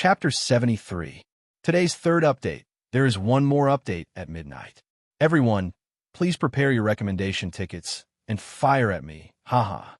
Chapter 73. Today's third update. There is one more update at midnight. Everyone, please prepare your recommendation tickets and fire at me. Haha.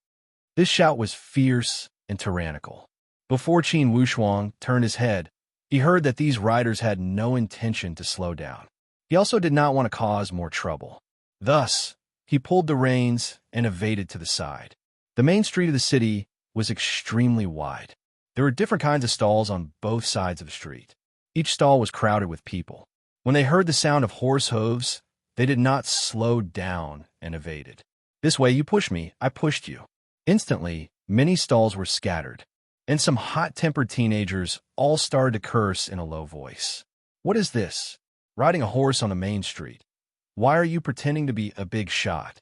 This shout was fierce and tyrannical. Before Qin Wushuang turned his head, he heard that these riders had no intention to slow down. He also did not want to cause more trouble. Thus, he pulled the reins and evaded to the side. The main street of the city was extremely wide. There were different kinds of stalls on both sides of the street. Each stall was crowded with people. When they heard the sound of horse hooves, they did not slow down and evaded. This way you push me, I pushed you. Instantly, many stalls were scattered, and some hot-tempered teenagers all started to curse in a low voice. What is this? Riding a horse on the main street. Why are you pretending to be a big shot?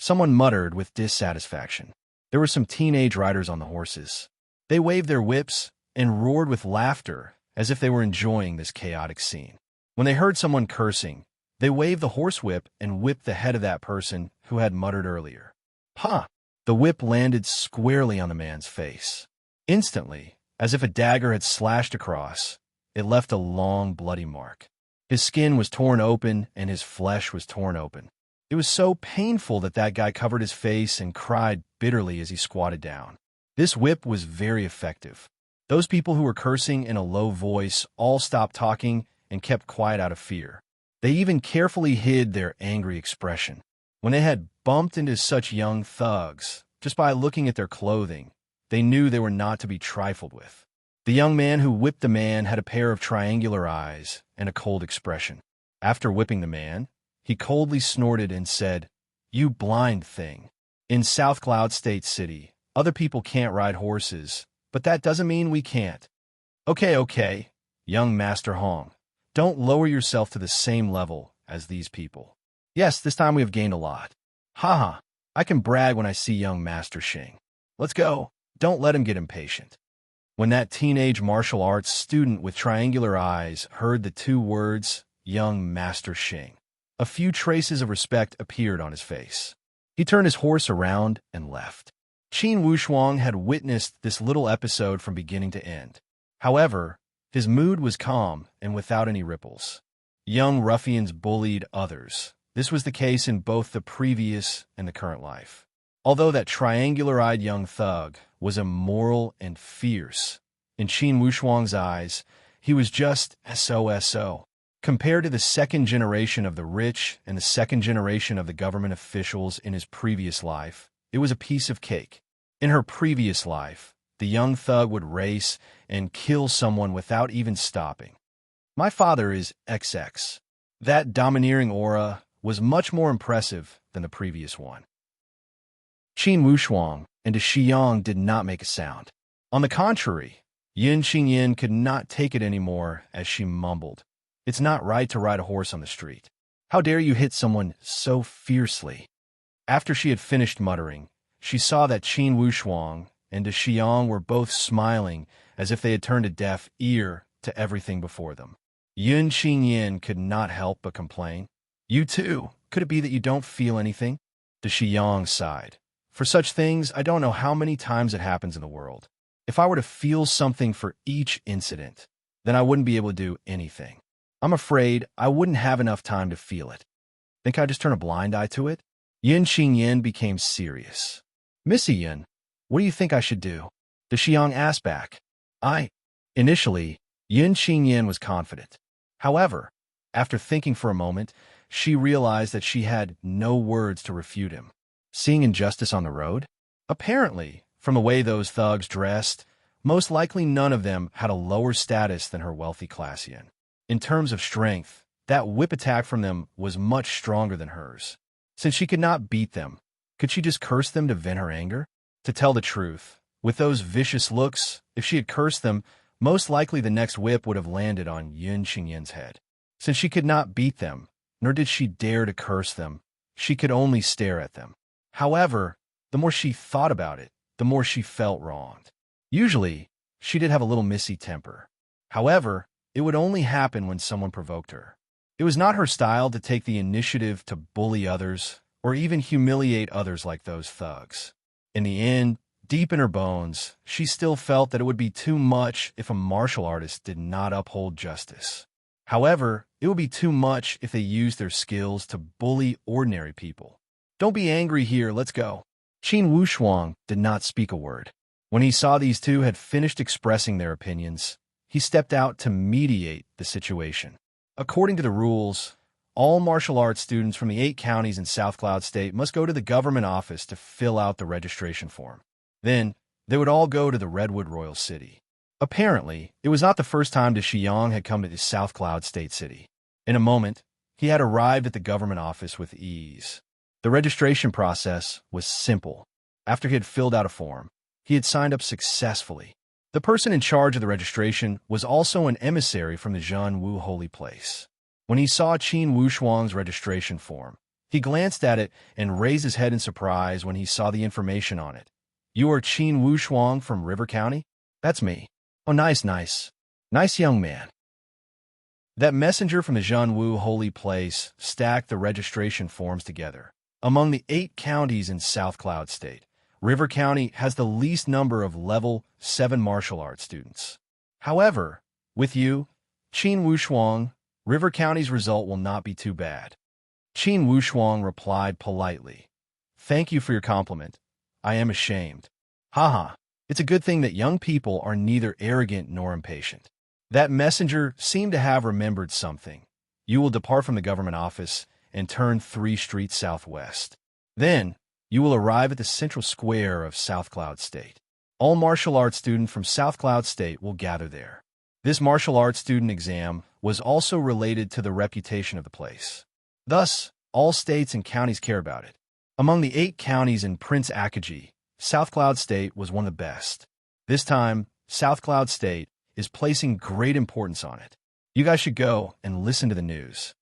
Someone muttered with dissatisfaction. There were some teenage riders on the horses. They waved their whips and roared with laughter as if they were enjoying this chaotic scene. When they heard someone cursing, they waved the horsewhip and whipped the head of that person who had muttered earlier. Ha! The whip landed squarely on the man's face. Instantly, as if a dagger had slashed across, it left a long, bloody mark. His skin was torn open and his flesh was torn open. It was so painful that guy covered his face and cried bitterly as he squatted down. This whip was very effective. Those people who were cursing in a low voice all stopped talking and kept quiet out of fear. They even carefully hid their angry expression. When they had bumped into such young thugs, just by looking at their clothing, they knew they were not to be trifled with. The young man who whipped the man had a pair of triangular eyes and a cold expression. After whipping the man, he coldly snorted and said, "You blind thing. In South Cloud State City, other people can't ride horses, but that doesn't mean we can't." Okay, young Master Hong. Don't lower yourself to the same level as these people. Yes, this time we have gained a lot. Haha, I can brag when I see young Master Xing. Let's go. Don't let him get impatient. When that teenage martial arts student with triangular eyes heard the two words, young Master Xing, a few traces of respect appeared on his face. He turned his horse around and left. Qin Wushuang had witnessed this little episode from beginning to end. However, his mood was calm and without any ripples. Young ruffians bullied others. This was the case in both the previous and the current life. Although that triangular-eyed young thug was immoral and fierce, in Qin Wushuang's eyes, he was just SOSO. Compared to the second generation of the rich and the second generation of the government officials in his previous life, it was a piece of cake. In her previous life, the young thug would race and kill someone without even stopping. My father is XX. That domineering aura was much more impressive than the previous one. Qin Wushuang and Shiyang did not make a sound. On the contrary, Yin Xingyin could not take it anymore as she mumbled, "It's not right to ride a horse on the street. How dare you hit someone so fiercely?" After she had finished muttering, she saw that Qin Wushuang and Shiyang were both smiling as if they had turned a deaf ear to everything before them. Yin Xingyin could not help but complain. "You too. Could it be that you don't feel anything?" The Shiyang sighed. "For such things, I don't know how many times it happens in the world. If I were to feel something for each incident, then I wouldn't be able to do anything. I'm afraid I wouldn't have enough time to feel it. Think I just turn a blind eye to it?" Yin Xingyin became serious. "Missy Yin, what do you think I should do?" The Xiang asked back. Initially, Yin Xingyin was confident. However, after thinking for a moment, she realized that she had no words to refute him. Seeing injustice on the road? Apparently, from the way those thugs dressed, most likely none of them had a lower status than her wealthy class Yin. In terms of strength, that whip attack from them was much stronger than hers. Since she could not beat them, could she just curse them to vent her anger? To tell the truth, with those vicious looks, if she had cursed them, most likely the next whip would have landed on Yin Xingyin's head. Since she could not beat them, nor did she dare to curse them, she could only stare at them. However, the more she thought about it, the more she felt wronged. Usually, she did have a little missy temper. However, it would only happen when someone provoked her. It was not her style to take the initiative to bully others or even humiliate others like those thugs. In the end, Deep in her bones, she still felt that it would be too much if a martial artist did not uphold justice. However, it would be too much if they used their skills to bully ordinary people. Don't be angry here, let's go. Qin Wushuang did not speak a word. When he saw these two had finished expressing their opinions, he stepped out to mediate the situation. According to the rules, all martial arts students from the 8 counties in South Cloud State must go to the government office to fill out the registration form. Then, they would all go to the Redwood Royal City. Apparently, it was not the first time Da Shiyang had come to the South Cloud State City. In a moment, he had arrived at the government office with ease. The registration process was simple. After he had filled out a form, he had signed up successfully. The person in charge of the registration was also an emissary from the Zhenwu Holy Place. When he saw Qin Wushuang's registration form, he glanced at it and raised his head in surprise when he saw the information on it. "You are Qin Wushuang from River County?" "That's me." "Oh, nice. Nice young man." That messenger from the Zhenwu Holy Place stacked the registration forms together. Among the 8 counties in South Cloud State, River County has the least number of level 7 martial arts students. However, with you, Qin Wushuang, River County's result will not be too bad. Qin Wushuang replied politely. "Thank you for your compliment. I am ashamed." Haha, it's a good thing that young people are neither arrogant nor impatient. That messenger seemed to have remembered something. You will depart from the government office and turn 3 streets southwest. Then, you will arrive at the central square of South Cloud State. All martial arts students from South Cloud State will gather there. This martial arts student exam was also related to the reputation of the place. Thus, all states and counties care about it. Among the 8 counties in Prince Akaji, South Cloud State was one of the best. This time, South Cloud State is placing great importance on it. You guys should go and listen to the news.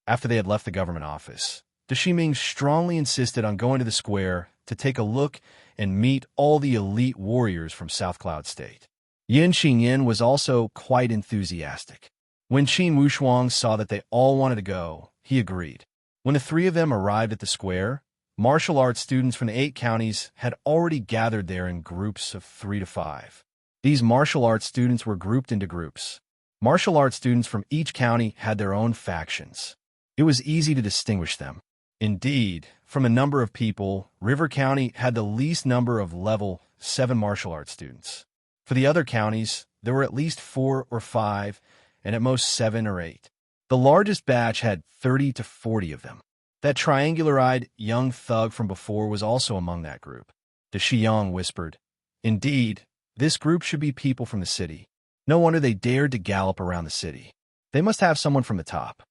After they had left the government office, Da Shiming strongly insisted on going to the square to take a look and meet all the elite warriors from South Cloud State. Yin Xingyin was also quite enthusiastic. When Qin Wushuang saw that they all wanted to go, he agreed. When the 3 of them arrived at the square, martial arts students from the 8 counties had already gathered there in groups of 3 to 5. These martial arts students were grouped into groups. Martial arts students from each county had their own factions. It was easy to distinguish them. Indeed, from a number of people, River County had the least number of level 7 martial arts students. For the other counties, there were at least 4 or 5, and at most 7 or 8. The largest batch had 30 to 40 of them. That triangular-eyed young thug from before was also among that group. Da Shiyang whispered, "Indeed, this group should be people from the city. No wonder they dared to gallop around the city. They must have someone from the top."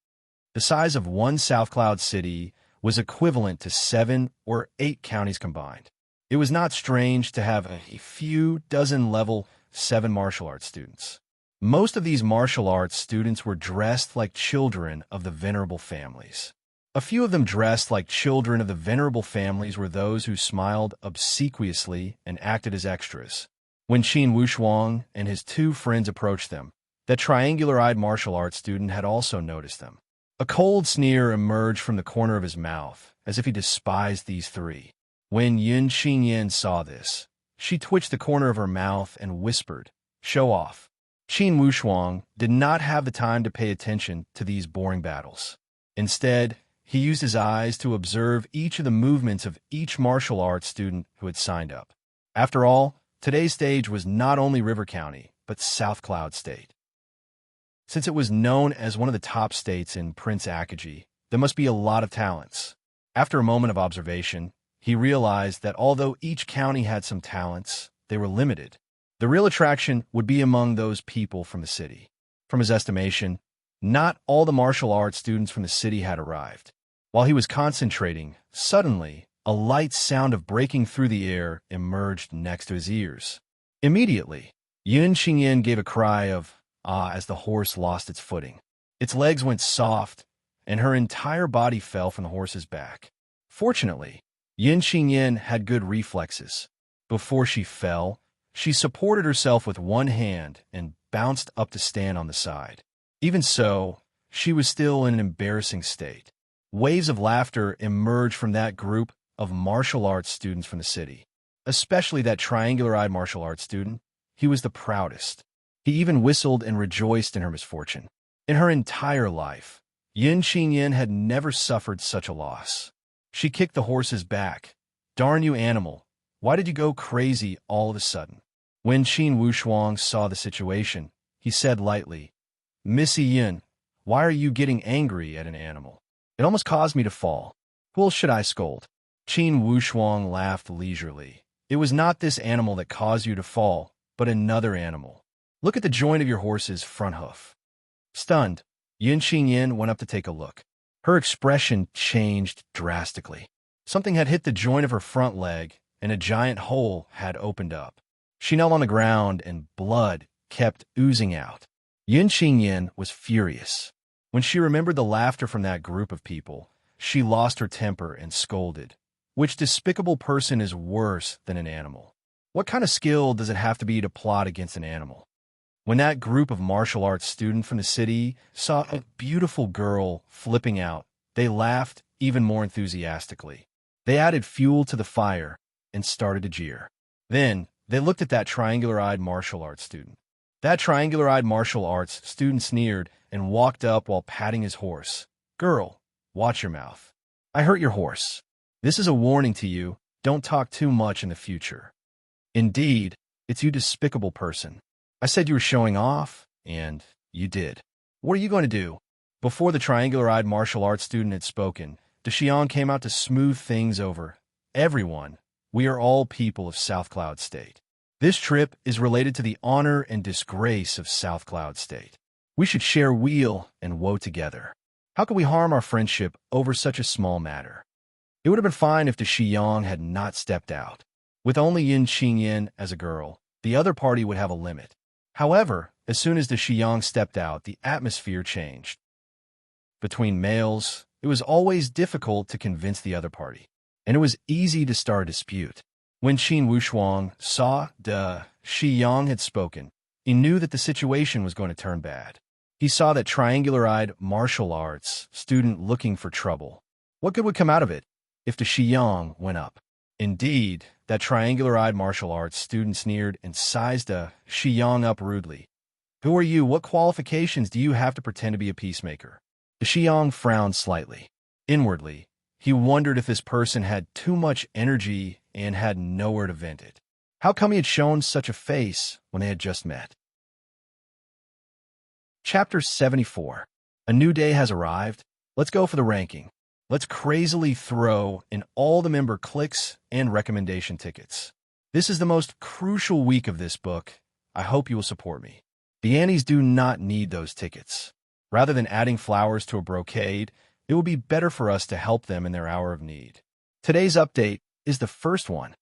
The size of one South Cloud city was equivalent to 7 or 8 counties combined. It was not strange to have a few dozen level 7 martial arts students. Most of these martial arts students were dressed like children of the venerable families. A few of them dressed like children of the venerable families were those who smiled obsequiously and acted as extras. When Qin Wushuang and his 2 friends approached them, that triangular-eyed martial arts student had also noticed them. A cold sneer emerged from the corner of his mouth, as if he despised these 3. When Yin Xingyin saw this, she twitched the corner of her mouth and whispered, "Show off." Qin Wushuang did not have the time to pay attention to these boring battles. Instead, he used his eyes to observe each of the movements of each martial arts student who had signed up. After all, today's stage was not only River County, but South Cloud State. Since it was known as one of the top states in Prince Akaji, there must be a lot of talents. After a moment of observation, he realized that although each county had some talents, they were limited. The real attraction would be among those people from the city. From his estimation, not all the martial arts students from the city had arrived. While he was concentrating, suddenly, a light sound of breaking through the air emerged next to his ears. Immediately, Yin Xingyin gave a cry of "ah" as the horse lost its footing. Its legs went soft, and her entire body fell from the horse's back. Fortunately, Yin Xingyin had good reflexes. Before she fell, she supported herself with one hand and bounced up to stand on the side. Even so, she was still in an embarrassing state. Waves of laughter emerged from that group of martial arts students from the city. especially that triangular-eyed martial arts student. He was the proudest. He even whistled and rejoiced in her misfortune. In her entire life, Yin Qingyin had never suffered such a loss. She kicked the horse's back. "Darn you, animal. Why did you go crazy all of a sudden?" When Qin Wushuang saw the situation, he said lightly, "Missy Yin, why are you getting angry at an animal? It almost caused me to fall. Who else should I scold?" Qin Wushuang laughed leisurely. "It was not this animal that caused you to fall, but another animal. Look at the joint of your horse's front hoof." Stunned, Yin Qingyin went up to take a look. Her expression changed drastically. Something had hit the joint of her front leg, and a giant hole had opened up. She knelt on the ground, and blood kept oozing out. Yin Qingyin was furious. When she remembered the laughter from that group of people, she lost her temper and scolded. Which despicable person is worse than an animal? What kind of skill does it have to be to plot against an animal? When that group of martial arts students from the city saw a beautiful girl flipping out, they laughed even more enthusiastically. They added fuel to the fire and started to jeer. Then, they looked at that triangular-eyed martial arts student. That triangular-eyed martial arts student sneered and walked up while patting his horse. "Girl, watch your mouth. I hurt your horse. This is a warning to you. Don't talk too much in the future." "Indeed, it's you despicable person. I said you were showing off, and you did. What are you going to do?" Before the triangular-eyed martial arts student had spoken, DeXiang came out to smooth things over. "Everyone, we are all people of South Cloud State. This trip is related to the honor and disgrace of South Cloud State. We should share weal and woe together. How could we harm our friendship over such a small matter?" It would have been fine if DeXiang had not stepped out. With only Yin Qingyin as a girl, the other party would have a limit. However, as soon as DeXiang stepped out, the atmosphere changed. Between males, it was always difficult to convince the other party, and it was easy to start a dispute. When Qin Wushuang saw DeXiang had spoken, he knew that the situation was going to turn bad. He saw that triangular-eyed martial arts student looking for trouble. What good would come out of it if DeXiang went up? Indeed, that triangular-eyed martial arts student sneered and sized DeXiang up rudely. "Who are you? What qualifications do you have to pretend to be a peacemaker?" DeXiang frowned slightly. Inwardly, he wondered if this person had too much energy and had nowhere to vent it. How come he had shown such a face when they had just met? Chapter 74. A new day has arrived. Let's go for the ranking. Let's crazily throw in all the member clicks and recommendation tickets. This is the most crucial week of this book. I hope you will support me. The Annies do not need those tickets. Rather than adding flowers to a brocade, it will be better for us to help them in their hour of need. Today's update is the first one.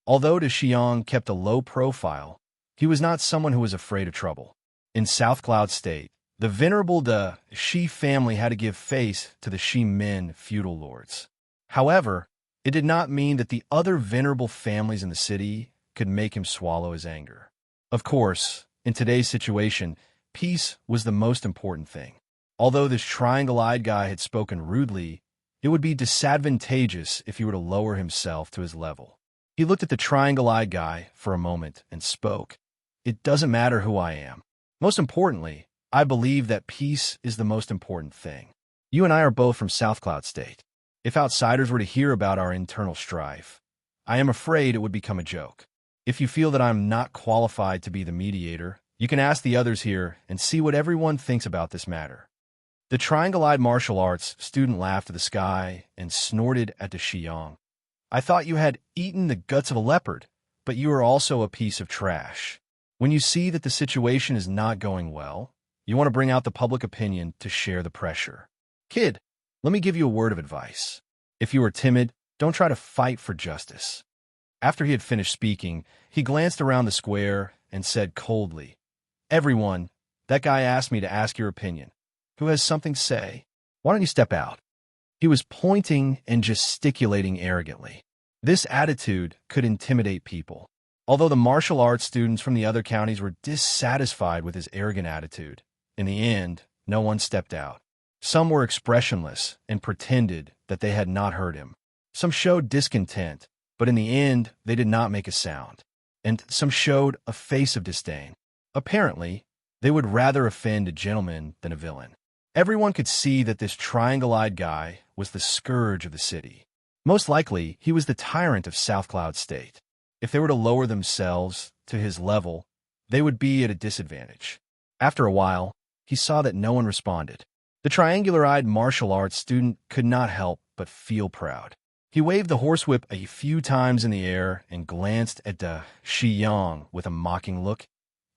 Although DeXiang kept a low profile, he was not someone who was afraid of trouble. In South Cloud State, the venerable Shi family had to give face to the Shi Min feudal lords. However, it did not mean that the other venerable families in the city could make him swallow his anger. Of course, in today's situation, peace was the most important thing. Although this triangle-eyed guy had spoken rudely, it would be disadvantageous if he were to lower himself to his level. He looked at the triangle-eyed guy for a moment and spoke. "It doesn't matter who I am. Most importantly, I believe that peace is the most important thing. You and I are both from South Cloud State. If outsiders were to hear about our internal strife, I am afraid it would become a joke. If you feel that I'm not qualified to be the mediator, you can ask the others here and see what everyone thinks about this matter." The triangle-eyed martial arts student laughed to the sky and snorted at DeXiang. "I thought you had eaten the guts of a leopard, but you are also a piece of trash. When you see that the situation is not going well, you want to bring out the public opinion to share the pressure. Kid, let me give you a word of advice. If you are timid, don't try to fight for justice." After he had finished speaking, he glanced around the square and said coldly, "Everyone, that guy asked me to ask your opinion. Who has something to say? Why don't you step out?" He was pointing and gesticulating arrogantly. This attitude could intimidate people. Although the martial arts students from the other counties were dissatisfied with his arrogant attitude, in the end, no one stepped out. Some were expressionless and pretended that they had not heard him. Some showed discontent, But in the end, they did not make a sound, and some showed a face of disdain. Apparently, they would rather offend a gentleman than a villain. Everyone could see that this triangle-eyed guy was the scourge of the city. Most likely, he was the tyrant of South Cloud State. If they were to lower themselves to his level, they would be at a disadvantage. After a while, he saw that no one responded. The triangular-eyed martial arts student could not help but feel proud. He waved the horsewhip a few times in the air and glanced at the Shiyang with a mocking look.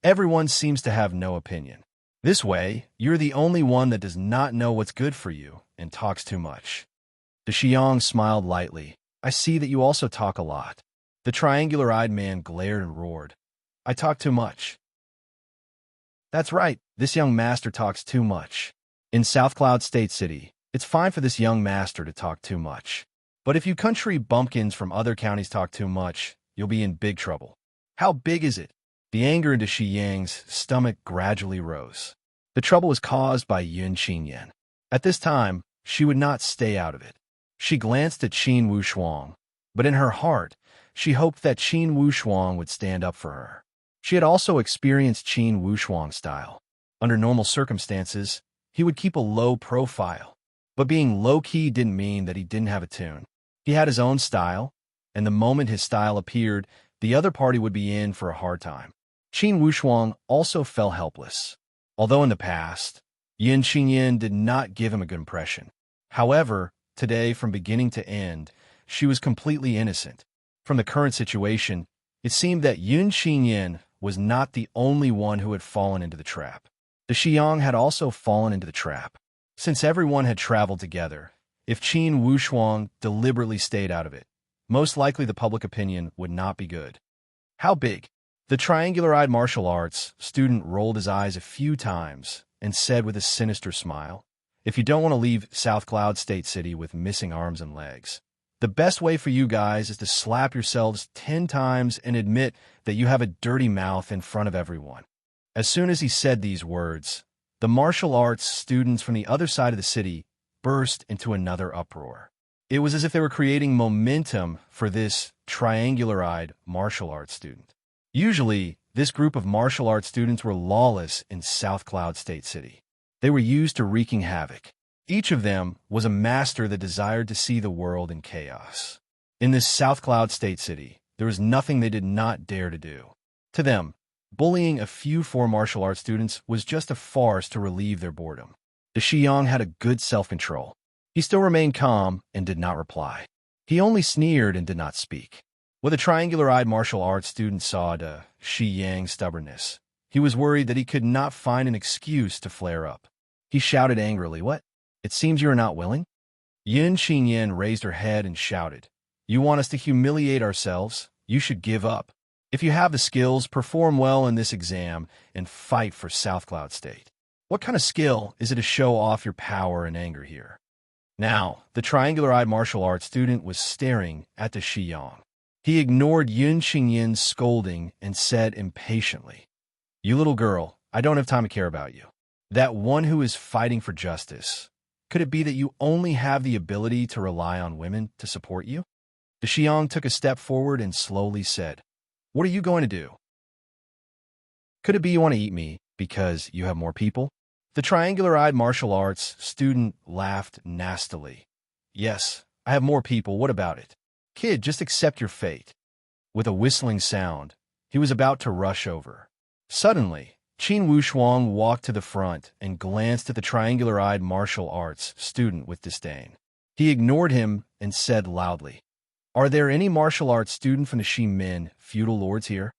Everyone seems to have no opinion. This way, you're the only one that does not know what's good for you and talks too much. The Shiyang smiled lightly. I see that you also talk a lot. The triangular-eyed man glared and roared. I talk too much. That's right, this young master talks too much. In South Cloud State City, it's fine for this young master to talk too much. But if you country bumpkins from other counties talk too much, you'll be in big trouble. How big is it? The anger into Shi Yang's stomach gradually rose. The trouble was caused by Yun Qinyan. At this time, she would not stay out of it. She glanced at Qin Wushuang, but in her heart, she hoped that Qin Wushuang would stand up for her. She had also experienced Qin Wushuang's style. Under normal circumstances, he would keep a low profile. But being low-key didn't mean that he didn't have a tune. He had his own style, and the moment his style appeared, the other party would be in for a hard time. Qin Wushuang also fell helpless. Although in the past, Yin Qinyan did not give him a good impression. However, today, from beginning to end, she was completely innocent. From the current situation, it seemed that Yun Qinyan was not the only one who had fallen into the trap. The Shiyang had also fallen into the trap. Since everyone had traveled together, if Qin Wushuang deliberately stayed out of it, most likely the public opinion would not be good. How big? The triangular-eyed martial arts student rolled his eyes a few times and said with a sinister smile, if you don't want to leave South Cloud State City with missing arms and legs, the best way for you guys is to slap yourselves 10 times and admit that you have a dirty mouth in front of everyone. As soon as he said these words, the martial arts students from the other side of the city burst into another uproar. It was as if they were creating momentum for this triangular-eyed martial arts student. Usually, this group of martial arts students were lawless in South Cloud State City. They were used to wreaking havoc. Each of them was a master that desired to see the world in chaos. In this South Cloud State City, there was nothing they did not dare to do. To them, bullying a few martial arts students was just a farce to relieve their boredom. The Shiyang had a good self-control. He still remained calm and did not reply. He only sneered and did not speak. When the triangular-eyed martial arts student saw the Shi Yang's stubbornness, he was worried that he could not find an excuse to flare up. He shouted angrily, "What? It seems you are not willing?" Yin Qinyan raised her head and shouted, "You want us to humiliate ourselves? You should give up. If you have the skills, perform well in this exam and fight for South Cloud State. What kind of skill is it to show off your power and anger here?" Now, the triangular-eyed martial arts student was staring at the Shiyang. He ignored Yun Qinyan's scolding and said impatiently, "You little girl, I don't have time to care about you. That one who is fighting for justice. Could it be that you only have the ability to rely on women to support you?" The Shiyang took a step forward and slowly said, "What are you going to do? Could it be you want to eat me because you have more people?" The triangular-eyed martial arts student laughed nastily. "Yes, I have more people. What about it? Kid, just accept your fate." With a whistling sound, he was about to rush over. Suddenly, Qin Wushuang walked to the front and glanced at the triangular-eyed martial arts student with disdain. He ignored him and said loudly, "Are there any martial arts student from the Shi Min feudal lords here?"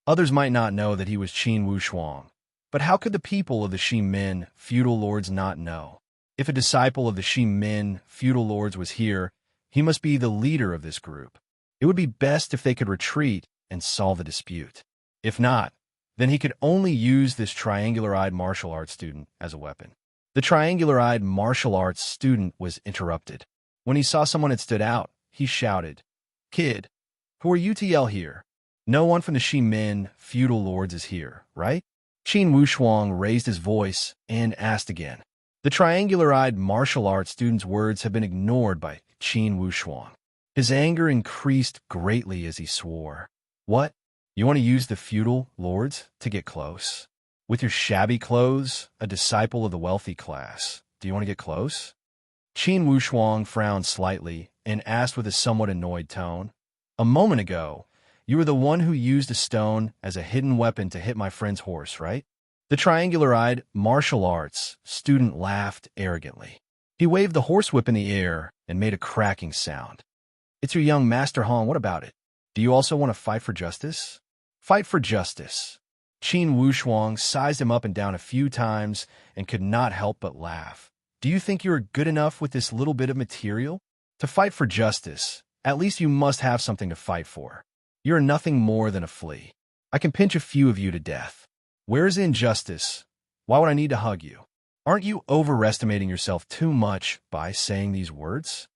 Others might not know that he was Qin Wushuang, but how could the people of the Shi Min feudal lords not know? If a disciple of the Shi Min feudal lords was here, he must be the leader of this group. It would be best if they could retreat and solve the dispute. If not, then he could only use this triangular-eyed martial arts student as a weapon. The triangular-eyed martial arts student was interrupted. When he saw someone had stood out, he shouted, "Kid, who are you to yell here? No one from the Shi Min feudal lords is here, right?" Qin Wushuang raised his voice and asked again. The triangular-eyed martial arts student's words had been ignored by Qin Wushuang. His anger increased greatly as he swore. What? You want to use the feudal lords to get close? With your shabby clothes, a disciple of the wealthy class, do you want to get close? Qin Wushuang frowned slightly and asked with a somewhat annoyed tone, A moment ago, you were the one who used a stone as a hidden weapon to hit my friend's horse, right? The triangular-eyed martial arts student laughed arrogantly. He waved the horsewhip in the air and made a cracking sound. It's your young Master Hong, what about it? Do you also want to fight for justice? Fight for justice. Qin Wushuang sized him up and down a few times and could not help but laugh. Do you think you are good enough with this little bit of material? To fight for justice, at least you must have something to fight for. You are nothing more than a flea. I can pinch a few of you to death. Where is the injustice? Why would I need to hug you? Aren't you overestimating yourself too much by saying these words?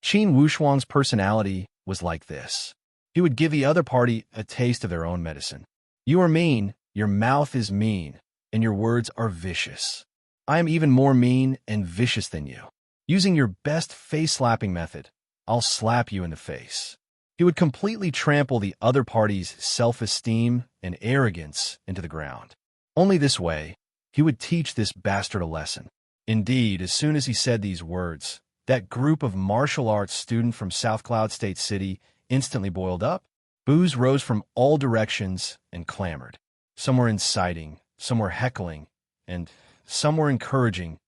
Qin Wushuang's personality was like this. He would give the other party a taste of their own medicine. You are mean, your mouth is mean, and your words are vicious. I am even more mean and vicious than you. Using your best face-slapping method, I'll slap you in the face. He would completely trample the other party's self-esteem and arrogance into the ground. Only this way, he would teach this bastard a lesson. Indeed, as soon as he said these words, that group of martial arts student from South Cloud State City instantly boiled up. Boos rose from all directions and clamored. Some were inciting, some were heckling, and some were encouraging.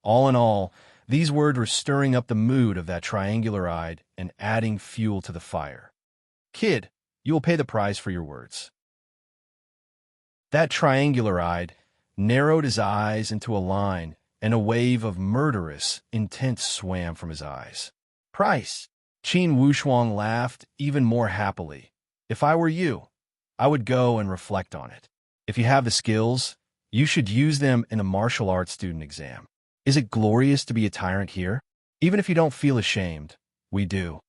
All in all, these words were stirring up the mood of that triangular-eyed and adding fuel to the fire. Kid, you will pay the price for your words. That triangular-eyed narrowed his eyes into a line, and a wave of murderous intent swam from his eyes. Price! Qin Wushuang laughed even more happily. If I were you, I would go and reflect on it. If you have the skills, you should use them in a martial arts student exam. Is it glorious to be a tyrant here? Even if you don't feel ashamed, we do.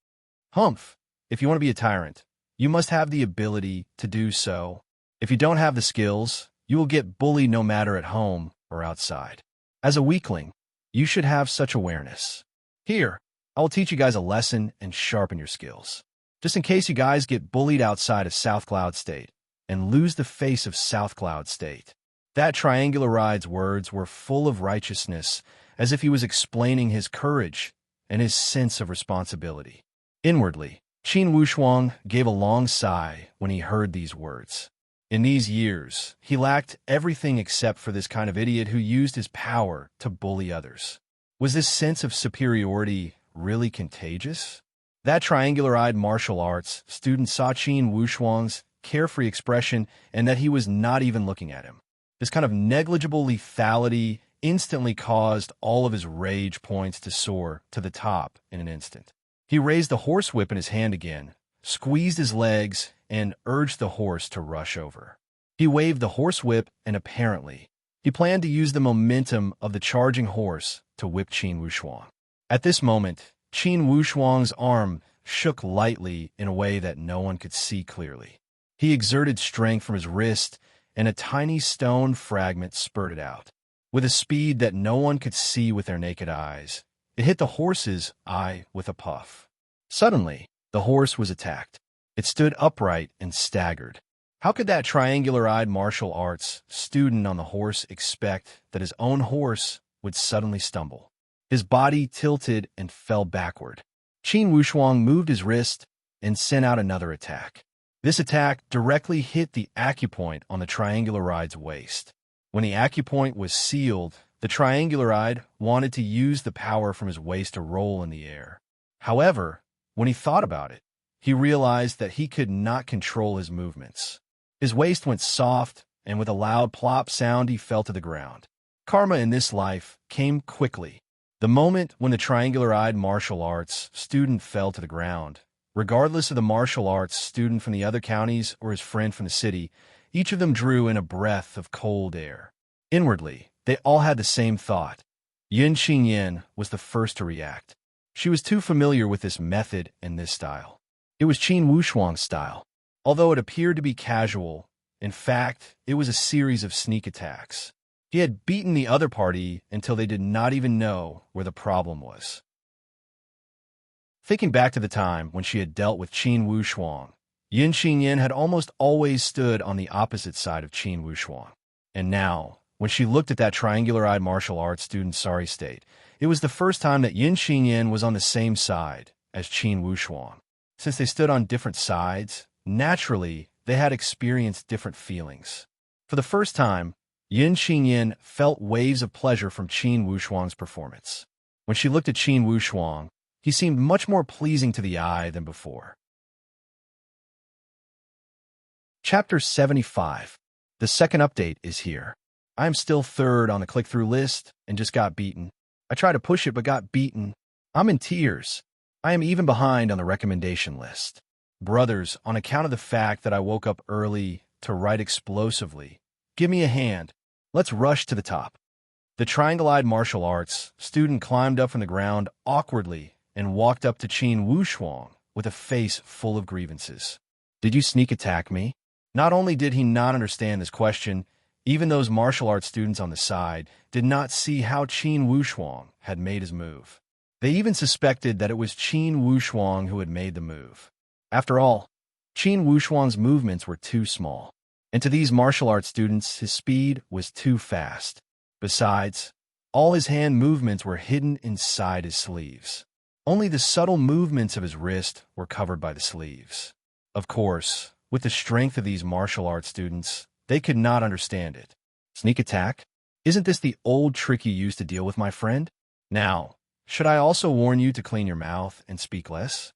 Humph! If you want to be a tyrant, you must have the ability to do so. If you don't have the skills, you will get bullied no matter at home or outside. As a weakling, you should have such awareness. Here, I will teach you guys a lesson and sharpen your skills. Just in case you guys get bullied outside of South Cloud State and lose the face of South Cloud State. That triangular-eyed's words were full of righteousness, as if he was explaining his courage and his sense of responsibility. Inwardly, Qin Wushuang gave a long sigh when he heard these words. In these years, he lacked everything except for this kind of idiot who used his power to bully others. Was this sense of superiority really contagious? That triangular-eyed martial arts student saw Qin Wushuang's carefree expression and that he was not even looking at him. This kind of negligible lethality instantly caused all of his rage points to soar to the top in an instant. He raised the horsewhip in his hand again, squeezed his legs, and urged the horse to rush over. He waved the horsewhip, and apparently, he planned to use the momentum of the charging horse to whip Qin Wushuang. At this moment, Qin Wushuang's arm shook lightly in a way that no one could see clearly. He exerted strength from his wrist, and a tiny stone fragment spurted out. With a speed that no one could see with their naked eyes, it hit the horse's eye with a puff. Suddenly, the horse was attacked. It stood upright and staggered. How could that triangular-eyed martial arts student on the horse expect that his own horse would suddenly stumble? His body tilted and fell backward. Qin Wushuang moved his wrist and sent out another attack. This attack directly hit the acupoint on the triangular-eye's waist. When the acupoint was sealed, the triangular-eyed wanted to use the power from his waist to roll in the air. However, when he thought about it, he realized that he could not control his movements. His waist went soft, and with a loud plop sound, he fell to the ground. Karma in this life came quickly. The moment when the triangular-eyed martial arts student fell to the ground, regardless of the martial arts student from the other counties or his friend from the city, each of them drew in a breath of cold air. Inwardly, they all had the same thought. Yin Qingyan was the first to react. She was too familiar with this method and this style. It was Qin Wushuang's style. Although it appeared to be casual, in fact, it was a series of sneak attacks. He had beaten the other party until they did not even know where the problem was. Thinking back to the time when she had dealt with Qin Wushuang, Yin Qingyin had almost always stood on the opposite side of Qin Wushuang. And now, when she looked at that triangular-eyed martial arts student's sorry state, it was the first time that Yin Qingyin was on the same side as Qin Wushuang. Since they stood on different sides, naturally, they had experienced different feelings. For the first time, Yin Qingyin felt waves of pleasure from Qin Wushuang's performance. When she looked at Qin Wushuang, he seemed much more pleasing to the eye than before. Chapter 75. The second update is here. I am still third on the click-through list and just got beaten. I tried to push it but got beaten. I'm in tears. I am even behind on the recommendation list. Brothers, on account of the fact that I woke up early to write explosively, give me a hand. Let's rush to the top. The triangle-eyed martial arts student climbed up from the ground awkwardly and walked up to Qin Wushuang with a face full of grievances. Did you sneak attack me? Not only did he not understand this question, even those martial arts students on the side did not see how Qin Wushuang had made his move. They even suspected that it was Qin Wushuang who had made the move. After all, Qin Wushuang's movements were too small, and to these martial arts students, his speed was too fast. Besides, all his hand movements were hidden inside his sleeves. Only the subtle movements of his wrist were covered by the sleeves. Of course, with the strength of these martial arts students, they could not understand it. Sneak attack? Isn't this the old trick you used to deal with, my friend? Now, should I also warn you to clean your mouth and speak less?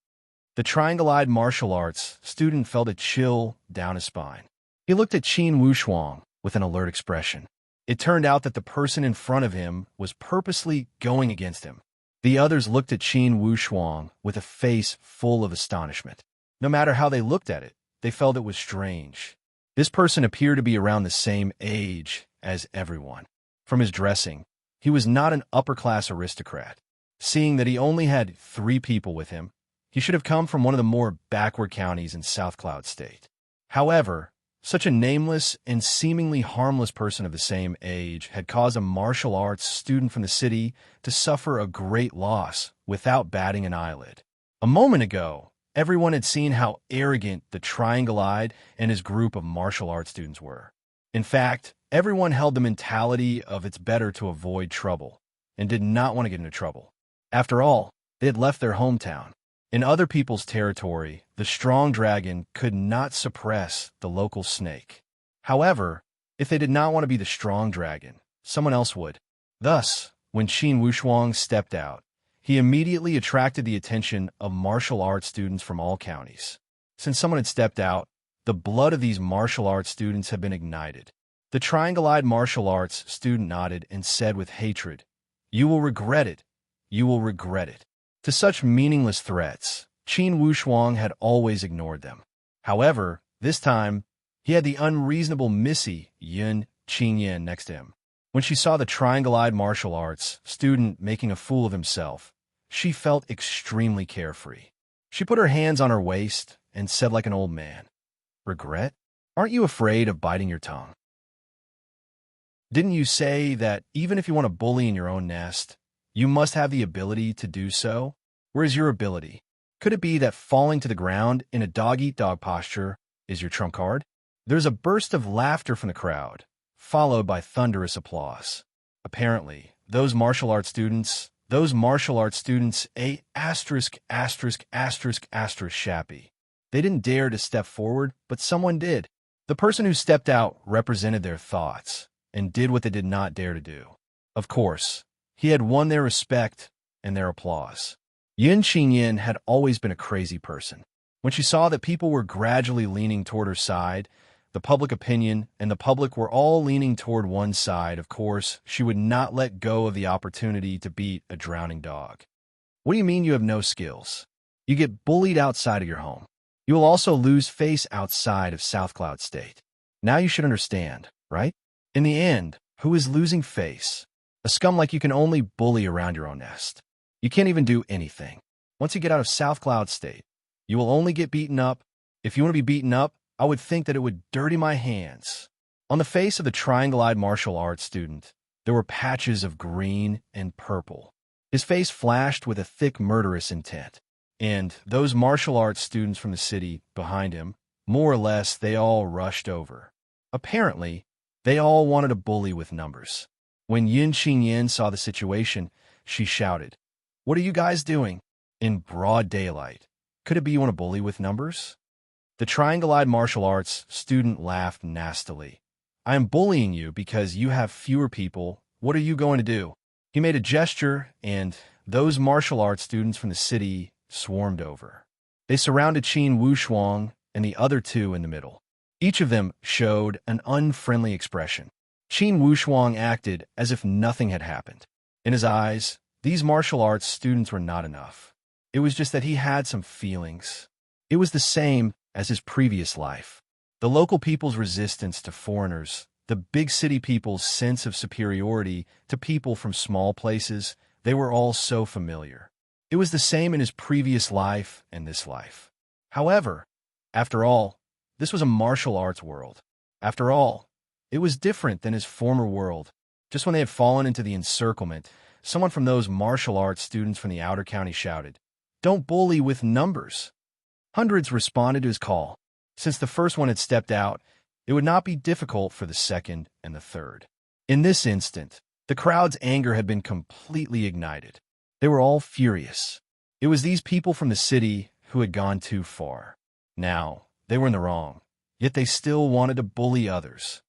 The triangle-eyed martial arts student felt a chill down his spine. He looked at Qin Wushuang with an alert expression. It turned out that the person in front of him was purposely going against him. The others looked at Qin Wushuang with a face full of astonishment. No matter how they looked at it, they felt it was strange. This person appeared to be around the same age as everyone. From his dressing, he was not an upper-class aristocrat. Seeing that he only had 3 people with him, he should have come from one of the more backward counties in South Cloud State. However, such a nameless and seemingly harmless person of the same age had caused a martial arts student from the city to suffer a great loss without batting an eyelid. A moment ago, everyone had seen how arrogant the triangle-eyed and his group of martial arts students were. In fact, everyone held the mentality of it's better to avoid trouble and did not want to get into trouble. After all, they had left their hometown. In other people's territory, the strong dragon could not suppress the local snake. However, if they did not want to be the strong dragon, someone else would. Thus, when Qin Wushuang stepped out, he immediately attracted the attention of martial arts students from all counties. Since someone had stepped out, the blood of these martial arts students had been ignited. The triangle-eyed martial arts student nodded and said with hatred, "You will regret it. You will regret it." To such meaningless threats, Qin Wushuang had always ignored them. However, this time, he had the unreasonable Missy Yin Qingyin next to him. When she saw the triangle-eyed martial arts student making a fool of himself, she felt extremely carefree. She put her hands on her waist and said like an old man, "Regret? Aren't you afraid of biting your tongue? Didn't you say that even if you want to bully in your own nest, you must have the ability to do so? Where is your ability? Could it be that falling to the ground in a dog-eat-dog posture is your trump card?" There's a burst of laughter from the crowd, followed by thunderous applause. Apparently, those martial arts students, shappy. They didn't dare to step forward, but someone did. The person who stepped out represented their thoughts and did what they did not dare to do. Of course, he had won their respect and their applause. Yin Qingyin had always been a crazy person. When she saw that people were gradually leaning toward her side, the public opinion and the public were all leaning toward one side, of course, she would not let go of the opportunity to beat a drowning dog. What do you mean you have no skills? You get bullied outside of your home. You will also lose face outside of South Cloud State. Now you should understand, right? In the end, who is losing face? A scum like you can only bully around your own nest. You can't even do anything. Once you get out of South Cloud State, you will only get beaten up. If you want to be beaten up, I would think that it would dirty my hands. On the face of the triangle-eyed martial arts student, there were patches of green and purple. His face flashed with a thick murderous intent. and those martial arts students from the city behind him, more or less, they all rushed over. Apparently, they all wanted a bully with numbers. When Yin Xingyan saw the situation, she shouted, "What are you guys doing?" In broad daylight. Could it be you want to bully with numbers? The triangle-eyed martial arts student laughed nastily. "I am bullying you because you have fewer people. What are you going to do?" He made a gesture, and those martial arts students from the city swarmed over. They surrounded Qin Wushuang and the other two in the middle. Each of them showed an unfriendly expression. Qin Wushuang acted as if nothing had happened. In his eyes, these martial arts students were not enough. It was just that he had some feelings. It was the same as his previous life. The local people's resistance to foreigners, the big city people's sense of superiority to people from small places, they were all so familiar. It was the same in his previous life and this life. However, after all, this was a martial arts world. After all, it was different than his former world. Just when they had fallen into the encirclement, someone from those martial arts students from the outer county shouted, "Don't bully with numbers." Hundreds responded to his call. Since the first one had stepped out, it would not be difficult for the second and the third. In this instant, the crowd's anger had been completely ignited. They were all furious. It was these people from the city who had gone too far. Now, they were in the wrong, yet they still wanted to bully others.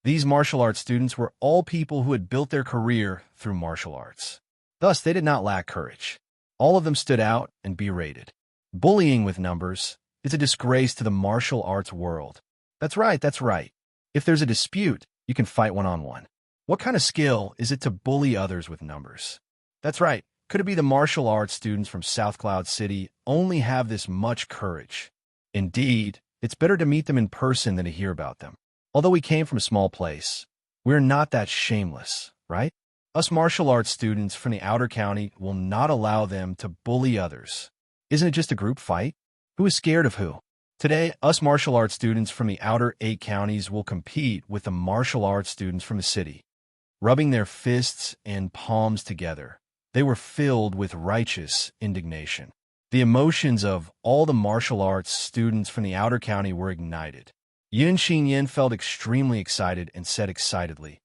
These martial arts students were all people who had built their career through martial arts. Thus, they did not lack courage. All of them stood out and berated. Bullying with numbers is a disgrace to the martial arts world. That's right, that's right. If there's a dispute, you can fight one-on-one. What kind of skill is it to bully others with numbers? That's right. Could it be the martial arts students from South Cloud City only have this much courage? Indeed, it's better to meet them in person than to hear about them. Although we came from a small place, we're not that shameless, right? Us martial arts students from the outer county will not allow them to bully others. Isn't it just a group fight? Who is scared of who? Today, us martial arts students from the outer 8 counties will compete with the martial arts students from the city. Rubbing their fists and palms together, they were filled with righteous indignation. The emotions of all the martial arts students from the outer county were ignited. Yin Xingyan felt extremely excited and said excitedly,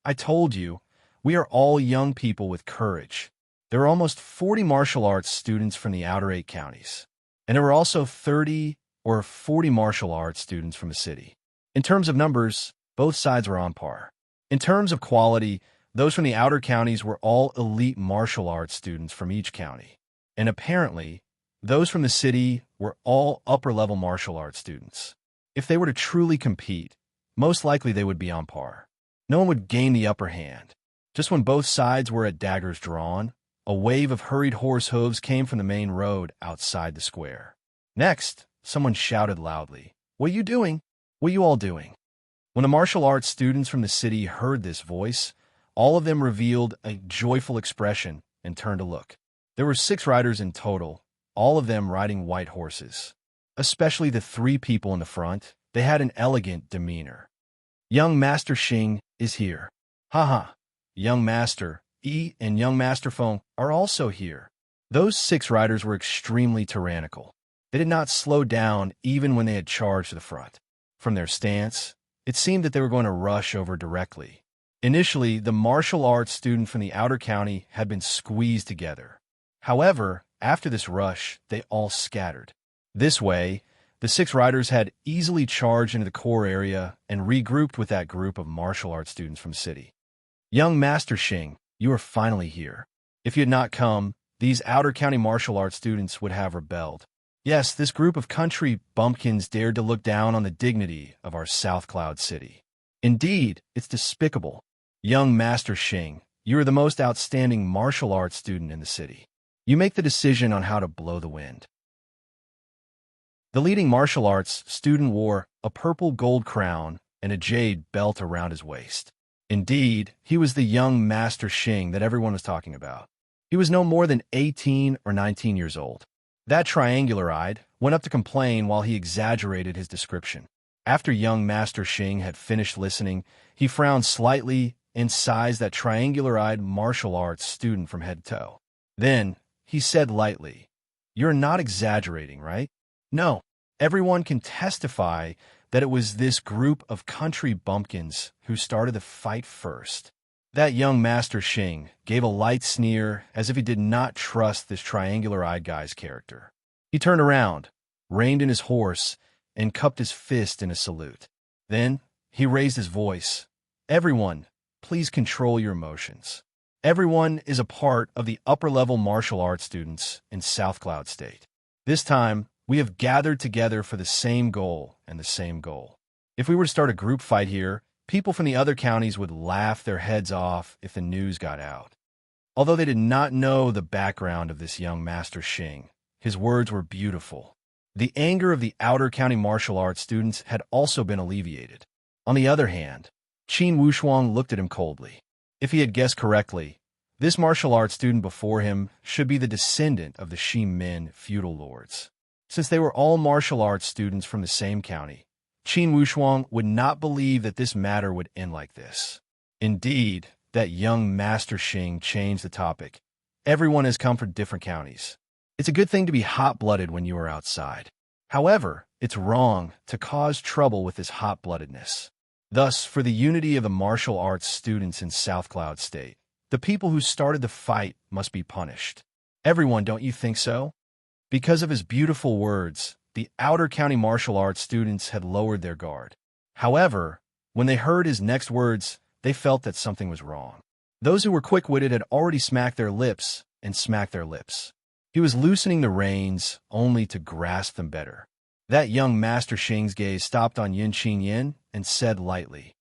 "I told you, we are all young people with courage. There are almost 40 martial arts students from the outer 8 counties. And there were also 30 or 40 martial arts students from the city. In terms of numbers, both sides were on par. In terms of quality, those from the outer counties were all elite martial arts students from each county. And apparently, those from the city were all upper-level martial arts students. If they were to truly compete, most likely they would be on par. No one would gain the upper hand. Just when both sides were at daggers drawn, a wave of hurried horse hooves came from the main road outside the square. Next, someone shouted loudly, "What are you doing? What are you all doing?" When the martial arts students from the city heard this voice, all of them revealed a joyful expression and turned to look. There were 6 riders in total, all of them riding white horses. Especially the 3 people in the front, they had an elegant demeanor. "Young Master Xing is here. Haha, Young Master Yi and Young Master Feng are also here." Those 6 riders were extremely tyrannical. They did not slow down even when they had charged the front. From their stance, it seemed that they were going to rush over directly. Initially, the martial arts student from the outer county had been squeezed together. However, after this rush, they all scattered. This way, the 6 riders had easily charged into the core area and regrouped with that group of martial arts students from the city. "Young Master Xing, you are finally here. If you had not come, these outer county martial arts students would have rebelled. Yes, this group of country bumpkins dared to look down on the dignity of our South Cloud City. Indeed, it's despicable. Young Master Xing, you are the most outstanding martial arts student in the city. You make the decision on how to blow the wind." The leading martial arts student wore a purple gold crown and a jade belt around his waist. Indeed, he was the young Master Xing that everyone was talking about. He was no more than 18 or 19 years old. That triangular-eyed went up to complain while he exaggerated his description. After young Master Xing had finished listening, he frowned slightly and sized that triangular-eyed martial arts student from head to toe. Then, he said lightly. You're not exaggerating, right? No, everyone can testify that it was this group of country bumpkins who started the fight first. That young Master Xing gave a light sneer as if he did not trust this triangular-eyed guy's character. He turned around, reined in his horse, and cupped his fist in a salute. Then he raised his voice. Everyone, please control your emotions. Everyone is a part of the upper-level martial arts students in South Cloud State. This time, we have gathered together for the same goal and the same goal. If we were to start a group fight here, people from the other counties would laugh their heads off if the news got out. Although they did not know the background of this young Master Xing, his words were beautiful. The anger of the outer county martial arts students had also been alleviated. On the other hand, Qin Wushuang looked at him coldly. If he had guessed correctly, this martial arts student before him should be the descendant of the Shi Min feudal lords. Since they were all martial arts students from the same county, Qin Wushuang would not believe that this matter would end like this. Indeed, that young Master Xing changed the topic. Everyone has come from different counties. It's a good thing to be hot-blooded when you are outside. However, it's wrong to cause trouble with this hot-bloodedness. Thus, for the unity of the martial arts students in South Cloud State, the people who started the fight must be punished. Everyone, don't you think so? Because of his beautiful words, the outer county martial arts students had lowered their guard. However, when they heard his next words, they felt that something was wrong. Those who were quick-witted had already smacked their lips and smacked their lips. He was loosening the reins only to grasp them better. That young Master Xing's gaze stopped on Yin Qingyan and said lightly,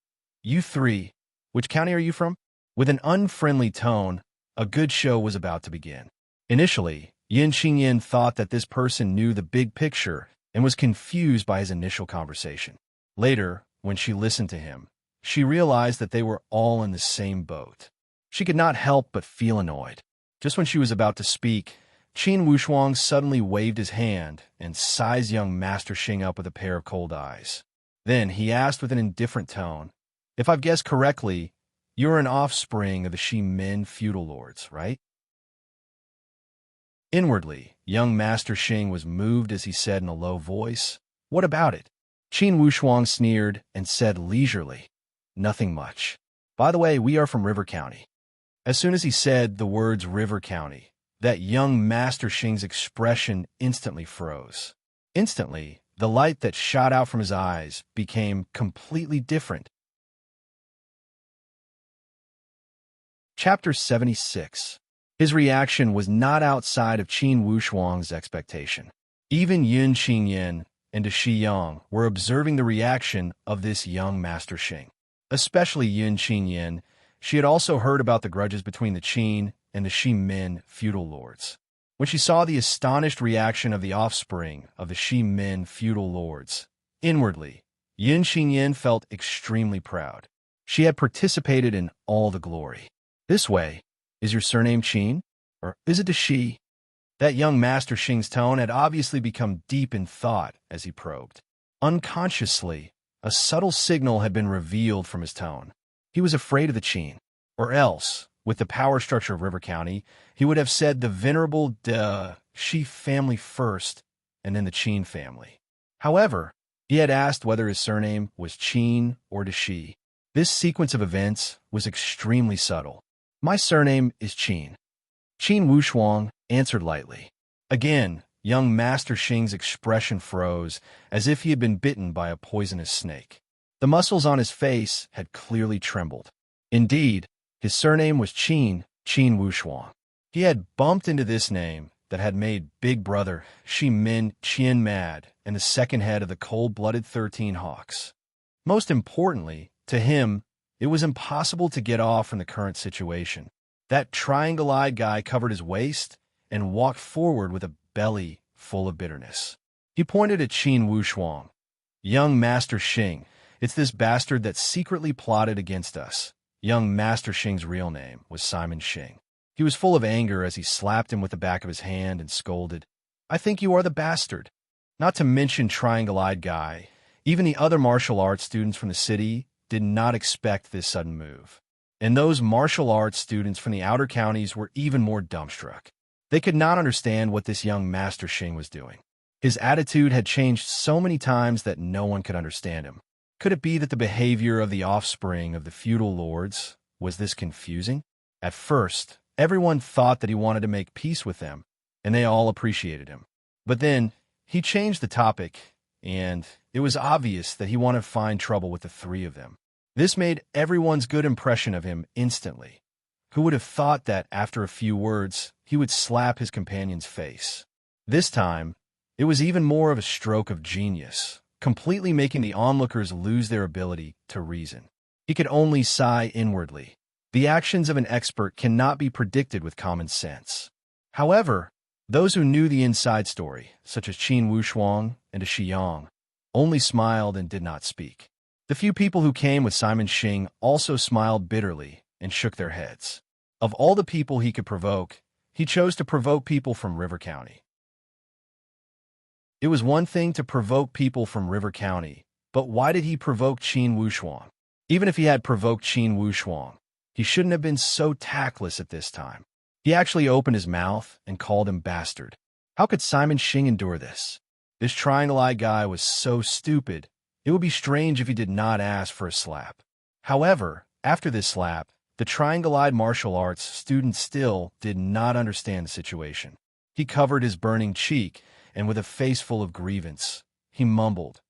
You three, which county are you from? With an unfriendly tone, a good show was about to begin. Initially, Yin Qingyan thought that this person knew the big picture and was confused by his initial conversation. Later, when she listened to him, she realized that they were all in the same boat. She could not help but feel annoyed. Just when she was about to speak, Qin Wushuang suddenly waved his hand and sized young Master Xing up with a pair of cold eyes. Then he asked with an indifferent tone, If I've guessed correctly, you're an offspring of the Shi Min feudal lords, right? Inwardly, young Master Xing was moved as he said in a low voice, What about it? Qin Wushuang sneered and said leisurely, Nothing much. By the way, we are from River County. As soon as he said the words River County, that young Master Xing's expression instantly froze. Instantly, the light that shot out from his eyes became completely different. Chapter 76. His reaction was not outside of Qin Wushuang's expectation. Even Yin Qingyan and Shi Yang were observing the reaction of this young Master Xing. Especially Yin Qingyan, she had also heard about the grudges between the Qin and the Shi Min feudal lords. When she saw the astonished reaction of the offspring of the Shi Min feudal lords, inwardly, Yin Qingyan felt extremely proud. She had participated in all the glory. This way, is your surname Qin? Or is it Shi? That young Master Xing's tone had obviously become deep in thought as he probed. Unconsciously, a subtle signal had been revealed from his tone. He was afraid of the Qin. Or else, with the power structure of River County, he would have said the venerable Shi family first, and then the Qin family. However, he had asked whether his surname was Qin or Shi. This sequence of events was extremely subtle. My surname is Qin. Qin Wushuang answered lightly. Again, young Master Xing's expression froze, as if he had been bitten by a poisonous snake. The muscles on his face had clearly trembled. Indeed, his surname was Qin Wushuang. He had bumped into this name that had made Big Brother Shi Min Qian mad and the second head of the cold-blooded 13 Hawks. Most importantly, to him, it was impossible to get off from the current situation. That triangle-eyed guy covered his waist and walked forward with a belly full of bitterness. He pointed at Qin Wushuang. Young Master Xing, it's this bastard that secretly plotted against us. Young Master Xing's real name was Simon Xing. He was full of anger as he slapped him with the back of his hand and scolded, I think you are the bastard. Not to mention triangle-eyed guy, even the other martial arts students from the city did not expect this sudden move. And those martial arts students from the outer counties were even more dumbstruck. They could not understand what this young Master Xing was doing. His attitude had changed so many times that no one could understand him. Could it be that the behavior of the offspring of the feudal lords was this confusing? At first, everyone thought that he wanted to make peace with them, and they all appreciated him. But then, he changed the topic, and it was obvious that he wanted to find trouble with the three of them. This made everyone's good impression of him instantly. Who would have thought that after a few words, he would slap his companion's face? This time, it was even more of a stroke of genius, completely making the onlookers lose their ability to reason. He could only sigh inwardly. The actions of an expert cannot be predicted with common sense. However, those who knew the inside story, such as Qin Wushuang and a Shiyang, only smiled and did not speak. The few people who came with Simon Xing also smiled bitterly and shook their heads. Of all the people he could provoke, he chose to provoke people from River County. It was one thing to provoke people from River County, but why did he provoke Qin Wushuang? Even if he had provoked Qin Wushuang, he shouldn't have been so tactless at this time. He actually opened his mouth and called him bastard. How could Simon Xing endure this? This triangle-eyed guy was so stupid, it would be strange if he did not ask for a slap. However, after this slap, the triangle-eyed martial arts student still did not understand the situation. He covered his burning cheek, and with a face full of grievance, he mumbled,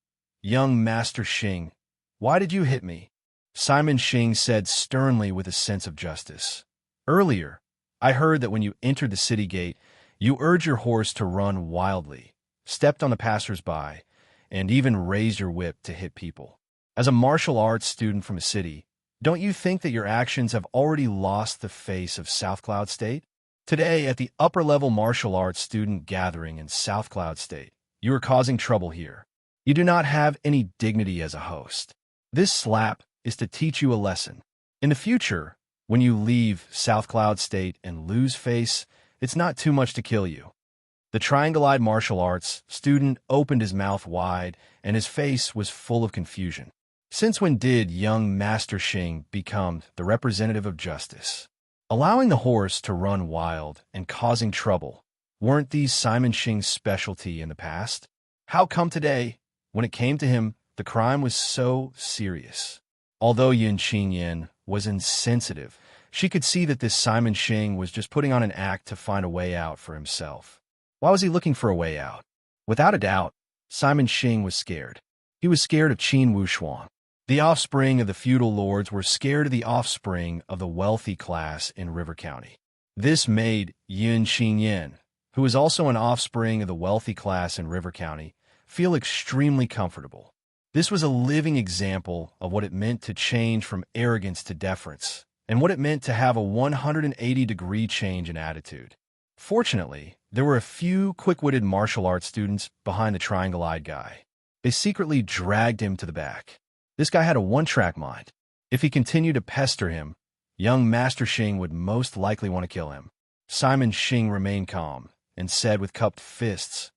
"Young Master Xing, why did you hit me?" Simon Xing said sternly with a sense of justice, "Earlier, I heard that when you entered the city gate, you urged your horse to run wildly, stepped on the passers-by, and even raised your whip to hit people. As a martial arts student from a city, don't you think that your actions have already lost the face of South Cloud State? Today, at the upper-level martial arts student gathering in South Cloud State, you are causing trouble here. You do not have any dignity as a host. This slap is to teach you a lesson. In the future, when you leave South Cloud State and lose face, it's not too much to kill you." The triangle-eyed martial arts student opened his mouth wide, and his face was full of confusion. Since when did young Master Xing become the representative of justice? Allowing the horse to run wild and causing trouble, weren't these Simon Xing's specialty in the past? How come today, when it came to him, the crime was so serious? Although Yin Qingyan was insensitive, she could see that this Simon Xing was just putting on an act to find a way out for himself. Why was he looking for a way out? Without a doubt, Simon Xing was scared. He was scared of Qin Wushuang. The offspring of the feudal lords were scared of the offspring of the wealthy class in River County. This made Yin Qingyan, who was also an offspring of the wealthy class in River County, feel extremely comfortable. This was a living example of what it meant to change from arrogance to deference, and what it meant to have a 180-degree change in attitude. Fortunately, there were a few quick-witted martial arts students behind the triangle-eyed guy. They secretly dragged him to the back. This guy had a one-track mind. If he continued to pester him, young Master Xing would most likely want to kill him. Simon Xing remained calm and said with cupped fists,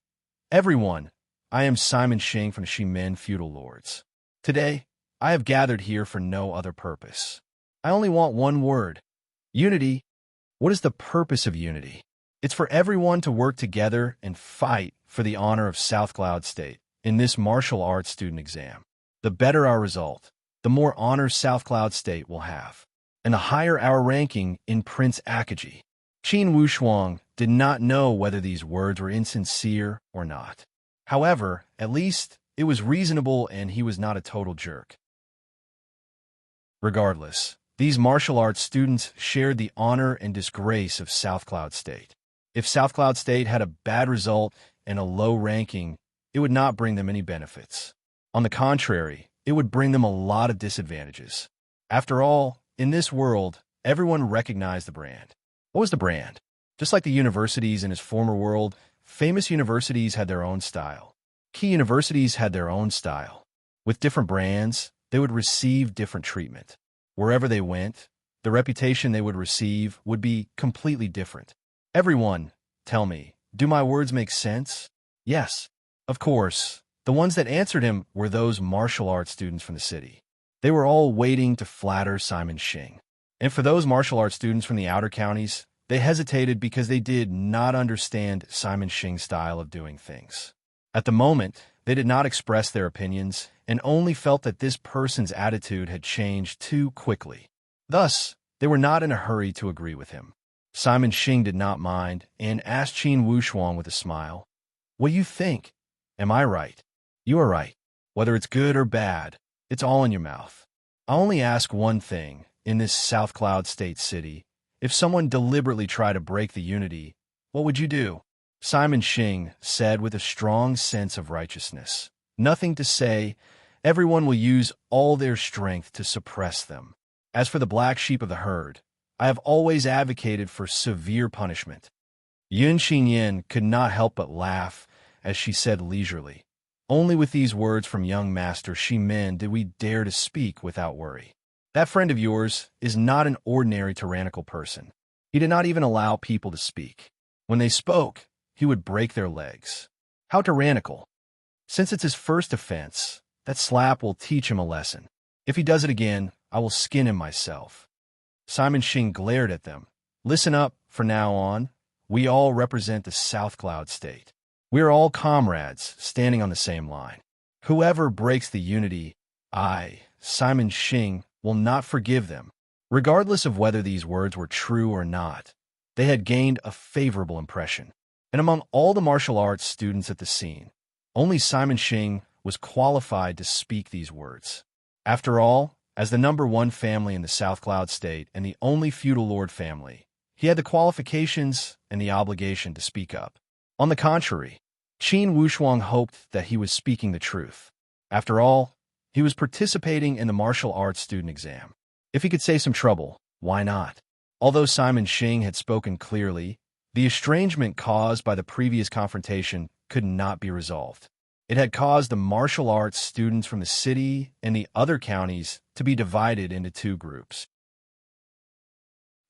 "Everyone, I am Simon Xing from the Shimen feudal lords. Today, I have gathered here for no other purpose. I only want one word: unity. What is the purpose of unity? It's for everyone to work together and fight for the honor of South Cloud State in this martial arts student exam. The better our result, the more honor South Cloud State will have, and the higher our ranking in Prince Akaji." Qin Wushuang did not know whether these words were insincere or not. However, at least it was reasonable and he was not a total jerk. Regardless, these martial arts students shared the honor and disgrace of South Cloud State. If South Cloud State had a bad result and a low ranking, it would not bring them any benefits. On the contrary, it would bring them a lot of disadvantages. After all, in this world, everyone recognized the brand. What was the brand? Just like the universities in his former world, famous universities had their own style. Key universities had their own style. With different brands, they would receive different treatment. Wherever they went, the reputation they would receive would be completely different. Everyone, tell me, do my words make sense? Yes, of course. The ones that answered him were those martial arts students from the city. They were all waiting to flatter Simon Xing. And for those martial arts students from the outer counties, They hesitated because they did not understand Simon Xing's style of doing things. At the moment, they did not express their opinions and only felt that this person's attitude had changed too quickly. Thus, they were not in a hurry to agree with him. Simon Xing did not mind and asked Qin Wushuang with a smile, "What do you think? Am I right?" "You are right. Whether it's good or bad, it's all in your mouth. I only ask one thing, in this South Cloud State city, if someone deliberately tried to break the unity, what would you do?" Simon Xing said with a strong sense of righteousness, "Nothing to say. Everyone will use all their strength to suppress them. As for the black sheep of the herd, I have always advocated for severe punishment." Yun Xinyan could not help but laugh as she said leisurely, "Only with these words from young Master Shi Min did we dare to speak without worry. That friend of yours is not an ordinary tyrannical person. He did not even allow people to speak. When they spoke, he would break their legs. How tyrannical! Since it's his first offense, that slap will teach him a lesson. If he does it again, I will skin him myself." Simon Xing glared at them. "Listen up, from now on. We all represent the South Cloud State. We are all comrades, standing on the same line. Whoever breaks the unity, I, Simon Xing, will not forgive them." Regardless of whether these words were true or not, they had gained a favorable impression. And among all the martial arts students at the scene, only Simon Xing was qualified to speak these words. After all, as the #1 family in the South Cloud State and the only feudal lord family, he had the qualifications and the obligation to speak up. On the contrary, Qin Wushuang hoped that he was speaking the truth. After all, he was participating in the martial arts student exam. If he could save some trouble, why not? Although Simon Xing had spoken clearly, the estrangement caused by the previous confrontation could not be resolved. It had caused the martial arts students from the city and the other counties to be divided into two groups.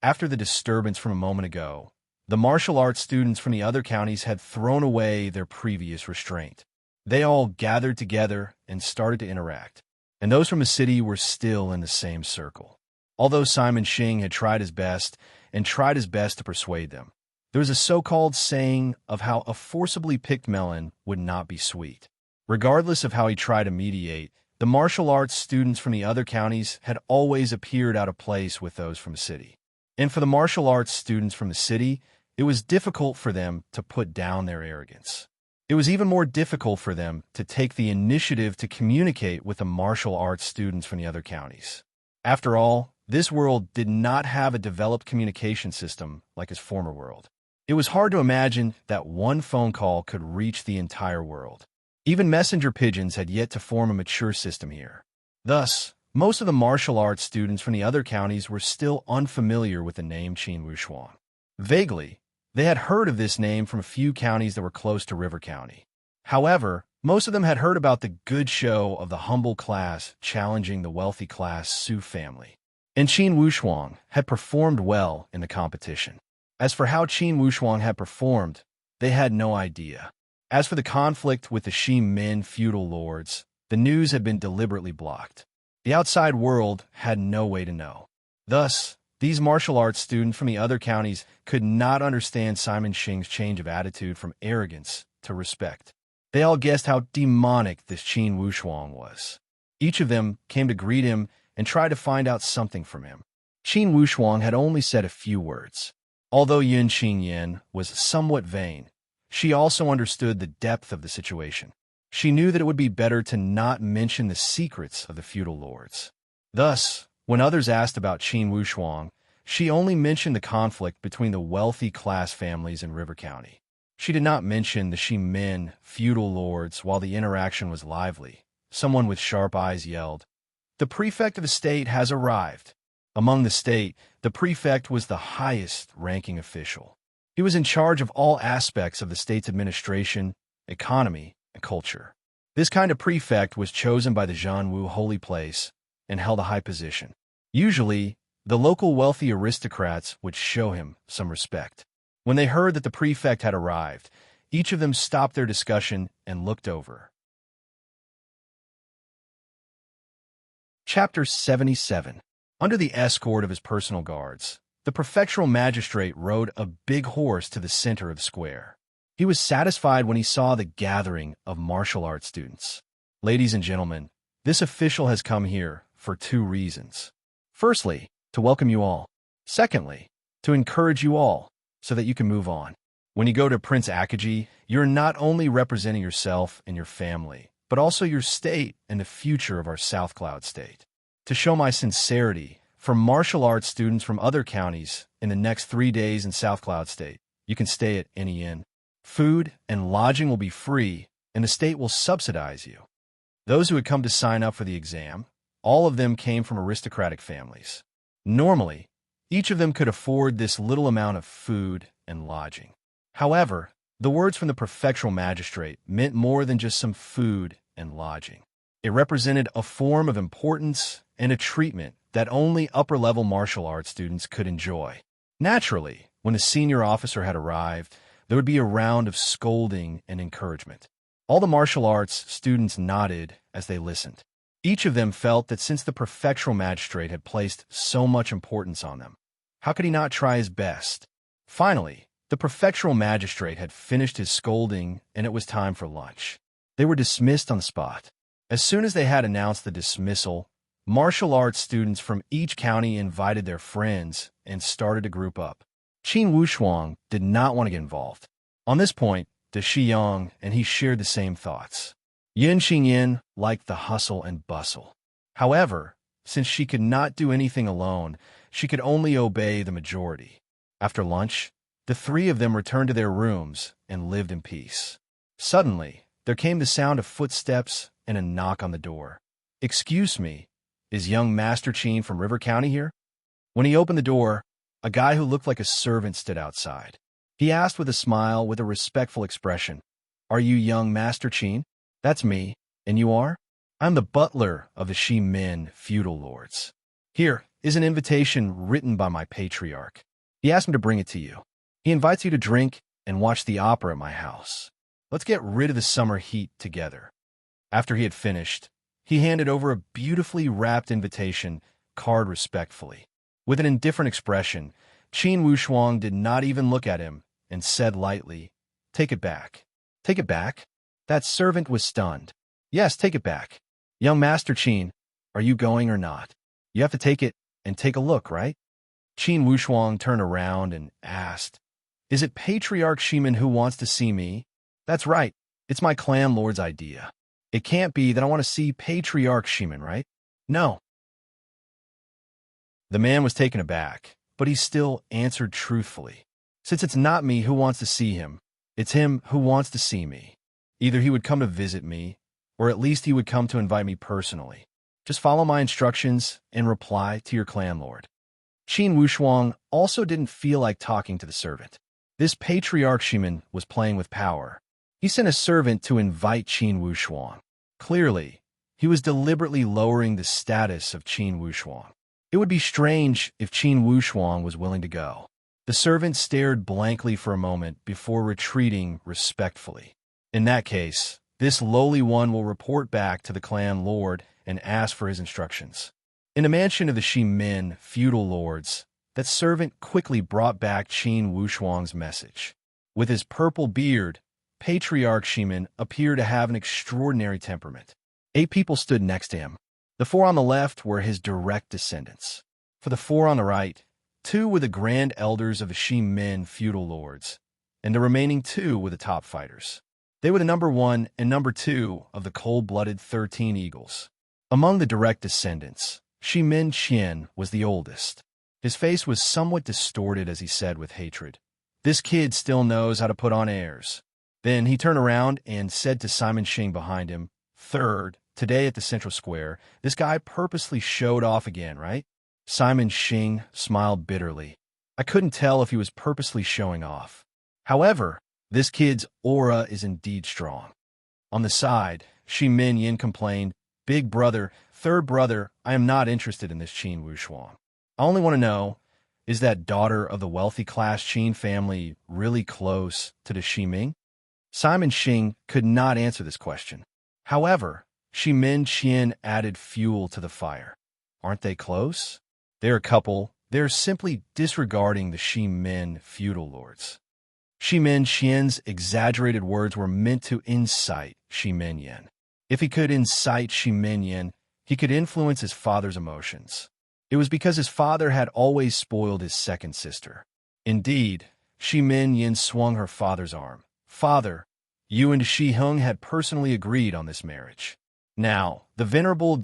After the disturbance from a moment ago, the martial arts students from the other counties had thrown away their previous restraint. They all gathered together and started to interact, and those from the city were still in the same circle. Although Simon Xing had tried his best to persuade them, there was a so-called saying of how a forcibly picked melon would not be sweet. Regardless of how he tried to mediate, the martial arts students from the other counties had always appeared out of place with those from the city. And for the martial arts students from the city, it was difficult for them to put down their arrogance. It was even more difficult for them to take the initiative to communicate with the martial arts students from the other counties. After all, this world did not have a developed communication system like his former world. It was hard to imagine that one phone call could reach the entire world. Even messenger pigeons had yet to form a mature system here. Thus, most of the martial arts students from the other counties were still unfamiliar with the name Qin Wushuang. Vaguely, they had heard of this name from a few counties that were close to River County. However, most of them had heard about the good show of the humble class challenging the wealthy class Su family. And Qin Wushuang had performed well in the competition. As for how Qin Wushuang had performed, they had no idea. As for the conflict with the Shi Min feudal lords, the news had been deliberately blocked. The outside world had no way to know. Thus, these martial arts students from the other counties could not understand Simon Xing's change of attitude from arrogance to respect. They all guessed how demonic this Qin Wushuang was. Each of them came to greet him and try to find out something from him. Qin Wushuang had only said a few words. Although Yun Xinyan was somewhat vain, she also understood the depth of the situation. She knew that it would be better to not mention the secrets of the feudal lords. Thus, when others asked about Qin Wushuang, she only mentioned the conflict between the wealthy class families in River County. She did not mention the Shi Min feudal lords while the interaction was lively. Someone with sharp eyes yelled, "The prefect of the state has arrived." Among the state, the prefect was the highest-ranking official. He was in charge of all aspects of the state's administration, economy, and culture. This kind of prefect was chosen by the Zhanwu holy place and held a high position. Usually, the local wealthy aristocrats would show him some respect. When they heard that the prefect had arrived, each of them stopped their discussion and looked over. Chapter 77. Under the escort of his personal guards, the The prefectural magistrate rode a big horse to the center of the square. He was satisfied when he saw the gathering of martial arts students. Ladies and gentlemen, this official has come here for 2 reasons. Firstly, to welcome you all. Secondly, to encourage you all so that you can move on. When you go to Prince Akaji, you're not only representing yourself and your family, but also your state and the future of our South Cloud state. To show my sincerity, for martial arts students from other counties in the next 3 days in South Cloud State, you can stay at any inn. Food and lodging will be free, and the state will subsidize you. Those who had come to sign up for the exam, all of them came from aristocratic families. Normally, each of them could afford this little amount of food and lodging. However, the words from the prefectural magistrate meant more than just some food and lodging. It represented a form of importance and a treatment that only upper-level martial arts students could enjoy. Naturally, when the senior officer had arrived, there would be a round of scolding and encouragement. All the martial arts students nodded as they listened. Each of them felt that since the prefectural magistrate had placed so much importance on them, how could he not try his best? Finally, the prefectural magistrate had finished his scolding, and it was time for lunch. They were dismissed on the spot. As soon as they had announced the dismissal, martial arts students from each county invited their friends and started to group up. Qin Wushuang did not want to get involved. On this point, De Shiyang and he shared the same thoughts. Yin Xingyin liked the hustle and bustle. However, since she could not do anything alone, she could only obey the majority. After lunch, the 3 of them returned to their rooms and lived in peace. Suddenly, there came the sound of footsteps and a knock on the door. "Excuse me, is young Master Qin from River County here?" When he opened the door, a guy who looked like a servant stood outside. He asked with a smile, with a respectful expression, "Are you young Master Qin?" "That's me. And you are?" "I'm the butler of the Shi Min feudal lords. Here is an invitation written by my patriarch. He asked me to bring it to you. He invites you to drink and watch the opera at my house. Let's get rid of the summer heat together." After he had finished, he handed over a beautifully wrapped invitation card respectfully. With an indifferent expression, Qin Wushuang did not even look at him and said lightly, "Take it back." "Take it back?" That servant was stunned. "Yes, take it back. Young Master Qin, are you going or not? You have to take it and take a look, right?" Qin Wushuang turned around and asked, "Is it Patriarch Shimin who wants to see me?" "That's right. It's my clan lord's idea. It can't be that I want to see Patriarch Shimin, right?" "No." The man was taken aback, but he still answered truthfully. "Since it's not me who wants to see him, it's him who wants to see me. Either he would come to visit me, or at least he would come to invite me personally. Just follow my instructions and reply to your clan lord." Qin Wushuang also didn't feel like talking to the servant. This Patriarch Shimin was playing with power. He sent a servant to invite Qin Wushuang. Clearly, he was deliberately lowering the status of Qin Wushuang. It would be strange if Qin Wushuang was willing to go. The servant stared blankly for a moment before retreating respectfully. "In that case, this lowly one will report back to the clan lord and ask for his instructions." In the mansion of the Shi Min feudal lords, that servant quickly brought back Qin Wushuang's message. With his purple beard, Patriarch Shimin appeared to have an extraordinary temperament. 8 people stood next to him. The 4 on the left were his direct descendants. For the 4 on the right, 2 were the grand elders of the Shi Min feudal lords, and the remaining 2 were the top fighters. They were the number 1 and number 2 of the cold-blooded 13 Eagles. Among the direct descendants, Shi Min Qian was the oldest. His face was somewhat distorted as he said with hatred, "This kid still knows how to put on airs." Then he turned around and said to Simon Xing behind him, "Third, today at the Central Square, this guy purposely showed off again, right?" Simon Xing smiled bitterly. "I couldn't tell if he was purposely showing off. However, this kid's aura is indeed strong." On the side, Shi Min Yin complained, "Big brother, third brother, I am not interested in this Qin Wushuang. I only want to know, is that daughter of the wealthy class Qin family really close to the Shi Ming?" Simon Xing could not answer this question. However, Shi Min Qian added fuel to the fire. "Aren't they close? They're a couple They're simply disregarding the Shi-Men feudal lords. Shi-Men Qian's exaggerated words were meant to incite Shi-Men Yan. If he could incite Shi-Men Yan, he could influence his father's emotions. It was because his father had always spoiled his second sister. Indeed, Shi-Men Yan swung her father's arm. "Father, you and Shi Hung had personally agreed on this marriage. Now, the venerable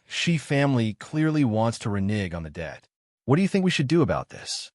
Shi family clearly wants to renege on the debt. What do you think we should do about this?"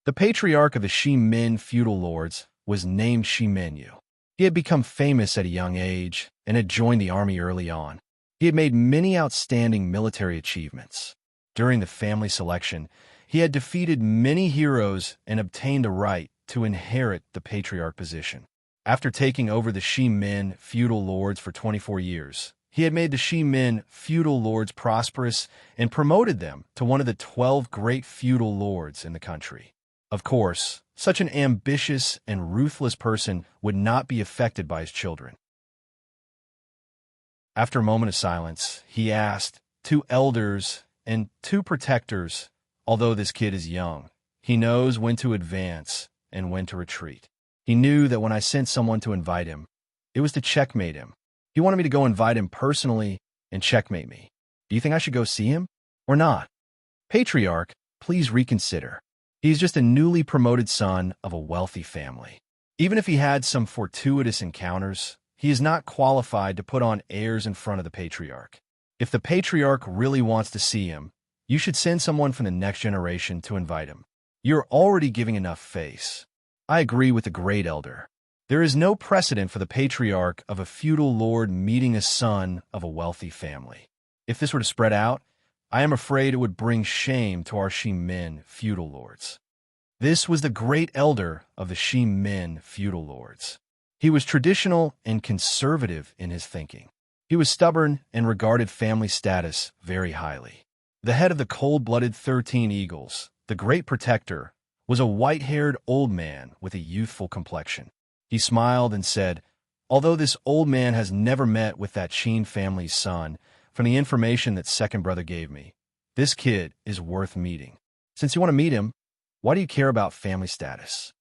The patriarch of the Shi-Men feudal lords was named Shi-Men Yu. He had become famous at a young age and had joined the army early on. He had made many outstanding military achievements. During the family selection, he had defeated many heroes and obtained the right to inherit the patriarch position. After taking over the Shi-Men feudal lords for 24 years, he had made the Shi-Men feudal lords prosperous and promoted them to one of the 12 great feudal lords in the country. Of course, such an ambitious and ruthless person would not be affected by his children. After a moment of silence, he asked, "Two elders and two protectors, although this kid is young, he knows when to advance and when to retreat. He knew that when I sent someone to invite him, it was to checkmate him. He wanted me to go invite him personally and checkmate me. Do you think I should go see him or not? Patriarch, please reconsider. He is just a newly promoted son of a wealthy family. Even if he had some fortuitous encounters, he is not qualified to put on airs in front of the patriarch. If the patriarch really wants to see him, you should send someone from the next generation to invite him. You're already giving enough face." I agree with the great elder. There is no precedent for the patriarch of a feudal lord meeting a son of a wealthy family. If this were to spread out, I am afraid it would bring shame to our Shi-Men feudal lords. This was the great elder of the Shi-Men feudal lords. He was traditional and conservative in his thinking. He was stubborn and regarded family status very highly. The head of the cold-blooded 13 Eagles, the great protector, was a white-haired old man with a youthful complexion. He smiled and said, "Although this old man has never met with that Qin family's son, from the information that second brother gave me, this kid is worth meeting. Since you want to meet him, why do you care about family status?"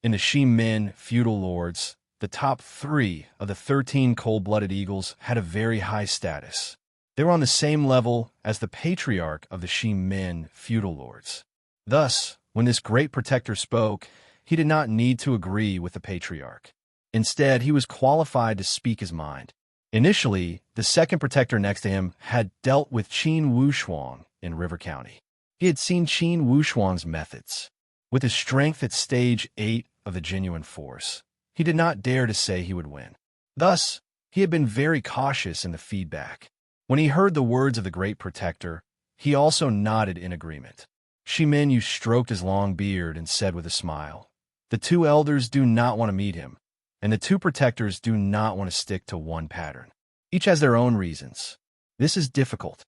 In the Shi-Men feudal lords, the top 3 of the 13 cold-blooded Eagles had a very high status. They were on the same level as the patriarch of the Shi-Men feudal lords. Thus, when this great protector spoke, he did not need to agree with the patriarch. Instead, he was qualified to speak his mind. Initially, the second protector next to him had dealt with Qin Wushuang in River County. He had seen Qin Wushuang's methods. With his strength at stage 8 of the genuine force, he did not dare to say he would win. Thus, he had been very cautious in the feedback. When he heard the words of the great protector, he also nodded in agreement. Shi-Men Yu stroked his long beard and said with a smile, "The 2 elders do not want to meet him, and the 2 protectors do not want to stick to one pattern. Each has their own reasons. This is difficult."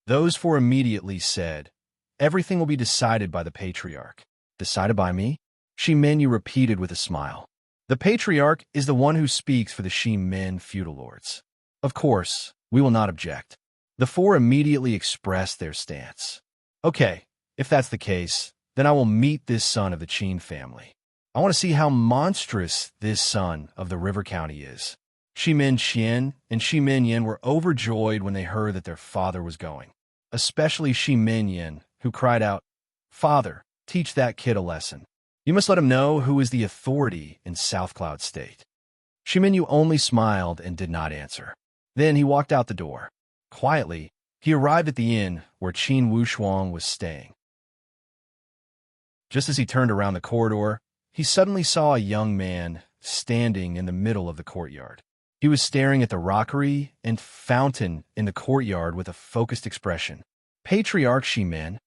Those 4 immediately said, "Everything will be decided by the patriarch." "Decided by me?" Shi-Men Yu repeated with a smile. "The patriarch is the one who speaks for the Shi-Men feudal lords. Of course, we will not object." The 4 immediately expressed their stance. "Okay, if that's the case, then I will meet this son of the Qin family. I want to see how monstrous this son of the River County is." Shi-Men Qian and Shi-Men Yan were overjoyed when they heard that their father was going, especially Shi-Men Yan, who cried out, "Father, teach that kid a lesson. You must let him know who is the authority in South Cloud State." Shi-Men Yu only smiled and did not answer. Then he walked out the door. Quietly, he arrived at the inn where Qin Wushuang was staying. Just as he turned around the corridor, he suddenly saw a young man standing in the middle of the courtyard. He was staring at the rockery and fountain in the courtyard with a focused expression. "Patriarch Shi-Men."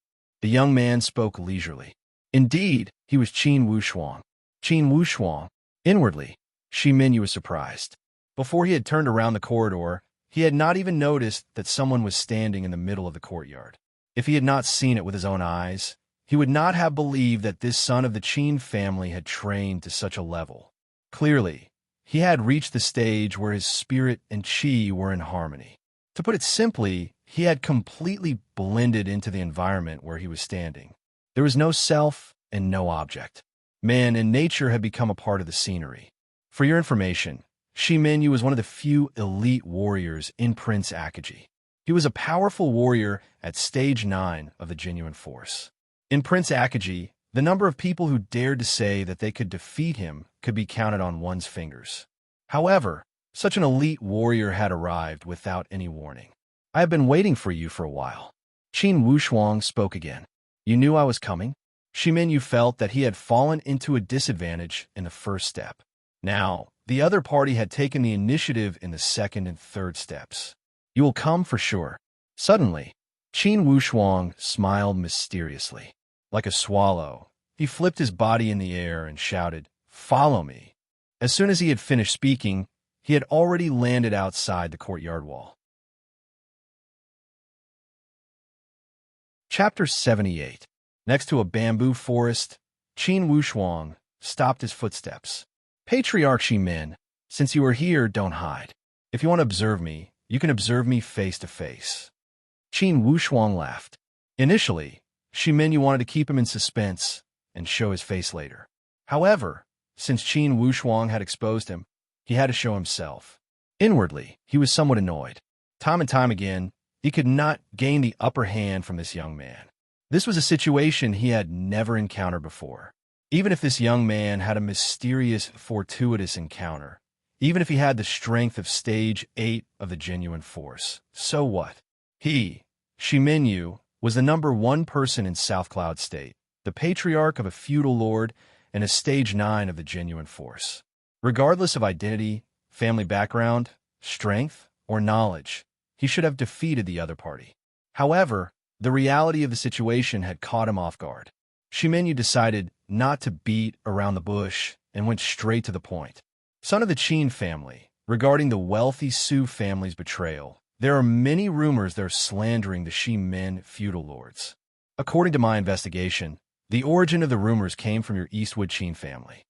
The young man spoke leisurely. Indeed, he was Qin Wushuang. Qin Wushuang. Inwardly, Shi-Men Yu was surprised. Before he had turned around the corridor, he had not even noticed that someone was standing in the middle of the courtyard. If he had not seen it with his own eyes, he would not have believed that this son of the Qin family had trained to such a level. Clearly, he had reached the stage where his spirit and qi were in harmony. To put it simply, he had completely blended into the environment where he was standing. There was no self and no object. Man and nature had become a part of the scenery. For your information, Shi Minyu was one of the few elite warriors in Prince Akaji. He was a powerful warrior at Stage 9 of the Genuine Force. In Prince Akaji, the number of people who dared to say that they could defeat him could be counted on one's fingers. However, such an elite warrior had arrived without any warning. I have been waiting for you for a while. Qin Wushuang spoke again. You knew I was coming? Shi Minyu felt that he had fallen into a disadvantage in the first step. Now, the other party had taken the initiative in the second and third steps. You will come for sure. Suddenly, Qin Wushuang smiled mysteriously. Like a swallow, he flipped his body in the air and shouted, "Follow me." As soon as he had finished speaking, he had already landed outside the courtyard wall. Chapter 78. Next to a bamboo forest, Qin Wushuang stopped his footsteps. Patriarch Shi Min, since you are here, don't hide. If you want to observe me, you can observe me face to face. Qin Wushuang laughed. Initially, Shi Minyu wanted to keep him in suspense and show his face later. However, since Qin Wushuang had exposed him, he had to show himself. Inwardly, he was somewhat annoyed. Time and time again, he could not gain the upper hand from this young man. This was a situation he had never encountered before. Even if this young man had a mysterious, fortuitous encounter, even if he had the strength of Stage 8 of the Genuine Force, so what? He, Shi Minyu, was the #1 person in South Cloud State, the patriarch of a feudal lord and a Stage 9 of the Genuine Force. Regardless of identity, family background, strength, or knowledge, he should have defeated the other party. However, the reality of the situation had caught him off guard. Shi Minyu decided not to beat around the bush and went straight to the point. Son of the Qin family, regarding the wealthy Su family's betrayal, there are many rumors they're slandering the Shi Min feudal lords. According to my investigation, the origin of the rumors came from your Eastwood Qin family.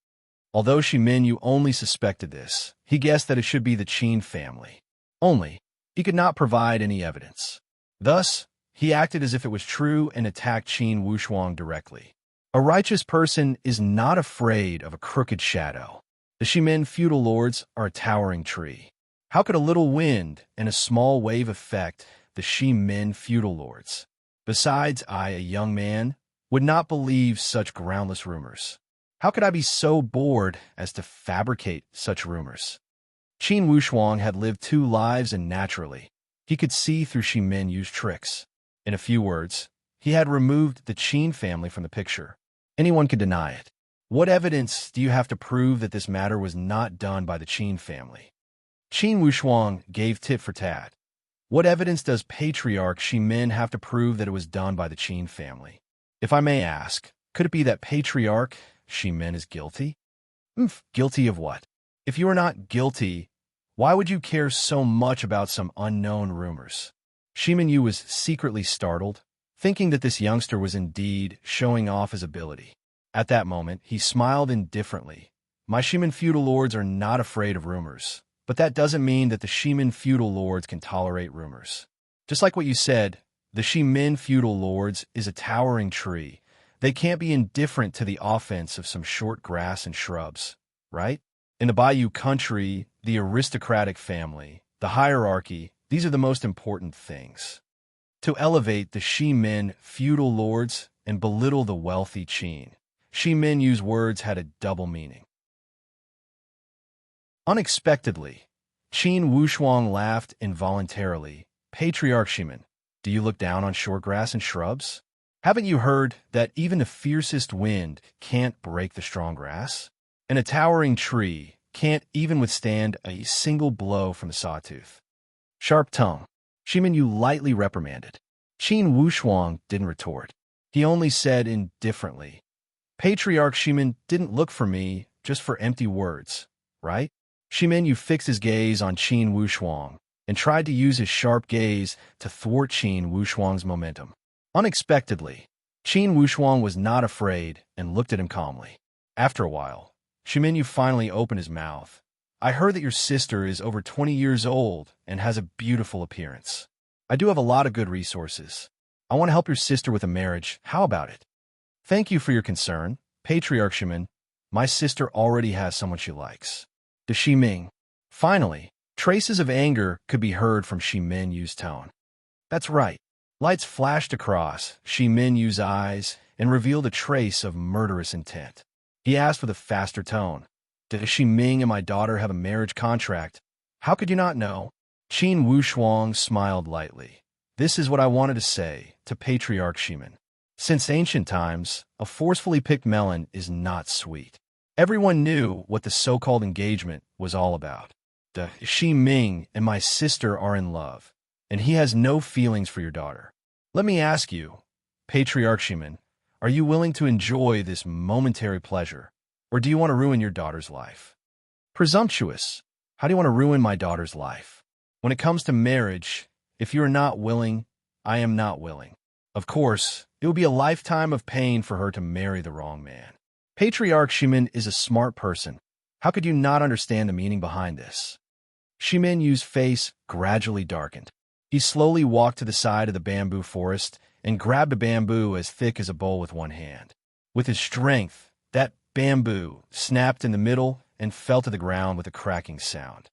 Although Shi Minyu only suspected this, he guessed that it should be the Qin family. Only, he could not provide any evidence. Thus, he acted as if it was true and attacked Qin Wushuang directly. A righteous person is not afraid of a crooked shadow. The Shi Min feudal lords are a towering tree. How could a little wind and a small wave affect the Shi Min feudal lords? Besides, I, a young man, would not believe such groundless rumors. How could I be so bored as to fabricate such rumors? Qin Wushuang had lived 2 lives, and naturally, he could see through Shi Minyu's tricks. In a few words, he had removed the Qin family from the picture. Anyone could deny it. What evidence do you have to prove that this matter was not done by the Qin family? Qin Wushuang gave tit for tat. What evidence does Patriarch Shi Min have to prove that it was done by the Qin family? If I may ask, could it be that Patriarch Shi Min is guilty? Guilty of what? If you are not guilty, why would you care so much about some unknown rumors? Shi Minyu was secretly startled, thinking that this youngster was indeed showing off his ability. At that moment, he smiled indifferently. My Shi Min feudal lords are not afraid of rumors, but that doesn't mean that the Shi Min feudal lords can tolerate rumors. Just like what you said, the Shi Min feudal lords is a towering tree. They can't be indifferent to the offense of some short grass and shrubs, right? In the Bayou country, the aristocratic family, the hierarchy, these are the most important things. To elevate the Shi Min feudal lords and belittle the wealthy Qin, Shi Minyu's words had a double meaning. Unexpectedly, Qin Wushuang laughed involuntarily. Patriarch Shi Min, do you look down on short grass and shrubs? Haven't you heard that even the fiercest wind can't break the strong grass? And a towering tree can't even withstand a single blow from the sawtooth. Sharp tongue, Shi Minyu lightly reprimanded. Qin Wushuang didn't retort. He only said indifferently, Patriarch Shi Min didn't look for me just for empty words, right? Shi Minyu fixed his gaze on Qin Wushuang and tried to use his sharp gaze to thwart Qin Wushuang's momentum. Unexpectedly, Qin Wushuang was not afraid and looked at him calmly. After a while, Shi Minyu finally opened his mouth. I heard that your sister is over 20 years old and has a beautiful appearance. I do have a lot of good resources. I want to help your sister with a marriage. How about it? Thank you for your concern, Patriarch Shimin. My sister already has someone she likes. To Shi Ming. Finally, traces of anger could be heard from Shi Minyu's tone. That's right. Lights flashed across Shi Minyu's eyes and revealed a trace of murderous intent. He asked with a faster tone, "Does Shi Ming and my daughter have a marriage contract?" "How could you not know?" Qin Wushuang smiled lightly. "This is what I wanted to say to Patriarch Shimin. Since ancient times, a forcefully picked melon is not sweet." Everyone knew what the so-called engagement was all about. The Shi Ming and my sister are in love, and he has no feelings for your daughter. Let me ask you, Patriarch Shimin, are you willing to enjoy this momentary pleasure, or do you want to ruin your daughter's life? Presumptuous. How do you want to ruin my daughter's life? When it comes to marriage, if you are not willing, I am not willing. Of course, it would be a lifetime of pain for her to marry the wrong man. Patriarch Shimin is a smart person. How could you not understand the meaning behind this? Shimin Yu's face gradually darkened. He slowly walked to the side of the bamboo forest and grabbed a bamboo as thick as a bowl with one hand. With his strength, that bamboo snapped in the middle and fell to the ground with a cracking sound.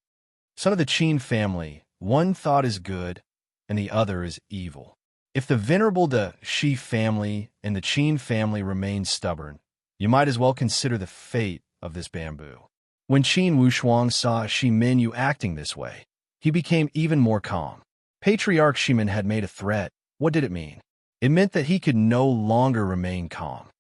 Son of the Qin family, one thought is good and the other is evil. If the venerable De Shi family and the Qin family remain stubborn, you might as well consider the fate of this bamboo. When Qin Wushuang saw Shi Minyu acting this way, he became even more calm. Patriarch Shimin had made a threat. What did it mean? It meant that he could no longer remain calm.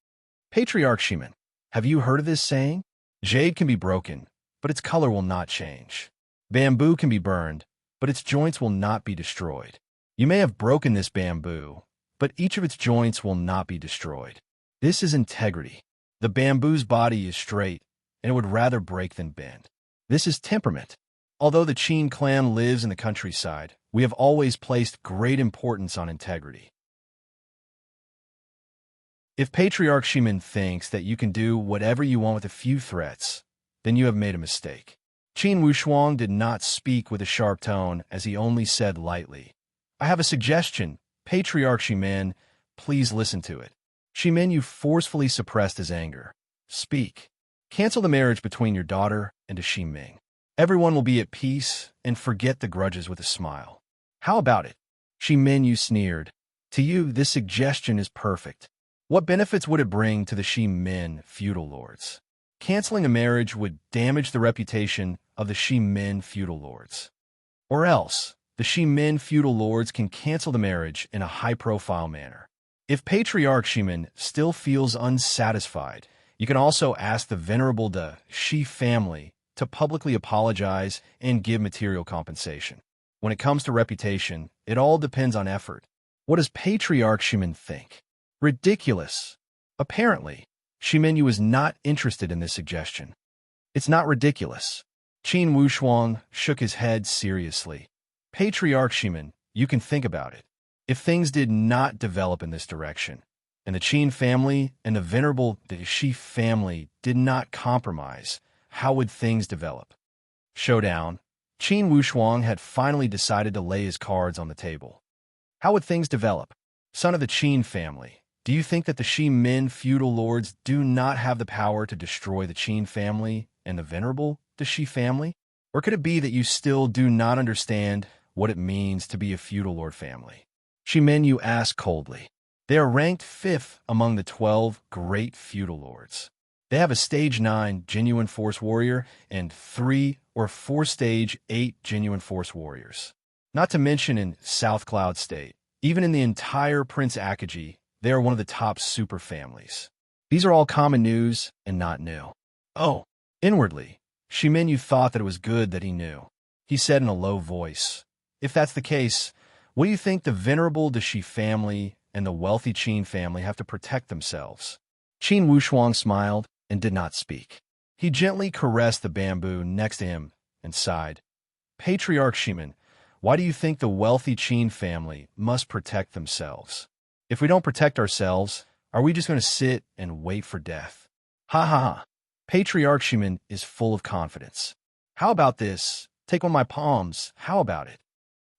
Patriarch Shimin, have you heard of this saying? Jade can be broken, but its color will not change. Bamboo can be burned, but its joints will not be destroyed. You may have broken this bamboo, but each of its joints will not be destroyed. This is integrity. The bamboo's body is straight, and it would rather break than bend. This is temperament. Although the Qin clan lives in the countryside, we have always placed great importance on integrity. If Patriarch Shimin thinks that you can do whatever you want with a few threats, then you have made a mistake. Qin Wushuang did not speak with a sharp tone, as he only said lightly, "I have a suggestion, Patriarch Shimin. Please listen to it." Shimin forcefully suppressed his anger. "Speak. Cancel the marriage between your daughter and Shi Ming. Everyone will be at peace and forget the grudges with a smile." "How about it?" Shi Ming sneered. "To you, this suggestion is perfect. What benefits would it bring to the Shi Min feudal lords? Canceling a marriage would damage the reputation of the Shi Min feudal lords. Or else, the Shi Min feudal lords can cancel the marriage in a high-profile manner. If Patriarch Shimin still feels unsatisfied, you can also ask the venerable De Shi family to publicly apologize and give material compensation. When it comes to reputation, it all depends on effort. What does Patriarch Shimin think? Ridiculous. Apparently, Shimin is not interested in this suggestion. It's not ridiculous. Qin Wushuang shook his head seriously. Patriarch Shimin, you can think about it. If things did not develop in this direction, and the Qin family and the venerable De Shi family did not compromise, how would things develop? Showdown. Qin Wushuang had finally decided to lay his cards on the table. How would things develop? Son of the Qin family, do you think that the Shi Min feudal lords do not have the power to destroy the Qin family and the venerable De Shi family? Or could it be that you still do not understand what it means to be a feudal lord family? Shi Minyu asked coldly. They are ranked 5th among the 12 great feudal lords. They have a stage 9 genuine force warrior and 3 or 4 stage 8 genuine force warriors. Not to mention in South Cloud State, even in the entire Prince Akaji, they are one of the top super families. These are all common news and not new. Oh, inwardly, Shi Minyu thought that it was good that he knew. He said in a low voice, if that's the case, what do you think the venerable De Shi family and the wealthy Qin family have to protect themselves? Qin Wushuang smiled and did not speak. He gently caressed the bamboo next to him and sighed. Patriarch Shimin, why do you think the wealthy Qin family must protect themselves? If we don't protect ourselves, are we just going to sit and wait for death? Ha ha ha. Patriarch Shimin is full of confidence. How about this? Take one of my palms. How about it?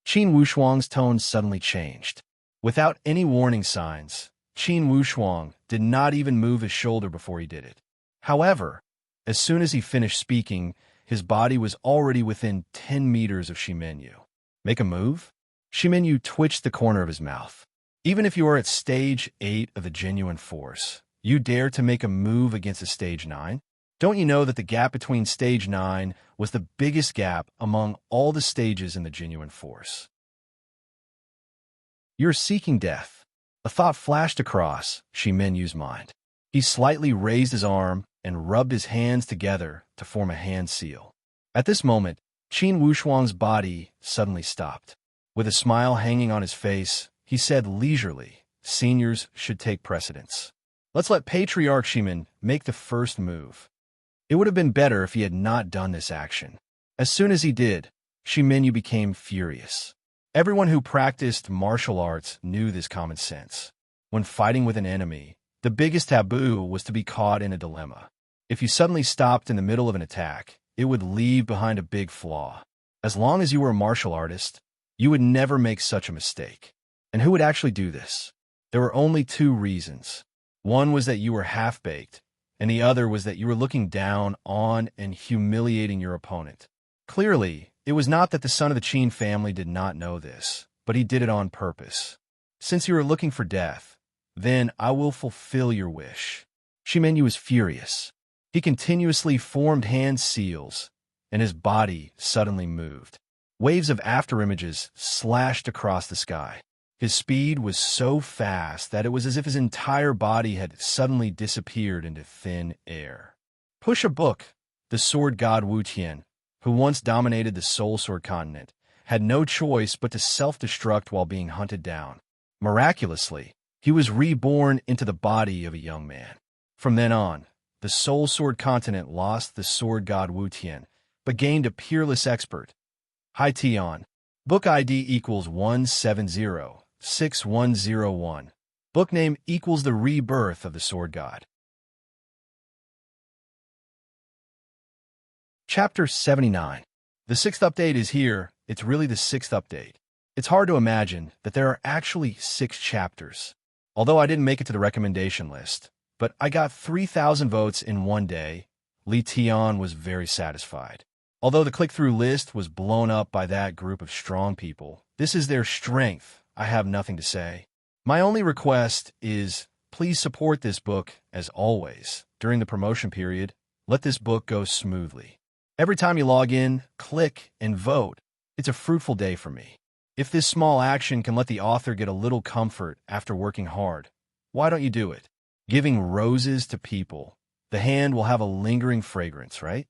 Qin Wushuang's tone suddenly changed. Without any warning signs, Qin Wushuang did not even move his shoulder before he did it. However, as soon as he finished speaking, his body was already within 10 meters of Shimenyu. Make a move? Shimenyu twitched the corner of his mouth. Even if you are at stage 8 of the genuine force, you dare to make a move against a stage 9? Don't you know that the gap between stage 9 was the biggest gap among all the stages in the genuine force? You're seeking death. A thought flashed across Shimenyu's mind. He slightly raised his arm and rubbed his hands together to form a hand seal. At this moment, Qin Wushuang's body suddenly stopped. With a smile hanging on his face, he said leisurely, "Seniors should take precedence. Let's let Patriarch Shimen make the first move." It would have been better if he had not done this action. As soon as he did, Shimenyu became furious. Everyone who practiced martial arts knew this common sense. When fighting with an enemy, the biggest taboo was to be caught in a dilemma. If you suddenly stopped in the middle of an attack, it would leave behind a big flaw. As long as you were a martial artist, you would never make such a mistake. And who would actually do this? There were only two reasons. One was that you were half-baked, and the other was that you were looking down on and humiliating your opponent. Clearly, it was not that the son of the Qin family did not know this, but he did it on purpose. Since you are looking for death, then I will fulfill your wish. Shimenyu was furious. He continuously formed hand seals, and his body suddenly moved. Waves of afterimages slashed across the sky. His speed was so fast that it was as if his entire body had suddenly disappeared into thin air. Push a book. The sword god Wu Tian, who once dominated the Soul Sword continent, had no choice but to self-destruct while being hunted down. Miraculously, he was reborn into the body of a young man. From then on, the Soul Sword continent lost the sword god Wu Tian, but gained a peerless expert. Hai Tian. Book ID equals 1706101. Book name equals The Rebirth of the Sword God. Chapter 79. The sixth update is here. It's really the sixth update. It's hard to imagine that there are actually 6 chapters. Although I didn't make it to the recommendation list, but I got 3,000 votes in one day, Li Tian was very satisfied. Although the click-through list was blown up by that group of strong people, this is their strength. I have nothing to say. My only request is, please support this book, as always. During the promotion period, let this book go smoothly. Every time you log in, click and vote. It's a fruitful day for me. If this small action can let the author get a little comfort after working hard, why don't you do it? Giving roses to people, the hand will have a lingering fragrance, right?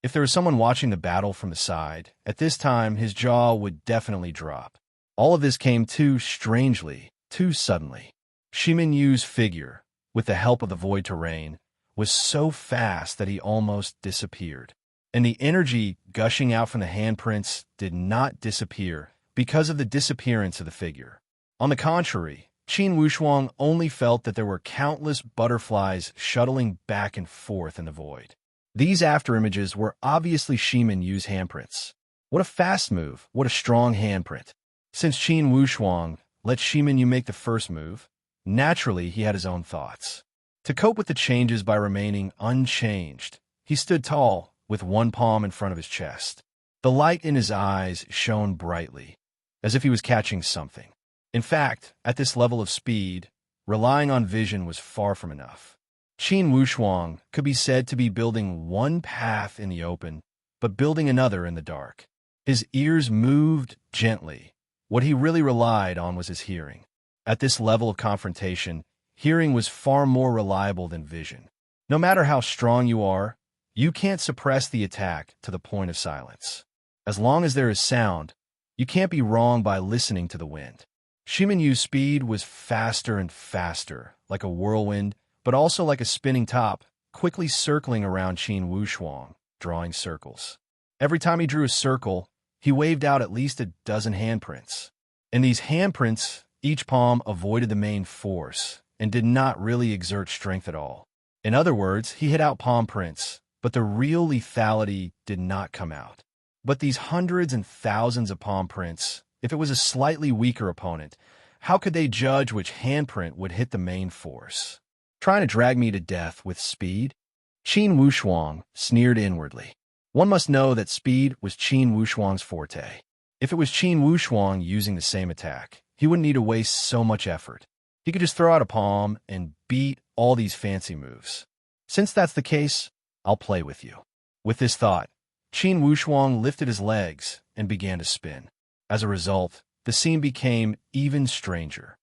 If there was someone watching the battle from the side, at this time his jaw would definitely drop. All of this came too strangely, too suddenly. Shimenyu's figure, with the help of the void terrain, was so fast that he almost disappeared. And the energy gushing out from the handprints did not disappear because of the disappearance of the figure. On the contrary, Qin Wushuang only felt that there were countless butterflies shuttling back and forth in the void. These afterimages were obviously Shimenyu's handprints. What a fast move, what a strong handprint. Since Qin Wushuang let Shimenyu make the first move, naturally he had his own thoughts. To cope with the changes by remaining unchanged, he stood tall, with one palm in front of his chest. The light in his eyes shone brightly, as if he was catching something. In fact, at this level of speed, relying on vision was far from enough. Qin Wushuang could be said to be building one path in the open, but building another in the dark. His ears moved gently. What he really relied on was his hearing. At this level of confrontation, hearing was far more reliable than vision. No matter how strong you are, you can't suppress the attack to the point of silence. As long as there is sound, you can't be wrong by listening to the wind. Shimenyu's speed was faster and faster, like a whirlwind, but also like a spinning top, quickly circling around Qin Wushuang, drawing circles. Every time he drew a circle, he waved out at least a dozen handprints. In these handprints, each palm avoided the main force and did not really exert strength at all. In other words, he hit out palm prints, but the real lethality did not come out. But these hundreds and thousands of palm prints, if it was a slightly weaker opponent, How could they judge which handprint would hit the main force? Trying to drag me to death with speed? Qin Wushuang sneered inwardly. One must know that speed was Qin Wushuang's forte. If it was Qin Wushuang using the same attack, he wouldn't need to waste so much effort. He could just throw out a palm and beat all these fancy moves. Since that's the case, I'll play with you. With this thought, Qin Wushuang lifted his legs and began to spin. As a result, the scene became even stranger.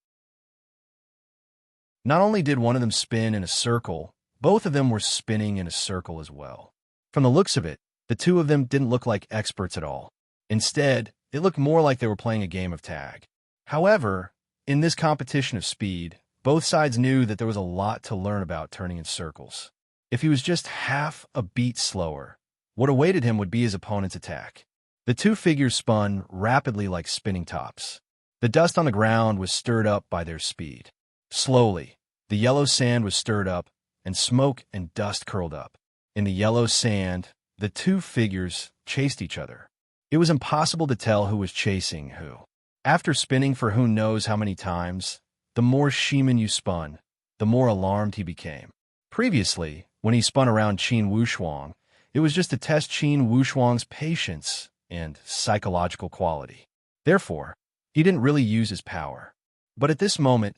Not only did one of them spin in a circle, both of them were spinning in a circle as well. From the looks of it, the two of them didn't look like experts at all. Instead, it looked more like they were playing a game of tag. However, in this competition of speed, both sides knew that there was a lot to learn about turning in circles. If he was just half a beat slower, what awaited him would be his opponent's attack. The two figures spun rapidly like spinning tops. The dust on the ground was stirred up by their speed. Slowly, the yellow sand was stirred up, and smoke and dust curled up. In the yellow sand, the two figures chased each other. It was impossible to tell who was chasing who. After spinning for who knows how many times, the more Shimanyu spun, the more alarmed he became. Previously, when he spun around Qin Wushuang, it was just to test Qin Wushuang's patience and psychological quality. Therefore, he didn't really use his power. But at this moment,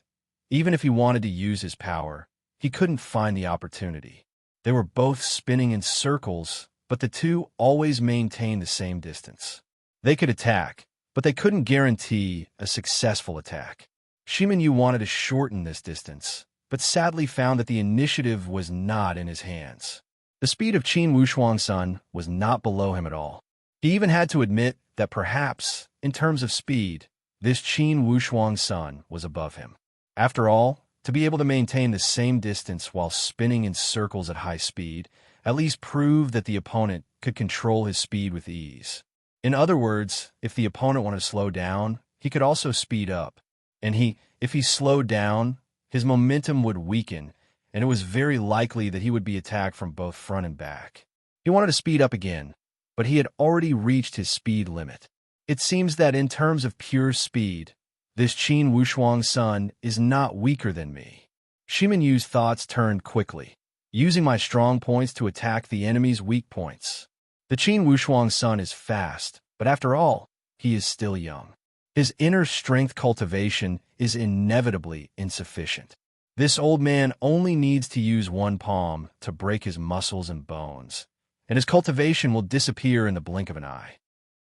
even if he wanted to use his power, he couldn't find the opportunity. They were both spinning in circles, but the two always maintained the same distance. They could attack, but they couldn't guarantee a successful attack. Shimanyu wanted to shorten this distance, but sadly found that the initiative was not in his hands. The speed of Qin Wushuang's son was not below him at all. He even had to admit that perhaps, in terms of speed, this Qin Wushuang's son was above him. After all, to be able to maintain the same distance while spinning in circles at high speed at least proved that the opponent could control his speed with ease. In other words, if the opponent wanted to slow down, he could also speed up. And if he slowed down, his momentum would weaken, and it was very likely that he would be attacked from both front and back. He wanted to speed up again, but he had already reached his speed limit. It seems that in terms of pure speed, this Qin Wushuang's son is not weaker than me. Shimanyu's thoughts turned quickly, using my strong points to attack the enemy's weak points. The Qin Wushuang's son is fast, but after all, he is still young. His inner strength cultivation is inevitably insufficient. This old man only needs to use one palm to break his muscles and bones, and his cultivation will disappear in the blink of an eye.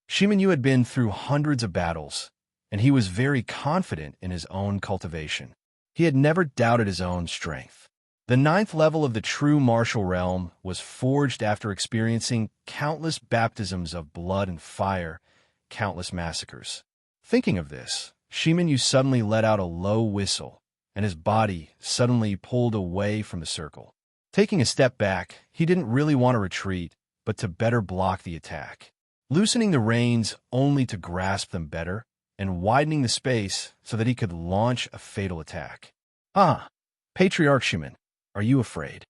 Shimanyu had been through hundreds of battles, and he was very confident in his own cultivation. He had never doubted his own strength. The 9th level of the true martial realm was forged after experiencing countless baptisms of blood and fire, countless massacres. Thinking of this, Shimanyu suddenly let out a low whistle, and his body suddenly pulled away from the circle. Taking a step back, he didn't really want to retreat, but to better block the attack. Loosening the reins only to grasp them better, and widening the space so that he could launch a fatal attack. Patriarch Shiman, are you afraid?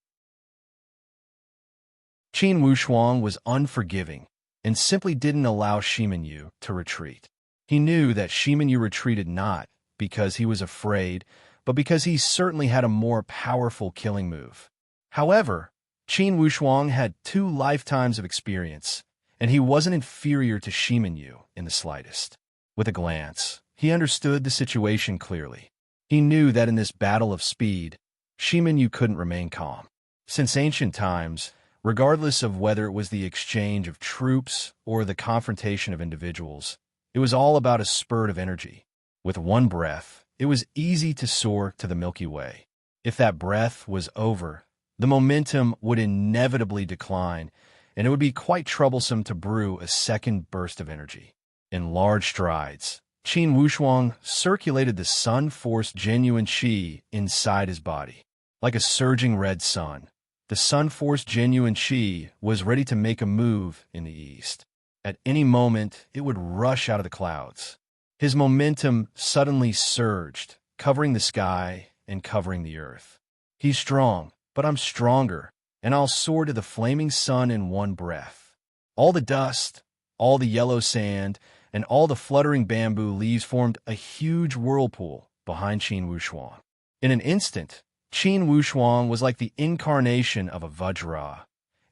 Qin Wushuang was unforgiving and simply didn't allow Shimanyu to retreat. He knew that Shimanyu retreated not because he was afraid, but because he certainly had a more powerful killing move. However, Qin Wushuang had 2 lifetimes of experience, and he wasn't inferior to Shimanyu in the slightest. With a glance, he understood the situation clearly. He knew that in this battle of speed, Shimanyu couldn't remain calm. Since ancient times, regardless of whether it was the exchange of troops or the confrontation of individuals, it was all about a spurt of energy. With one breath, it was easy to soar to the Milky Way. If that breath was over, the momentum would inevitably decline, and it would be quite troublesome to brew a second burst of energy. In large strides, Qin Wushuang circulated the sun-force genuine qi inside his body. Like a surging red sun, the sun-force genuine qi was ready to make a move in the east. At any moment, it would rush out of the clouds. His momentum suddenly surged, covering the sky and covering the earth. He's strong, but I'm stronger, and I'll soar to the flaming sun in one breath. All the dust, all the yellow sand, and all the fluttering bamboo leaves formed a huge whirlpool behind Qin Wushuang. In an instant, Qin Wushuang was like the incarnation of a Vajra,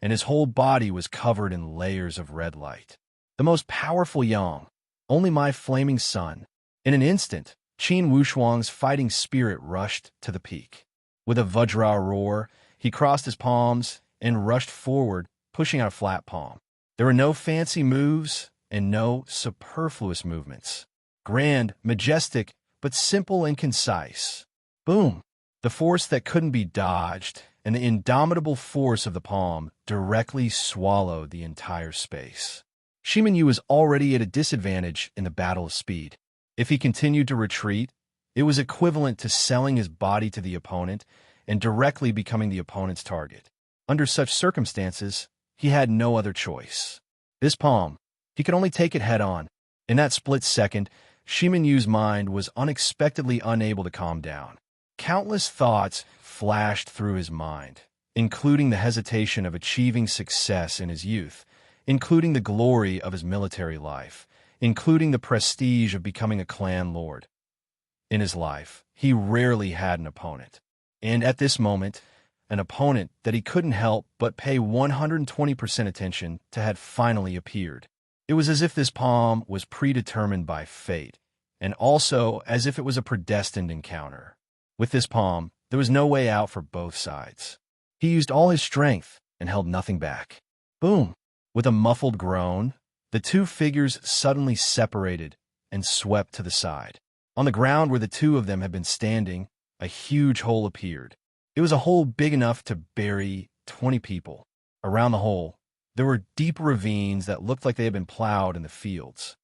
and his whole body was covered in layers of red light. The most powerful Yang, only my flaming sun. In an instant, Qin Wushuang's fighting spirit rushed to the peak. With a Vajra roar, he crossed his palms and rushed forward, pushing out a flat palm. There were no fancy moves and no superfluous movements. Grand, majestic, but simple and concise. Boom! The force that couldn't be dodged and the indomitable force of the palm directly swallowed the entire space. Shimin Yu was already at a disadvantage in the battle of speed. If he continued to retreat, it was equivalent to selling his body to the opponent and directly becoming the opponent's target. Under such circumstances, he had no other choice. This palm, he could only take it head-on. In that split second, Shimin Yu's mind was unexpectedly unable to calm down. Countless thoughts flashed through his mind, including the hesitation of achieving success in his youth, including the glory of his military life, including the prestige of becoming a clan lord. In his life, he rarely had an opponent. And at this moment, an opponent that he couldn't help but pay 120% attention to had finally appeared. It was as if this palm was predetermined by fate, and also as if it was a predestined encounter. With this palm, there was no way out for both sides. He used all his strength and held nothing back. Boom! With a muffled groan, the two figures suddenly separated and swept to the side. On the ground where the two of them had been standing, a huge hole appeared. It was a hole big enough to bury 20 people. Around the hole, there were deep ravines that looked like they had been plowed in the fields.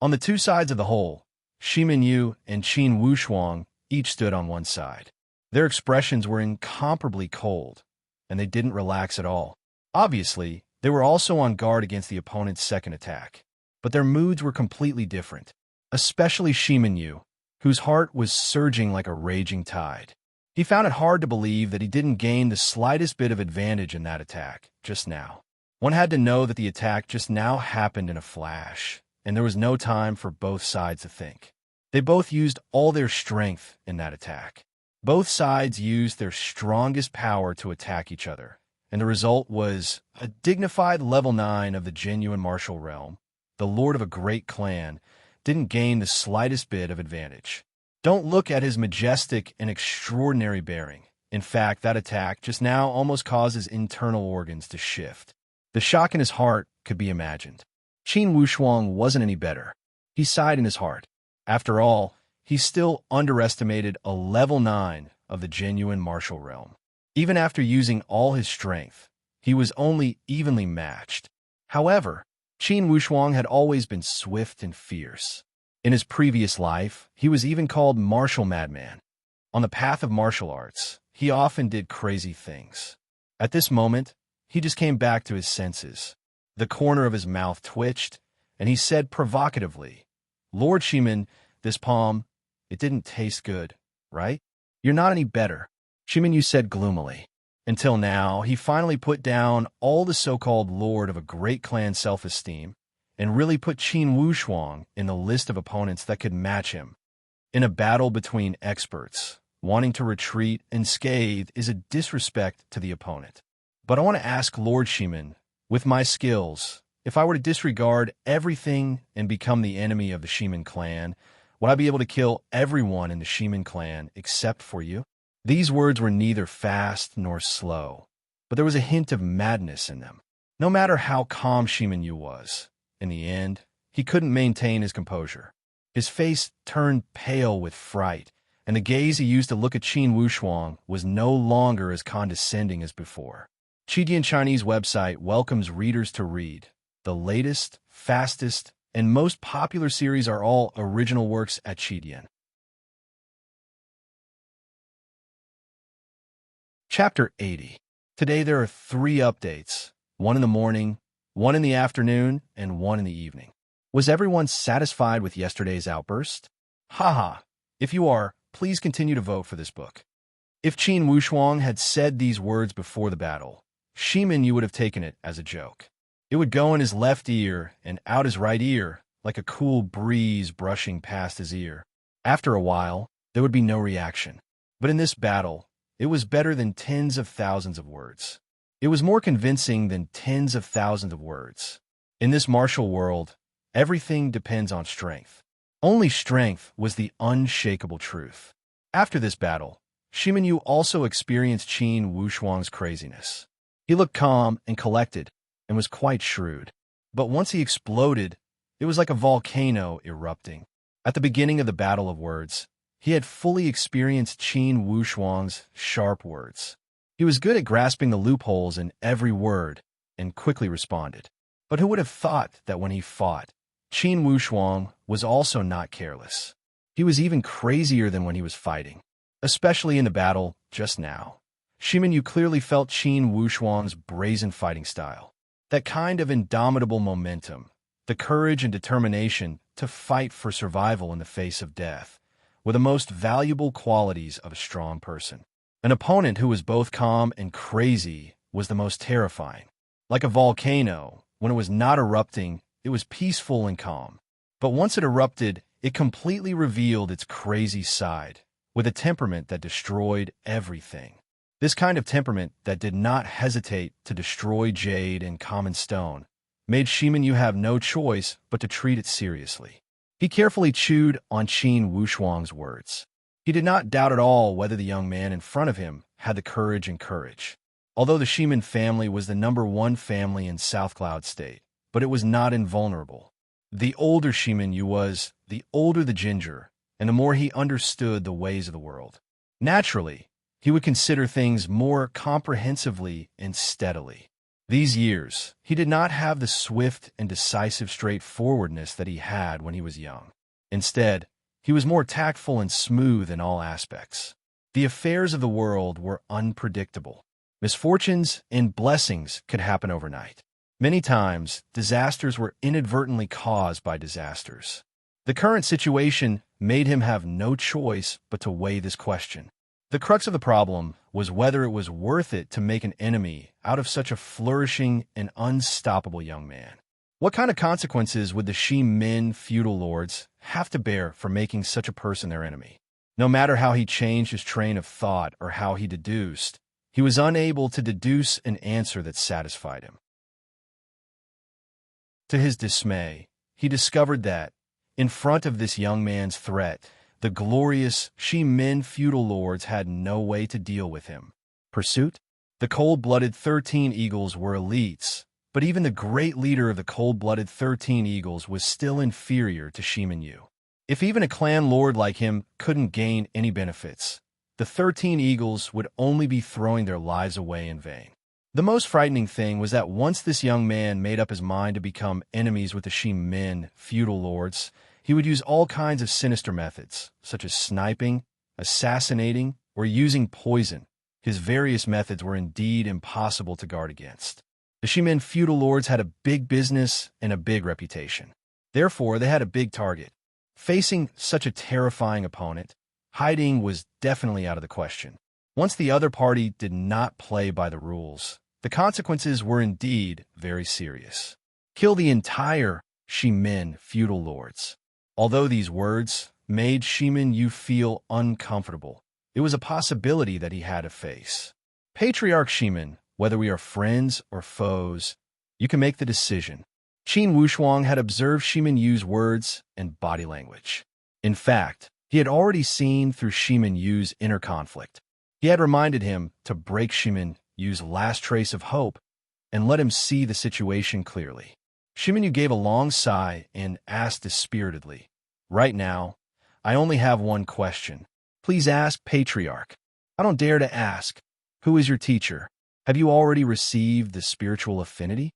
On the two sides of the hole, Shimin Yu and Qin Wushuang each stood on one side. Their expressions were incomparably cold, and they didn't relax at all. Obviously, they were also on guard against the opponent's second attack, but their moods were completely different, especially Shimin Yu, whose heart was surging like a raging tide. He found it hard to believe that he didn't gain the slightest bit of advantage in that attack just now. One had to know that the attack just now happened in a flash, and there was no time for both sides to think. They both used all their strength in that attack. Both sides used their strongest power to attack each other, and the result was a dignified level 9 of the genuine martial realm. The lord of a great clan didn't gain the slightest bit of advantage. Don't look at his majestic and extraordinary bearing. In fact, that attack just now almost caused his internal organs to shift. The shock in his heart could be imagined. Qin Wushuang wasn't any better. He sighed in his heart. After all, he still underestimated a level 9 of the genuine martial realm. Even after using all his strength, he was only evenly matched. However, Qin Wushuang had always been swift and fierce. In his previous life, he was even called Martial Madman. On the path of martial arts, he often did crazy things. At this moment, he just came back to his senses. The corner of his mouth twitched, and he said provocatively, "Lord Shimin, this palm, it didn't taste good, right? You're not any better." Shimin Yu said gloomily. Until now, he finally put down all the so-called lord of a great clan self-esteem and really put Qin Wushuang in the list of opponents that could match him. In a battle between experts, wanting to retreat unscathed is a disrespect to the opponent. But I want to ask Lord Shimin, with my skills, if I were to disregard everything and become the enemy of the Shimin clan, would I be able to kill everyone in the Shimin clan except for you? These words were neither fast nor slow, but there was a hint of madness in them. No matter how calm Shimin Yu was, in the end, he couldn't maintain his composure. His face turned pale with fright, and the gaze he used to look at Qin Wushuang was no longer as condescending as before. Qidian Chinese website welcomes readers to read. The latest, fastest, and most popular series are all original works at Qidian. Chapter 80. Today there are 3 updates, one in the morning, one in the afternoon, and one in the evening. Was everyone satisfied with yesterday's outburst? Haha. If you are, please continue to vote for this book. If Qin Wushuang had said these words before the battle, Shimin Yu would have taken it as a joke. It would go in his left ear and out his right ear like a cool breeze brushing past his ear. After a while, there would be no reaction. But in this battle, it was better than tens of thousands of words. It was more convincing than tens of thousands of words. In this martial world, everything depends on strength. Only strength was the unshakable truth. After this battle, Shimin Yu also experienced Qin Wushuang's craziness. He looked calm and collected and was quite shrewd. But once he exploded, it was like a volcano erupting. At the beginning of the Battle of Words, he had fully experienced Qin Wushuang's sharp words. He was good at grasping the loopholes in every word and quickly responded. But who would have thought that when he fought, Qin Wushuang was also not careless. He was even crazier than when he was fighting, especially in the battle just now. Shimin Yu clearly felt Qin Wushuang's brazen fighting style, that kind of indomitable momentum, the courage and determination to fight for survival in the face of death, were the most valuable qualities of a strong person. An opponent who was both calm and crazy was the most terrifying. Like a volcano, when it was not erupting, it was peaceful and calm. But once it erupted, it completely revealed its crazy side, with a temperament that destroyed everything. This kind of temperament that did not hesitate to destroy jade and common stone made Shimin Yu have no choice but to treat it seriously. He carefully chewed on Qin Wushuang's words. He did not doubt at all whether the young man in front of him had the courage and courage. Although the Shimin family was the #1 family in South Cloud State, but it was not invulnerable. The older Shimin Yu was, the older the ginger, and the more he understood the ways of the world. Naturally, he would consider things more comprehensively and steadily. These years, he did not have the swift and decisive straightforwardness that he had when he was young. Instead, he was more tactful and smooth in all aspects. The affairs of the world were unpredictable. Misfortunes and blessings could happen overnight. Many times, disasters were inadvertently caused by disasters. The current situation made him have no choice but to weigh this question. The crux of the problem was whether it was worth it to make an enemy out of such a flourishing and unstoppable young man. What kind of consequences would the Shi-Min feudal lords have to bear for making such a person their enemy? No matter how he changed his train of thought or how he deduced, he was unable to deduce an answer that satisfied him. To his dismay, he discovered that, in front of this young man's threat, the glorious Shi-Min feudal lords had no way to deal with him. Pursuit? The cold-blooded 13 Eagles were elites, but even the great leader of the cold-blooded 13 Eagles was still inferior to Shimin Yu. If even a clan lord like him couldn't gain any benefits, the 13 Eagles would only be throwing their lives away in vain. The most frightening thing was that once this young man made up his mind to become enemies with the Shi-Min feudal lords, he would use all kinds of sinister methods, such as sniping, assassinating, or using poison. His various methods were indeed impossible to guard against. The Shi-Min feudal lords had a big business and a big reputation. Therefore, they had a big target. Facing such a terrifying opponent, hiding was definitely out of the question. Once the other party did not play by the rules, the consequences were indeed very serious. Kill the entire Shi-Min feudal lords. Although these words made Shimin Yu feel uncomfortable, it was a possibility that he had to face. Patriarch Shimin, whether we are friends or foes, you can make the decision. Qin Wushuang had observed Shimin Yu's words and body language. In fact, he had already seen through Shimin Yu's inner conflict. He had reminded him to break Shimin Yu's last trace of hope and let him see the situation clearly. Shimin Yu gave a long sigh and asked dispiritedly, "Right now, I only have one question. Please ask, Patriarch." "I don't dare to ask. Who is your teacher? Have you already received the spiritual affinity?"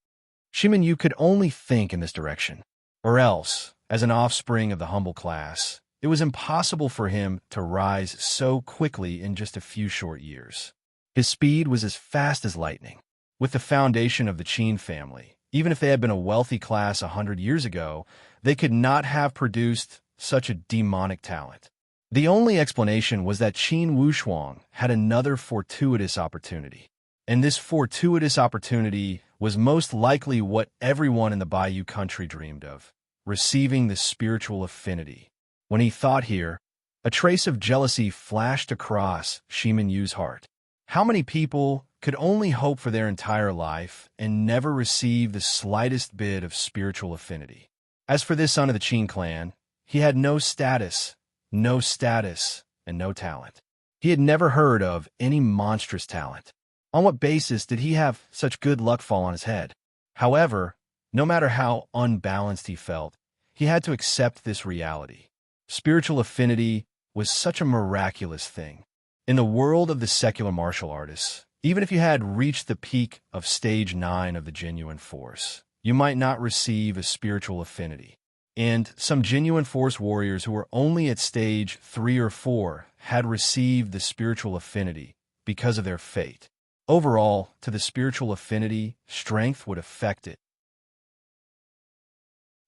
Shimin Yu could only think in this direction. Or else, as an offspring of the humble class, it was impossible for him to rise so quickly in just a few short years. His speed was as fast as lightning. With the foundation of the Qin family, even if they had been a wealthy class 100 years ago, they could not have produced such a demonic talent. The only explanation was that Qin Wushuang had another fortuitous opportunity. And this fortuitous opportunity was most likely what everyone in the Bayou country dreamed of. receiving the spiritual affinity. When he thought here, a trace of jealousy flashed across Shimin Yu's heart. How many people could only hope for their entire life and never receive the slightest bit of spiritual affinity? As for this son of the Qin clan, he had no status, and no talent. He had never heard of any monstrous talent. On what basis did he have such good luck fall on his head? However, no matter how unbalanced he felt, he had to accept this reality. Spiritual affinity was such a miraculous thing. In the world of the secular martial artists, even if you had reached the peak of stage 9 of the genuine force, you might not receive a spiritual affinity. And some genuine force warriors who were only at stage 3 or 4 had received the spiritual affinity because of their fate. Overall, to the spiritual affinity, strength would affect it.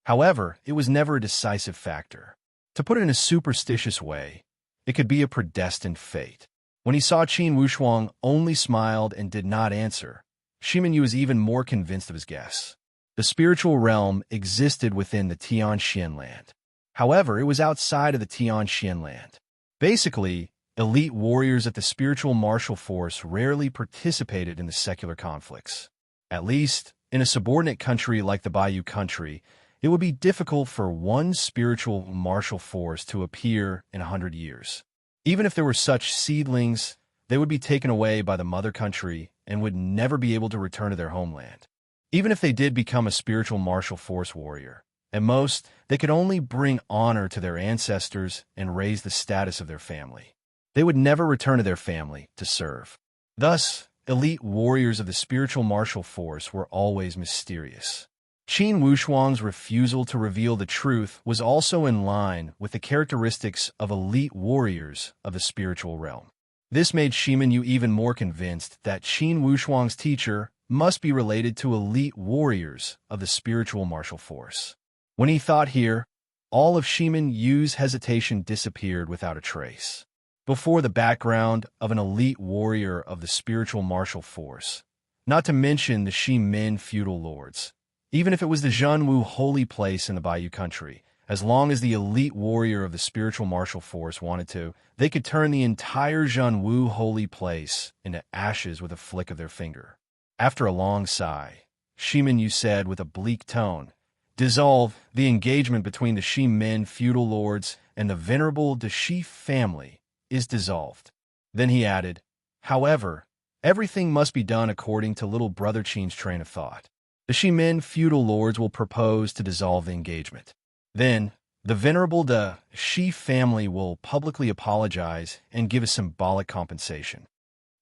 However, it was never a decisive factor. To put it in a superstitious way, it could be a predestined fate. When he saw Qin Wushuang only smiled and did not answer, Shimin Yu was even more convinced of his guess. The spiritual realm existed within the Tianxian land. However, it was outside of the Tianxian land. Basically, elite warriors at the spiritual martial force rarely participated in the secular conflicts. At least, in a subordinate country like the Bayou country, it would be difficult for one spiritual martial force to appear in 100 years. Even if there were such seedlings, they would be taken away by the mother country and would never be able to return to their homeland. Even if they did become a spiritual martial force warrior, at most, they could only bring honor to their ancestors and raise the status of their family. They would never return to their family to serve. Thus, elite warriors of the spiritual martial force were always mysterious. Qin Wushuang's refusal to reveal the truth was also in line with the characteristics of elite warriors of the spiritual realm. This made Shimin Yu even more convinced that Qin Wushuang's teacher must be related to elite warriors of the spiritual martial force. When he thought here, all of Shimin Yu's hesitation disappeared without a trace. Before the background of an elite warrior of the spiritual martial force, not to mention the Shimin feudal lords, even if it was the Zhenwu holy place in the Bayou country, as long as the elite warrior of the spiritual martial force wanted to, they could turn the entire Zhenwu holy place into ashes with a flick of their finger. After a long sigh, Shimin Yu said with a bleak tone, "Dissolve the engagement between the Shimin feudal lords and the venerable Dashi family is dissolved." Then he added, "However, everything must be done according to little brother Qin's train of thought. The Shimin feudal lords will propose to dissolve the engagement. Then, the venerable Dashi family will publicly apologize and give a symbolic compensation."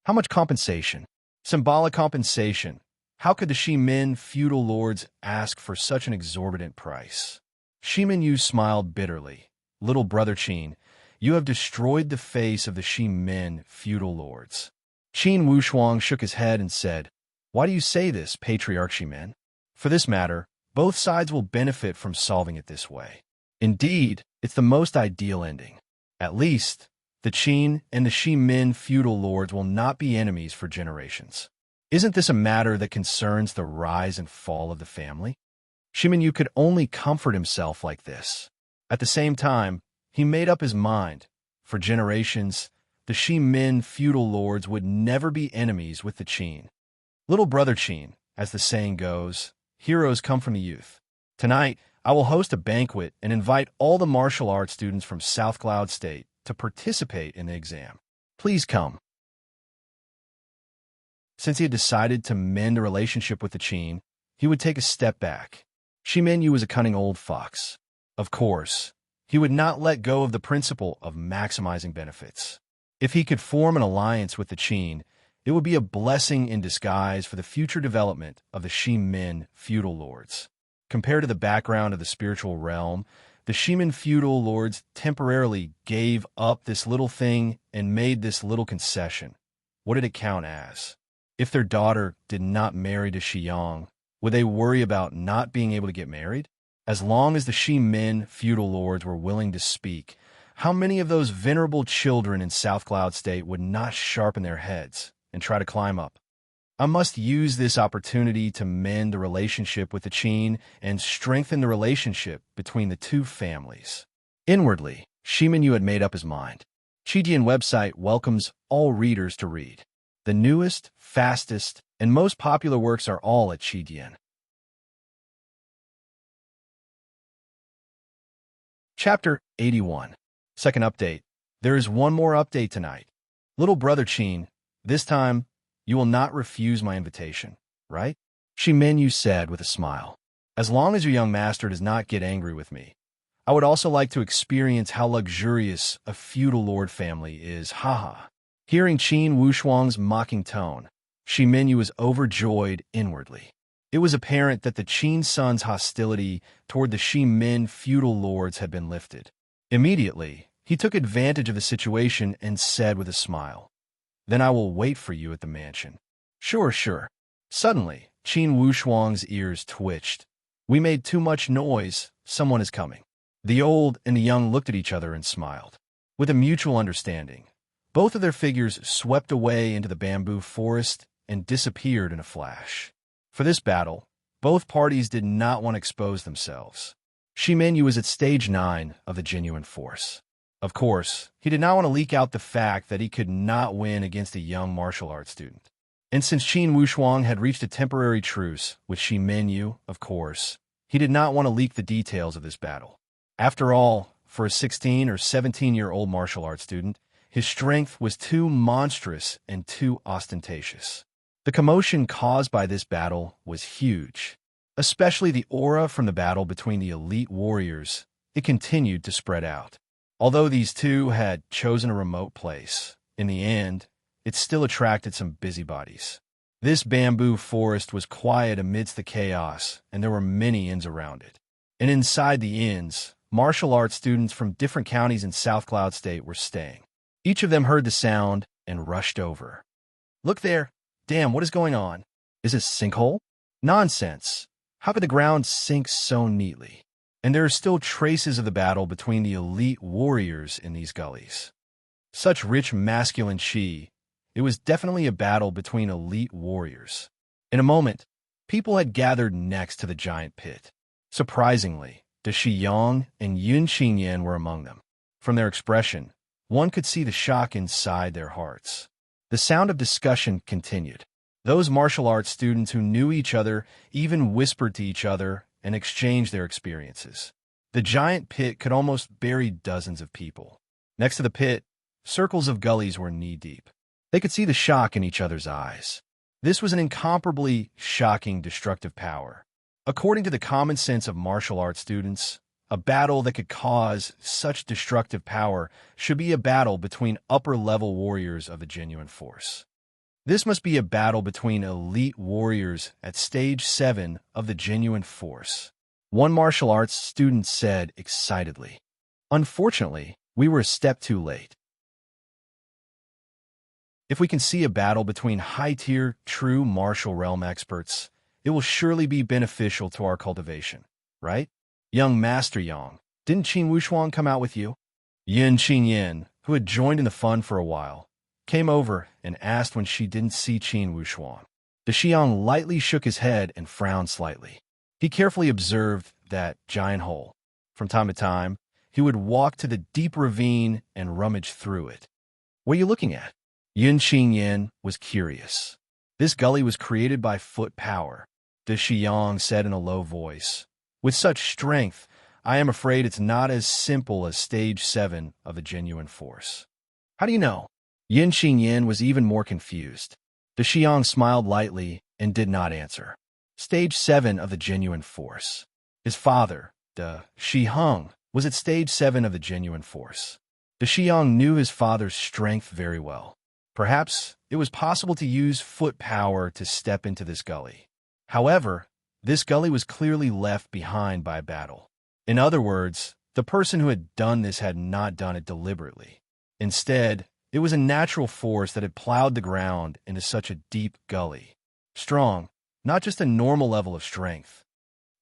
How much compensation? Symbolic compensation. How could the Shimin feudal lords ask for such an exorbitant price? Shimin Yu smiled bitterly. "Little brother Qin, you have destroyed the face of the Shimin feudal lords." Qin Wushuang shook his head and said, "Why do you say this, Patriarch Shimin? For this matter, both sides will benefit from solving it this way. Indeed, it's the most ideal ending. At least, the Qin and the Shimin feudal lords will not be enemies for generations. Isn't this a matter that concerns the rise and fall of the family?" Shimin Yu could only comfort himself like this. At the same time, he made up his mind. For generations, the Shimin feudal lords would never be enemies with the Qin. "Little brother Qin, as the saying goes, heroes come from the youth. Tonight, I will host a banquet and invite all the martial arts students from South Cloud State to participate in the exam. Please come." Since he had decided to mend a relationship with the Qin, he would take a step back. Shimin Yu was a cunning old fox. Of course, he would not let go of the principle of maximizing benefits. If he could form an alliance with the Qin, it would be a blessing in disguise for the future development of the Shimin feudal lords. Compared to the background of the spiritual realm, the Shimin feudal lords temporarily gave up this little thing and made this little concession. What did it count as? If their daughter did not marry to Shiyang, would they worry about not being able to get married? As long as the Shimin feudal lords were willing to speak, how many of those venerable children in South Cloud State would not sharpen their heads and try to climb up? I must use this opportunity to mend the relationship with the Qin and strengthen the relationship between the two families. Inwardly, Shiminyu had made up his mind. Qidian website welcomes all readers to read. The newest, fastest, and most popular works are all at Qidian. Chapter 81. Second update. There is one more update tonight. Little brother Qin, this time, you will not refuse my invitation, right? Shiminyu said with a smile. As long as your young master does not get angry with me, I would also like to experience how luxurious a feudal lord family is, haha. Hearing Qin Wushuang's mocking tone, Shiminyu was overjoyed inwardly. It was apparent that the Qin son's hostility toward the Shimin feudal lords had been lifted. Immediately, he took advantage of the situation and said with a smile, "Then I will wait for you at the mansion." Sure, sure. Suddenly, Qin Wushuang's ears twitched. We made too much noise. Someone is coming. The old and the young looked at each other and smiled. With a mutual understanding, both of their figures swept away into the bamboo forest and disappeared in a flash. For this battle, both parties did not want to expose themselves. Shiminyu was at stage 9 of the genuine force. Of course, he did not want to leak out the fact that he could not win against a young martial arts student. And since Qin Wushuang had reached a temporary truce with Shiminyu, of course, he did not want to leak the details of this battle. After all, for a 16 or 17-year-old martial arts student, his strength was too monstrous and too ostentatious. The commotion caused by this battle was huge. Especially the aura from the battle between the elite warriors, it continued to spread out. Although these two had chosen a remote place, in the end, it still attracted some busybodies. This bamboo forest was quiet amidst the chaos, and there were many inns around it. And inside the inns, martial arts students from different counties in South Cloud State were staying. Each of them heard the sound and rushed over. Look there. Damn, what is going on? Is it a sinkhole? Nonsense. How could the ground sink so neatly? And there are still traces of the battle between the elite warriors in these gullies. Such rich masculine chi, it was definitely a battle between elite warriors. In a moment, people had gathered next to the giant pit. Surprisingly, Da Shiyang and Yun Xinyan were among them. From their expression, one could see the shock inside their hearts. The sound of discussion continued. Those martial arts students who knew each other even whispered to each other and exchanged their experiences. The giant pit could almost bury dozens of people. Next to the pit, circles of gullies were knee-deep. They could see the shock in each other's eyes. This was an incomparably shocking destructive power. According to the common sense of martial arts students, a battle that could cause such destructive power should be a battle between upper-level warriors of the genuine force. This must be a battle between elite warriors at stage 7 of the genuine force. One martial arts student said excitedly. Unfortunately, we were a step too late. If we can see a battle between high-tier, true martial realm experts, it will surely be beneficial to our cultivation, right? Young Master Yang, didn't Qin Wushuang come out with you? Yin Qinyan, who had joined in the fun for a while, came over and asked when she didn't see Qin Wushuang. Da Xiang lightly shook his head and frowned slightly. He carefully observed that giant hole. From time to time, he would walk to the deep ravine and rummage through it. What are you looking at? Yun Qinyan was curious. This gully was created by foot power, Da Xiang said in a low voice. With such strength, I am afraid it's not as simple as stage 7 of a genuine force. How do you know? Yin Xinyan was even more confused. Da Xiang smiled lightly and did not answer. Stage 7 of the genuine force. His father, Da Shiheng, was at stage 7 of the genuine force. Da Xiang knew his father's strength very well. Perhaps it was possible to use foot power to step into this gully. However, this gully was clearly left behind by a battle. In other words, the person who had done this had not done it deliberately. Instead, it was a natural force that had plowed the ground into such a deep gully. Strong, not just a normal level of strength.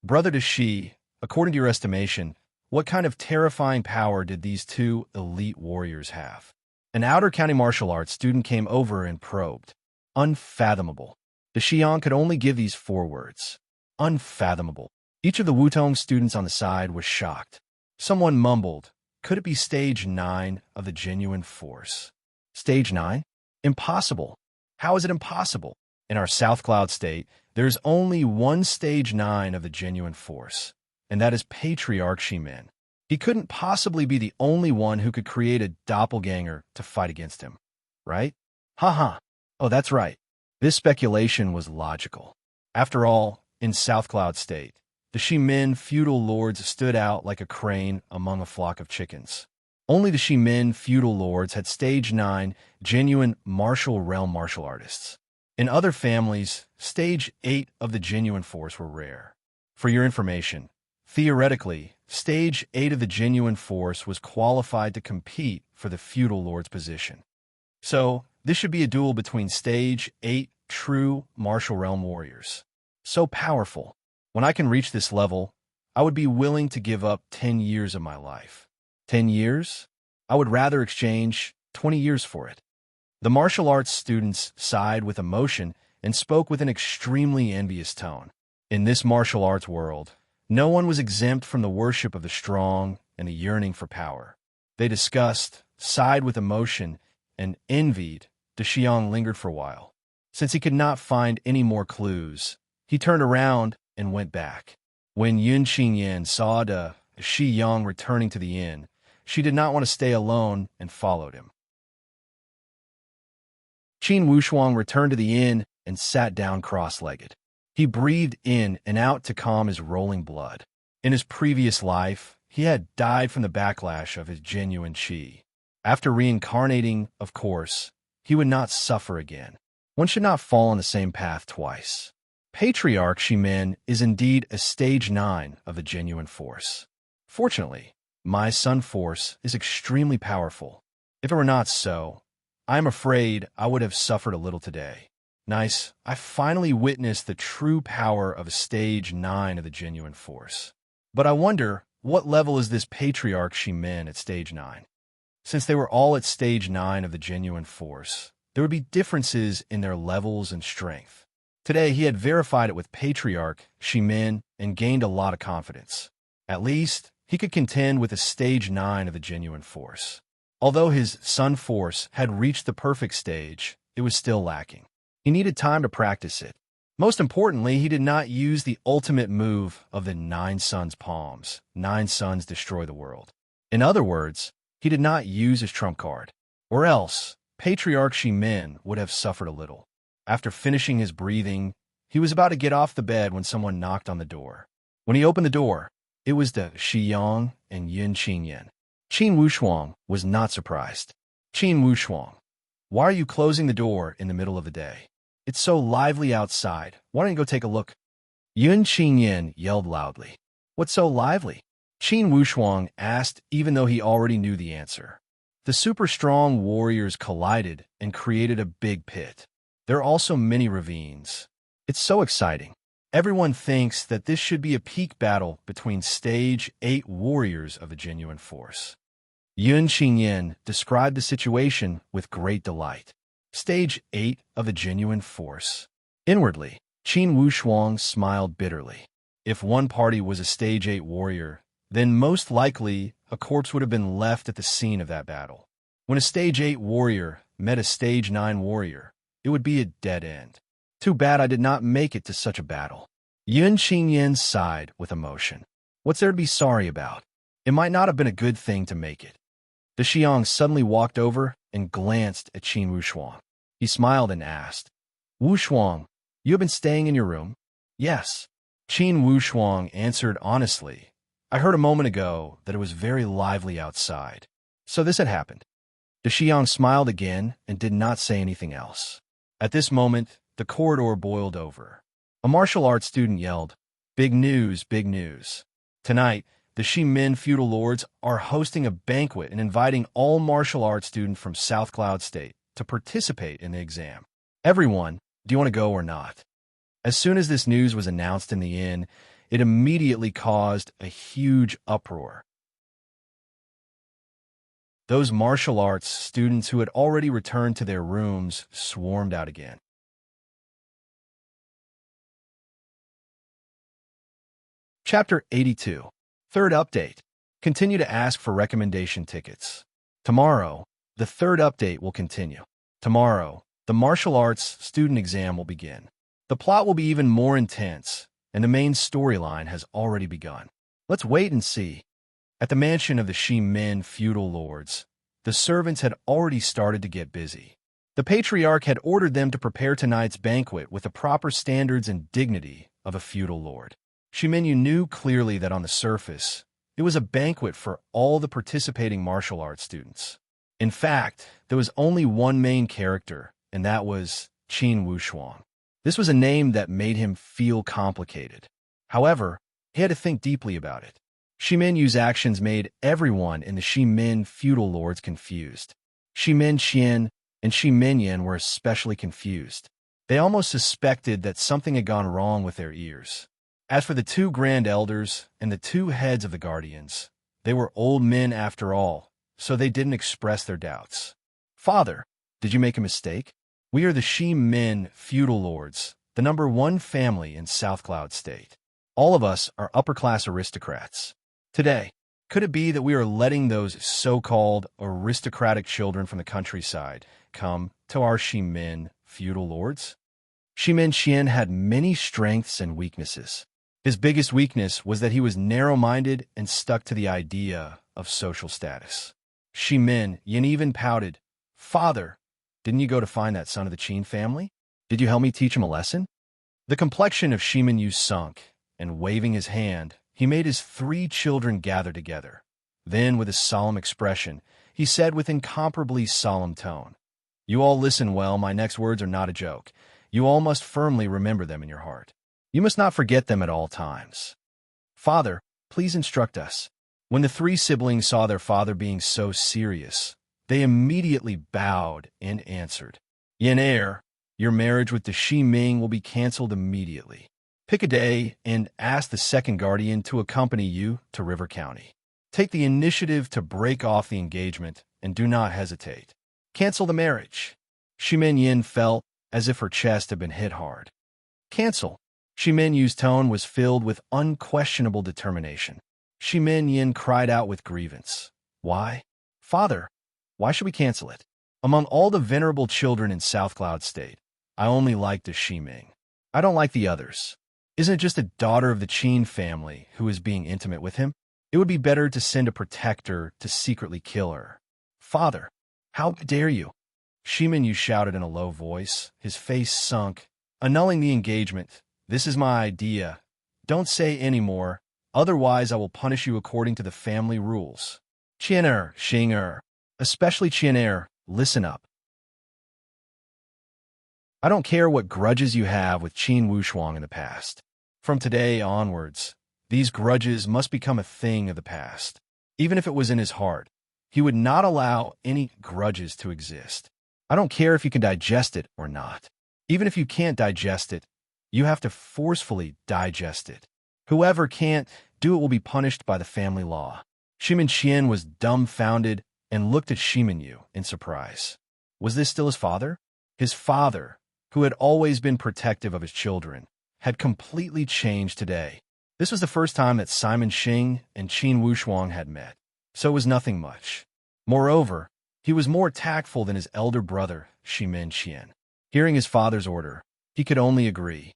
Brother to Shi, according to your estimation, what kind of terrifying power did these two elite warriors have? An outer county martial arts student came over and probed. Unfathomable. The Xiang could only give these 4 words. Unfathomable. Each of the Wutong students on the side was shocked. Someone mumbled, could it be stage 9 of the genuine force? Stage 9? Impossible. How is it impossible? In our South Cloud state, there's only one stage 9 of the genuine force, and that is Patriarch Shimin. He couldn't possibly be the only one who could create a doppelganger to fight against him, right? Haha. Oh, that's right. This speculation was logical. After all, in South Cloud State, the Shimin feudal lords stood out like a crane among a flock of chickens. Only the Shimin feudal lords had stage 9 genuine martial realm martial artists. In other families, stage 8 of the genuine force were rare. For your information, theoretically, stage 8 of the genuine force was qualified to compete for the feudal lord's position. So, this should be a duel between stage 8 true martial realm warriors. So powerful. When I can reach this level, I would be willing to give up 10 years of my life. 10 years? I would rather exchange 20 years for it. The martial arts students sighed with emotion and spoke with an extremely envious tone. In this martial arts world, no one was exempt from the worship of the strong and the yearning for power. They discussed, sighed with emotion, and envied. De Xiang lingered for a while. Since he could not find any more clues, he turned around and went back. When Yun Qingyan saw De Xiang returning to the inn, she did not want to stay alone and followed him. Qin Wushuang returned to the inn and sat down cross-legged. He breathed in and out to calm his rolling blood. In his previous life, he had died from the backlash of his genuine qi. After reincarnating, of course, he would not suffer again. One should not fall on the same path twice. Patriarch Shimin is indeed a stage 9 of the genuine force. Fortunately, my sun force is extremely powerful. If it were not so, I am afraid I would have suffered a little today. Nice, I finally witnessed the true power of a stage 9 of the genuine force. But I wonder, what level is this Patriarch Shimin at stage 9? Since they were all at stage 9 of the genuine force, there would be differences in their levels and strength. Today, he had verified it with Patriarch Shimin and gained a lot of confidence. At least, he could contend with a stage 9 of the genuine force. Although his sun force had reached the perfect stage, it was still lacking. He needed time to practice it. Most importantly, he did not use the ultimate move of the 9 suns palms. 9 suns destroy the world. In other words, he did not use his trump card. Or else, Patriarch Shimin would have suffered a little. After finishing his breathing, he was about to get off the bed when someone knocked on the door. When he opened the door, it was De Xiang and Yun Qingyan. Qin Wushuang was not surprised. Qin Wushuang, why are you closing the door in the middle of the day? It's so lively outside. Why don't you go take a look? Yun Qingyan yelled loudly. What's so lively? Qin Wushuang asked, even though he already knew the answer. The super strong warriors collided and created a big pit. There are also many ravines. It's so exciting. Everyone thinks that this should be a peak battle between stage 8 warriors of the genuine force. Yun Qingyan described the situation with great delight. Stage 8 of the genuine force. Inwardly, Qin Wushuang smiled bitterly. If one party was a stage 8 warrior, then most likely a corpse would have been left at the scene of that battle. When a stage 8 warrior met a stage 9 warrior, it would be a dead end. Too bad I did not make it to such a battle. Yun Qingyan sighed with emotion. What's there to be sorry about? It might not have been a good thing to make it. De Xiang suddenly walked over and glanced at Qin Wushuang. He smiled and asked, Wushuang, you have been staying in your room? Yes. Qin Wushuang answered honestly. I heard a moment ago that it was very lively outside. So this had happened. De Xiang smiled again and did not say anything else. At this moment, the corridor boiled over. A martial arts student yelled, Big news, big news. Tonight, the Shimin feudal lords are hosting a banquet and inviting all martial arts students from South Cloud State to participate in the exam. Everyone, do you want to go or not? As soon as this news was announced in the inn, it immediately caused a huge uproar. Those martial arts students who had already returned to their rooms swarmed out again. Chapter 82. Third update. Continue to ask for recommendation tickets. Tomorrow, the third update will continue. Tomorrow, the martial arts student exam will begin. The plot will be even more intense, and the main storyline has already begun. Let's wait and see. At the mansion of the Shi-Men feudal lords, the servants had already started to get busy. The patriarch had ordered them to prepare tonight's banquet with the proper standards and dignity of a feudal lord. Shi-Men knew clearly that on the surface, it was a banquet for all the participating martial arts students. In fact, there was only one main character, and that was Qin Wushuang. This was a name that made him feel complicated. However, he had to think deeply about it. Shi-Men Yu's actions made everyone in the Shi-Men feudal lords confused. Shi-Men Qian and Shi-Men Yan were especially confused. They almost suspected that something had gone wrong with their ears. As for the two grand elders and the two heads of the guardians, they were old men after all, so they didn't express their doubts. "Father, did you make a mistake? We are the Shi-Men feudal lords, the #1 family in South Cloud State. All of us are upper-class aristocrats. Today, could it be that we are letting those so-called aristocratic children from the countryside come to our Shi-Men feudal lords?" Shi-Men Qian had many strengths and weaknesses. His biggest weakness was that he was narrow-minded and stuck to the idea of social status. Shi-Men Yan even pouted, "Father, didn't you go to find that son of the Qin family? Did you help me teach him a lesson?" The complexion of Shi-Men Yu sunk, and waving his hand, he made his 3 children gather together. Then, with a solemn expression, he said with incomparably solemn tone, "You all listen well, my next words are not a joke. You all must firmly remember them in your heart. You must not forget them at all times. Father, please instruct us." When the 3 siblings saw their father being so serious, they immediately bowed and answered, "Yan heir, your marriage with the Shi-Ming will be canceled immediately. Pick a day and ask the second guardian to accompany you to River County. Take the initiative to break off the engagement and do not hesitate. Cancel the marriage." Shi-Men Yin felt as if her chest had been hit hard. "Cancel." Shi-Men Yu's tone was filled with unquestionable determination. Shi-Men Yin cried out with grievance, "Why? Father, why should we cancel it? Among all the venerable children in South Cloud State, I only like the Shi-Ming. I don't like the others. Isn't it just a daughter of the Qin family who is being intimate with him? It would be better to send a protector to secretly kill her." "Father, how dare you?" Shi-Men Yu shouted in a low voice, his face sunk, annulling the engagement. "This is my idea. Don't say any more, otherwise I will punish you according to the family rules. Qian Xing especially Qian listen up. I don't care what grudges you have with Qin Wushuang in the past. From today onwards, these grudges must become a thing of the past. Even if it was in his heart, he would not allow any grudges to exist. I don't care if you can digest it or not. Even if you can't digest it, you have to forcefully digest it. Whoever can't do it will be punished by the family law." Shi-Men Qian was dumbfounded and looked at Shi-Men Yu in surprise. Was this still his father? His father, who had always been protective of his children, had completely changed today. This was the first time that Simon Xing and Qin Wushuang had met, so it was nothing much. Moreover, he was more tactful than his elder brother, Shi-Men Qian. Hearing his father's order, he could only agree.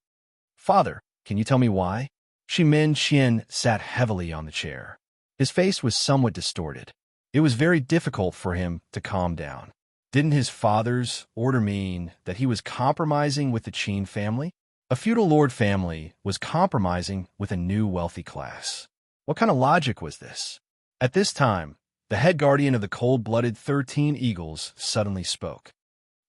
"Father, can you tell me why?" Shi-Men Qian sat heavily on the chair. His face was somewhat distorted. It was very difficult for him to calm down. Didn't his father's order mean that he was compromising with the Qin family? A feudal lord family was compromising with a new wealthy class. What kind of logic was this? At this time, the head guardian of the cold-blooded 13 Eagles suddenly spoke.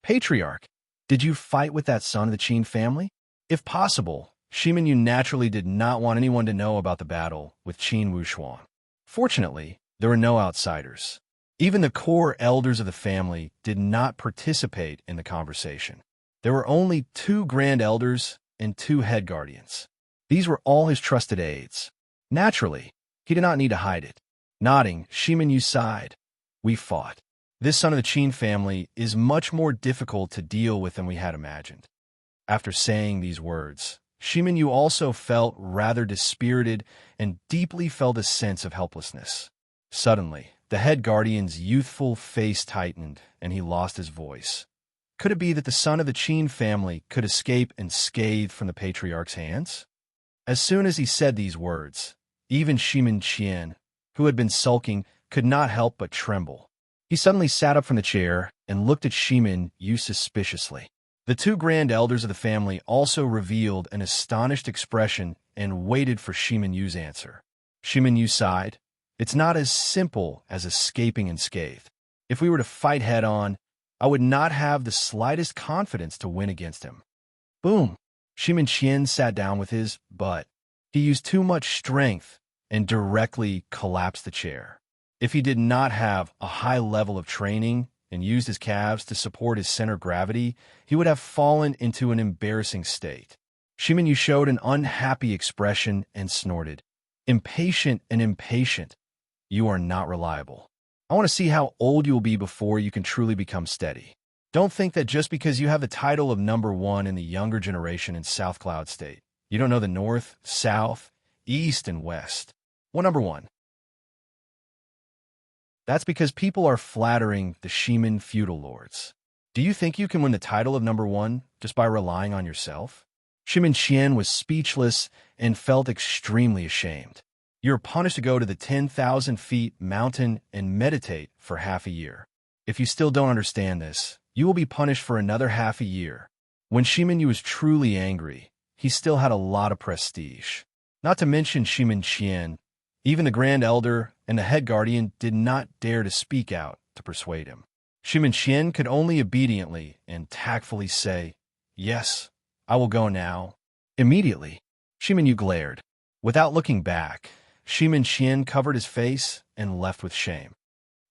"Patriarch, did you fight with that son of the Qin family?" If possible, Shi-Men Yu naturally did not want anyone to know about the battle with Qin Wushuang. Fortunately, there were no outsiders. Even the core elders of the family did not participate in the conversation. There were only 2 grand elders and 2 head guardians. These were all his trusted aides. Naturally, he did not need to hide it. Nodding, Shi-Men Yu sighed. "We fought. This son of the Qin family is much more difficult to deal with than we had imagined." After saying these words, Shimin Yu also felt rather dispirited and deeply felt a sense of helplessness. Suddenly, the head guardian's youthful face tightened, and he lost his voice. Could it be that the son of the Qin family could escape unscathed from the patriarch's hands? As soon as he said these words, even Shimin Qian, who had been sulking, could not help but tremble. He suddenly sat up from the chair and looked at Shimin Yu suspiciously. The two grand elders of the family also revealed an astonished expression and waited for Shimin Yu's answer. Shimin Yu sighed. It's not as simple as escaping unscathed. If we were to fight head-on, I would not have the slightest confidence to win against him. Boom! Shimin Qian sat down with his butt. He used too much strength and directly collapsed the chair. If he did not have a high level of training and used his calves to support his center of gravity, he would have fallen into an embarrassing state. Shimin Yu showed an unhappy expression and snorted. Impatient and impatient. You are not reliable. I want to see how old you will be before you can truly become steady. Don't think that just because you have the title of #1 in the younger generation in South Cloud State, you don't know the North, South, East, and West. Well, #1. That's because people are flattering the Shimin feudal lords. Do you think you can win the title of #1 just by relying on yourself? Shimin Qian was speechless and felt extremely ashamed. You're punished to go to the 10,000 feet mountain and meditate for half a year. If you still don't understand this, you will be punished for another half a year. When Shimin Yu was truly angry, he still had a lot of prestige. Not to mention Shimin Qian, even the Grand Elder and the Head Guardian did not dare to speak out to persuade him. Shimin Qian could only obediently and tactfully say, "Yes, I will go now." Immediately, Shimin Yu glared. Without looking back, Shimin Qian covered his face and left with shame.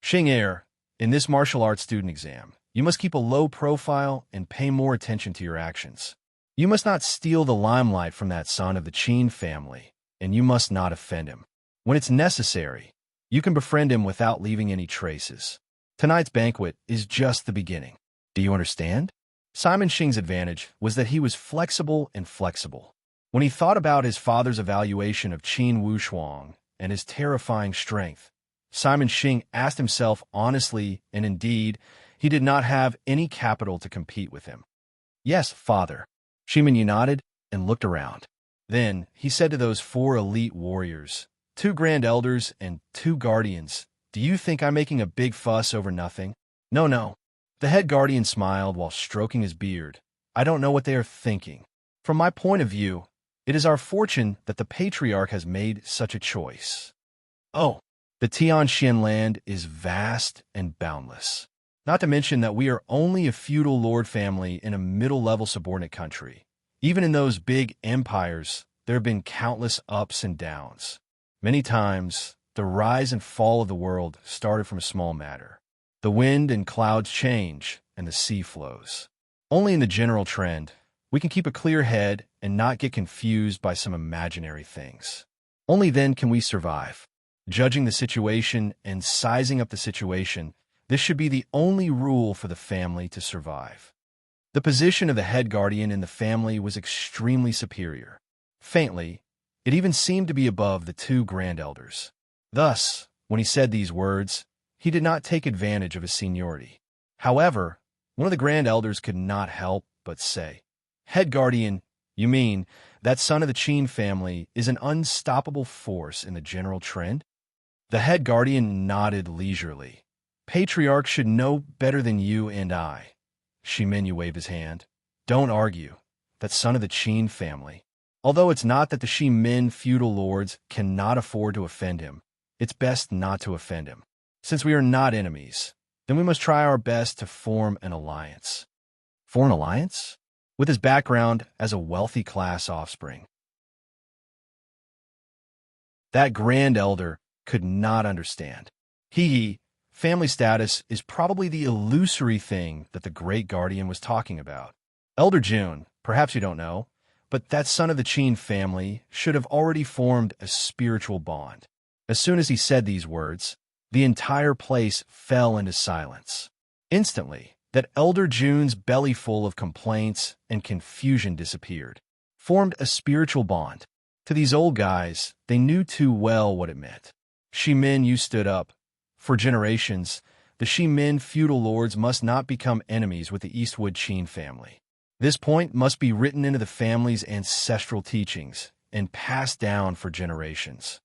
Xing in this martial arts student exam, you must keep a low profile and pay more attention to your actions. You must not steal the limelight from that son of the Qin family, and you must not offend him. When it's necessary, you can befriend him without leaving any traces. Tonight's banquet is just the beginning. Do you understand? Simon Xing's advantage was that he was flexible and flexible. When he thought about his father's evaluation of Qin Wushuang and his terrifying strength, Simon Xing asked himself honestly, and indeed, he did not have any capital to compete with him. "Yes, father." Shimin Yu nodded and looked around. Then he said to those 4 elite warriors, 2 grand elders and 2 guardians, "Do you think I'm making a big fuss over nothing?" No. The head guardian smiled while stroking his beard. "I don't know what they are thinking. From my point of view, it is our fortune that the patriarch has made such a choice. Oh, the Tianxian land is vast and boundless. Not to mention that we are only a feudal lord family in a middle-level subordinate country. Even in those big empires, there have been countless ups and downs. Many times, the rise and fall of the world started from a small matter. The wind and clouds change, and the sea flows. Only in the general trend, we can keep a clear head and not get confused by some imaginary things. Only then can we survive. Judging the situation and sizing up the situation, this should be the only rule for the family to survive." The position of the head guardian in the family was extremely superior. Faintly, it even seemed to be above the 2 grand elders. Thus, when he said these words, he did not take advantage of his seniority. However, one of the grand elders could not help but say, "Head guardian, you mean that son of the Qin family is an unstoppable force in the general trend?" The head guardian nodded leisurely. "Patriarch should know better than you and I." Shimin Yu waved his hand. "Don't argue. That son of the Qin family. Although it's not that the Shimin feudal lords cannot afford to offend him, it's best not to offend him. Since we are not enemies, then we must try our best to form an alliance." "For an alliance?" "With his background as a wealthy class offspring." That grand elder could not understand. Family status is probably the illusory thing that the great guardian was talking about. Elder June, perhaps you don't know, but that son of the Qin family should have already formed a spiritual bond. As soon as he said these words, the entire place fell into silence. Instantly, that Elder June's belly full of complaints and confusion disappeared. formed a spiritual bond. To these old guys, they knew too well what it meant. Shimin Yu stood up. For generations, the Shimin feudal lords must not become enemies with the Eastwood Qin family. This point must be written into the family's ancestral teachings and passed down for generations.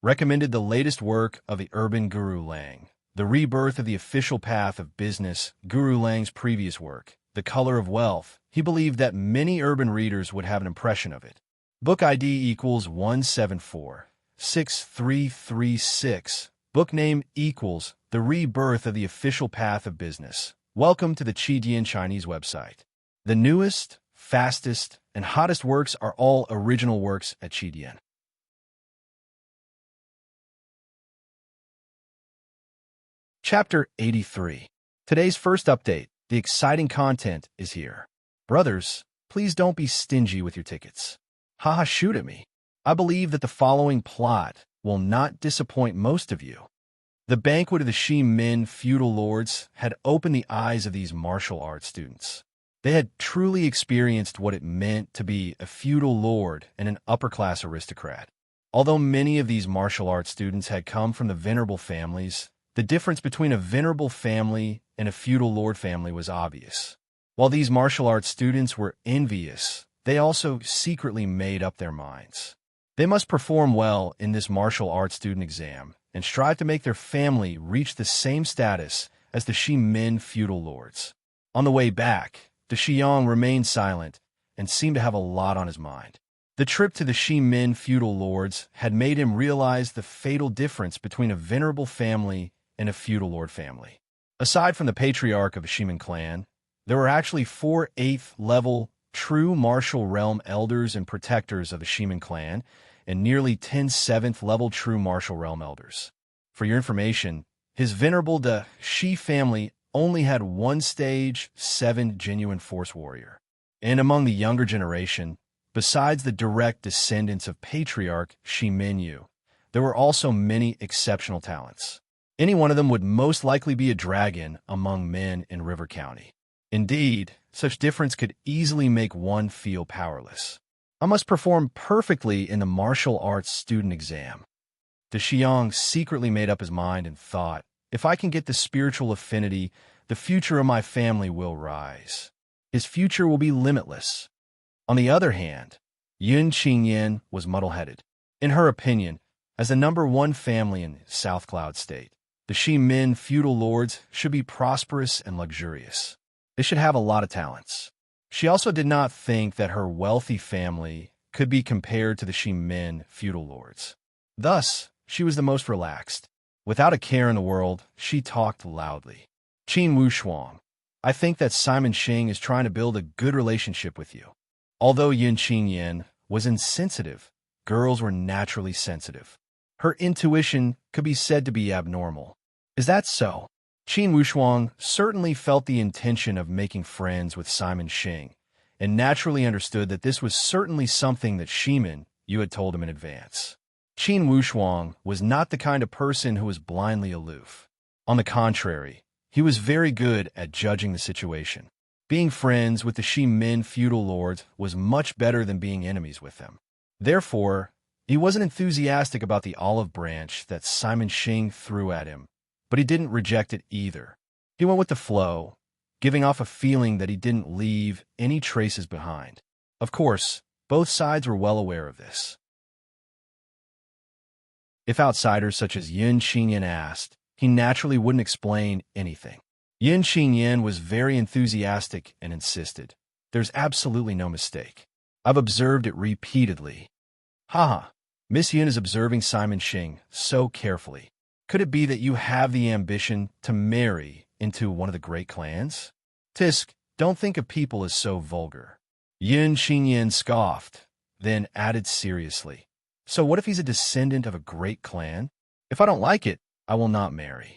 Recommended the latest work of the urban Guru Lang, The Rebirth of the Official Path of Business. Guru Lang's previous work, The Color of Wealth. He believed that many urban readers would have an impression of it. Book ID equals 1746336. Book name equals The Rebirth of the Official Path of Business. Welcome to the Qidian Chinese website. The newest, fastest, and hottest works are all original works at Qidian. Chapter 83. Today's first update. The exciting content is here. Brothers, please don't be stingy with your tickets. Haha, shoot at me. I believe that the following plot will not disappoint most of you. The banquet of the Shimin feudal lords had opened the eyes of these martial arts students. They had truly experienced what it meant to be a feudal lord and an upper-class aristocrat. Although many of these martial arts students had come from the venerable families, the difference between a venerable family and a feudal lord family was obvious. While these martial arts students were envious, they also secretly made up their minds. They must perform well in this martial arts student exam and strive to make their family reach the same status as the Shimin feudal lords. On the way back, the Xiang remained silent and seemed to have a lot on his mind. The trip to the Shimin feudal lords had made him realize the fatal difference between a venerable family and a feudal lord family. Aside from the patriarch of a Shimin clan, there were actually 4 8th-level true martial realm elders and protectors of the Shimin clan, and nearly 10 7th-level true martial realm elders. For your information, his venerable De Shi family only had 1 stage 7 genuine force warrior. And among the younger generation, besides the direct descendants of patriarch Shimin Yu, there were also many exceptional talents. Any one of them would most likely be a dragon among men in River County. Indeed, such difference could easily make one feel powerless. I must perform perfectly in the martial arts student exam. The Xiang secretly made up his mind and thought, if I can get the spiritual affinity, the future of my family will rise. His future will be limitless. On the other hand, Yun Qingyan was muddle-headed. In her opinion, as the #1 family in South Cloud State, the Shimin feudal lords should be prosperous and luxurious. They should have a lot of talents. She also did not think that her wealthy family could be compared to the Shimin feudal lords. Thus, she was the most relaxed. Without a care in the world, she talked loudly. Qin Wushuang, I think that Simon Xing is trying to build a good relationship with you. Although Yun Qingyan was insensitive, girls were naturally sensitive. Her intuition could be said to be abnormal. Is that so? Qin Wushuang certainly felt the intention of making friends with Simon Xing, and naturally understood that this was certainly something that Shimin Yu had told him in advance. Qin Wushuang was not the kind of person who was blindly aloof. On the contrary, he was very good at judging the situation. Being friends with the Shimin feudal lords was much better than being enemies with them. Therefore, he wasn't enthusiastic about the olive branch that Simon Xing threw at him, but he didn't reject it either. He went with the flow, giving off a feeling that he didn't leave any traces behind. Of course, both sides were well aware of this. If outsiders such as Yun Qingyan asked, he naturally wouldn't explain anything. Yun Qingyan was very enthusiastic and insisted. There's absolutely no mistake. I've observed it repeatedly. Haha, Miss Yun is observing Simon Xing so carefully. Could it be that you have the ambition to marry into one of the great clans? Tisk, don't think of people as so vulgar. Yun Qingyan scoffed, then added seriously. So what if he's a descendant of a great clan? If I don't like it, I will not marry.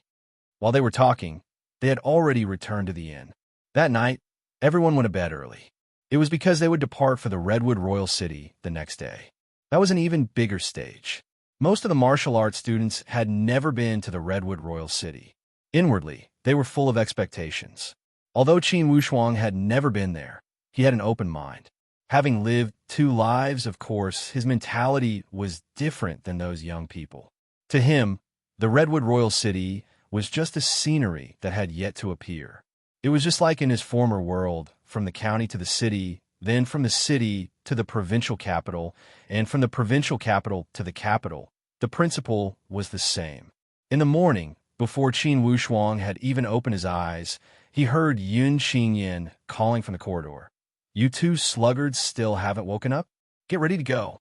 While they were talking, they had already returned to the inn. That night, everyone went to bed early. It was because they would depart for the Redwood Royal City the next day. That was an even bigger stage. Most of the martial arts students had never been to the Redwood Royal City. Inwardly, they were full of expectations. Although Qin Wushuang had never been there, he had an open mind. Having lived two lives, of course, his mentality was different than those young people. To him, the Redwood Royal City was just a scenery that had yet to appear. It was just like in his former world, from the county to the city, then from the city to the provincial capital, and from the provincial capital to the capital. The principle was the same. In the morning, before Qin Wushuang had even opened his eyes, he heard Yun Xingyin calling from the corridor. "You two sluggards still haven't woken up? Get ready to go."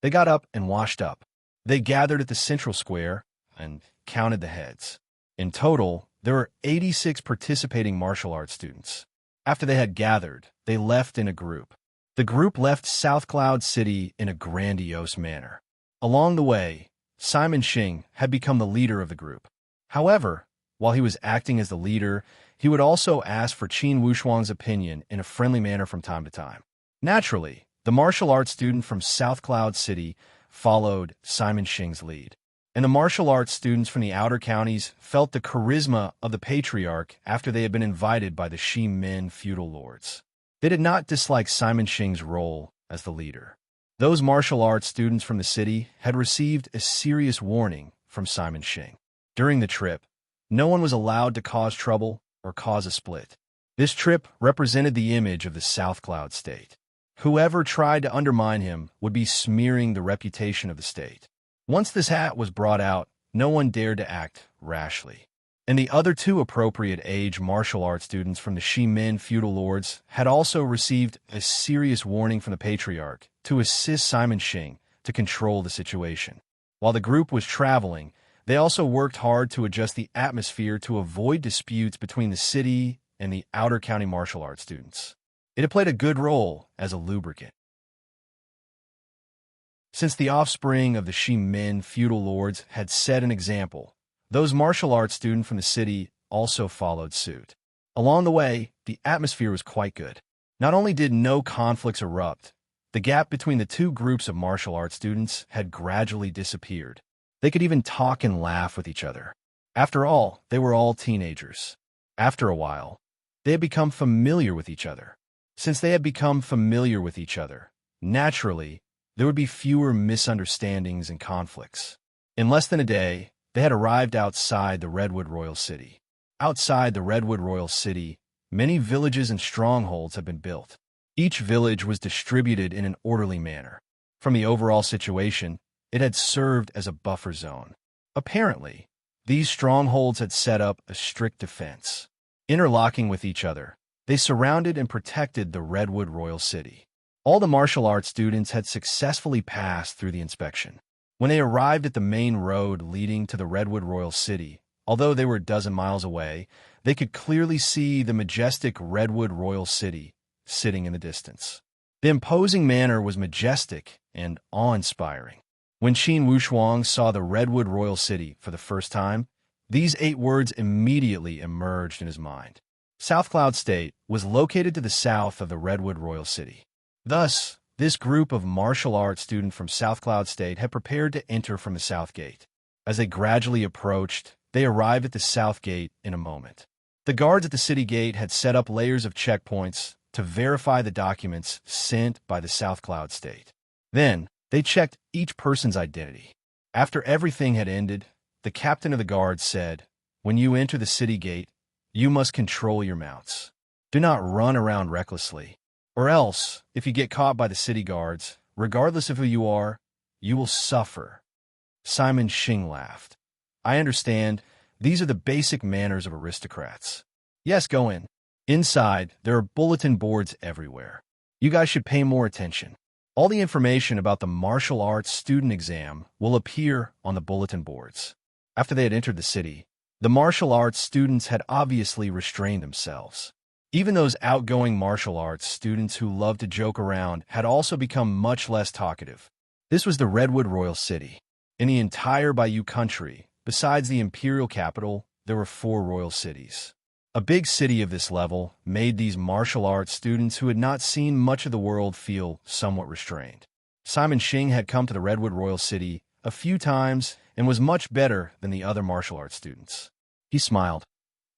They got up and washed up. They gathered at the central square and counted the heads. In total, there were 86 participating martial arts students. After they had gathered, they left in a group. The group left South Cloud City in a grandiose manner. Along the way, Simon Xing had become the leader of the group. However, while he was acting as the leader, he would also ask for Qin Wushuang's opinion in a friendly manner from time to time. Naturally, the martial arts student from South Cloud City followed Simon Xing's lead, and the martial arts students from the outer counties felt the charisma of the patriarch after they had been invited by the Shi Min feudal lords. They did not dislike Simon Xing's role as the leader. Those martial arts students from the city had received a serious warning from Simon Xing. During the trip, no one was allowed to cause trouble or cause a split. This trip represented the image of the South Cloud State. Whoever tried to undermine him would be smearing the reputation of the state. Once this hat was brought out, no one dared to act rashly. And the other two appropriate age martial arts students from the Shi Min feudal lords had also received a serious warning from the patriarch to assist Simon Xing to control the situation. While the group was traveling, they also worked hard to adjust the atmosphere to avoid disputes between the city and the outer county martial arts students. It had played a good role as a lubricant. Since the offspring of the Shi Min feudal lords had set an example, those martial arts students from the city also followed suit. Along the way, the atmosphere was quite good. Not only did no conflicts erupt, the gap between the two groups of martial arts students had gradually disappeared. They could even talk and laugh with each other. After all, they were all teenagers. After a while, they had become familiar with each other. Since they had become familiar with each other, naturally, there would be fewer misunderstandings and conflicts. In less than a day, they had arrived outside the Redwood Royal City. Outside the Redwood Royal City, many villages and strongholds had been built. Each village was distributed in an orderly manner. From the overall situation, it had served as a buffer zone. Apparently, these strongholds had set up a strict defense. Interlocking with each other, they surrounded and protected the Redwood Royal City. All the martial arts students had successfully passed through the inspection. When they arrived at the main road leading to the Redwood Royal City, although they were a dozen miles away, they could clearly see the majestic Redwood Royal City sitting in the distance. The imposing manner was majestic and awe-inspiring. When Qin Wushuang saw the Redwood Royal City for the first time, these 8 words immediately emerged in his mind. South Cloud State was located to the south of the Redwood Royal City. Thus, this group of martial arts students from South Cloud State had prepared to enter from the south gate. As they gradually approached, they arrived at the south gate in a moment. The guards at the city gate had set up layers of checkpoints to verify the documents sent by the South Cloud State. Then, they checked each person's identity. After everything had ended, the captain of the guards said, "When you enter the city gate, you must control your mounts. Do not run around recklessly, or else, if you get caught by the city guards, regardless of who you are, you will suffer." Simon Xing laughed. "I understand. These are the basic manners of aristocrats. Yes, go in." Inside, there are bulletin boards everywhere. You guys should pay more attention. All the information about the martial arts student exam will appear on the bulletin boards. After they had entered the city, the martial arts students had obviously restrained themselves. Even those outgoing martial arts students who loved to joke around had also become much less talkative. This was the Redwood Royal City. In the entire Bayou country, besides the imperial capital, there were 4 royal cities. A big city of this level made these martial arts students who had not seen much of the world feel somewhat restrained. Simon Xing had come to the Redwood Royal City a few times and was much better than the other martial arts students. He smiled.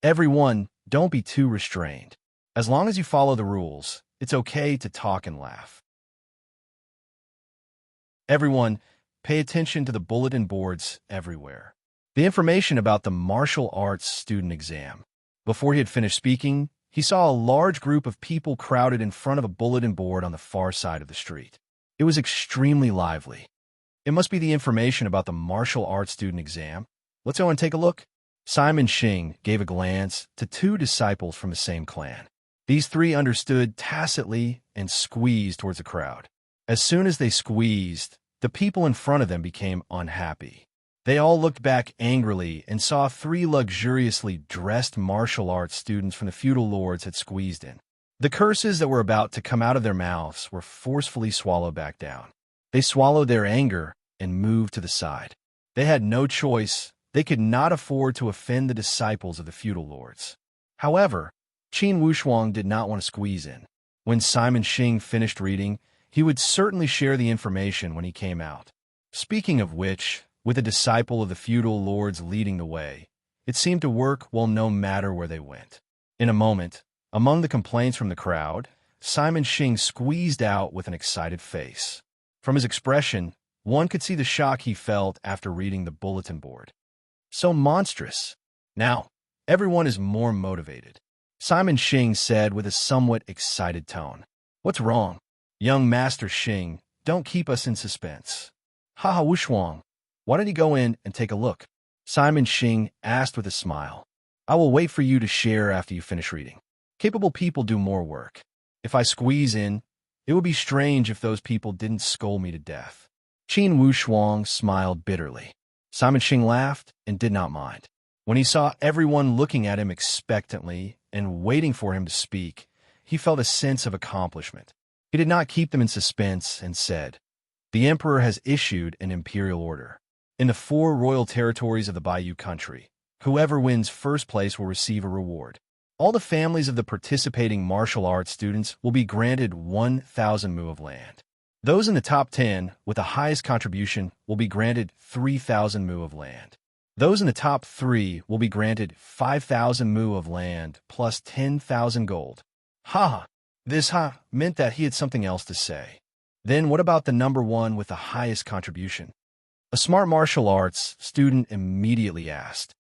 "Everyone, don't be too restrained. As long as you follow the rules, it's okay to talk and laugh." Everyone, pay attention to the bulletin boards everywhere. The information about the martial arts student exam. Before he had finished speaking, he saw a large group of people crowded in front of a bulletin board on the far side of the street. It was extremely lively. It must be the information about the martial arts student exam. Let's go and take a look. Simon Xing gave a glance to two disciples from the same clan. These three understood tacitly and squeezed towards the crowd. As soon as they squeezed, the people in front of them became unhappy. They all looked back angrily and saw three luxuriously dressed martial arts students from the feudal lords had squeezed in. The curses that were about to come out of their mouths were forcefully swallowed back down. They swallowed their anger and moved to the side. They had no choice. They could not afford to offend the disciples of the feudal lords. However, Qin Wushuang did not want to squeeze in. When Simon Xing finished reading, he would certainly share the information when he came out. Speaking of which, with a disciple of the feudal lords leading the way, it seemed to work well no matter where they went. In a moment, among the complaints from the crowd, Simon Xing squeezed out with an excited face. From his expression, one could see the shock he felt after reading the bulletin board. So monstrous. Now, everyone is more motivated. Simon Xing said with a somewhat excited tone. What's wrong? Young Master Xing, don't keep us in suspense. Haha Wushuang, why don't you go in and take a look? Simon Xing asked with a smile. I will wait for you to share after you finish reading. Capable people do more work. If I squeeze in, it would be strange if those people didn't scold me to death. Qin Wushuang smiled bitterly. Simon Xing laughed and did not mind. When he saw everyone looking at him expectantly and waiting for him to speak, he felt a sense of accomplishment. He did not keep them in suspense and said, The Emperor has issued an imperial order. In the 4 royal territories of the Bayou country, whoever wins first place will receive a reward. All the families of the participating martial arts students will be granted 1,000 mu of land. Those in the top 10 with the highest contribution will be granted 3,000 mu of land. Those in the top 3 will be granted 5,000 mu of land plus 10,000 gold. This meant that he had something else to say. Then what about the number 1 with the highest contribution? A smart martial arts student immediately asked.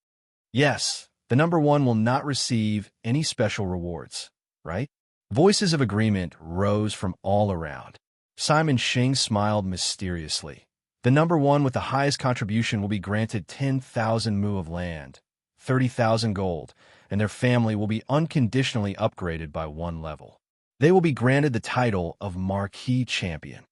Yes, the number 1 will not receive any special rewards, right? Voices of agreement rose from all around. Simon Xing smiled mysteriously. The number 1 with the highest contribution will be granted 10,000 mu of land, 30,000 gold, and their family will be unconditionally upgraded by 1 level. They will be granted the title of Marquis Champion.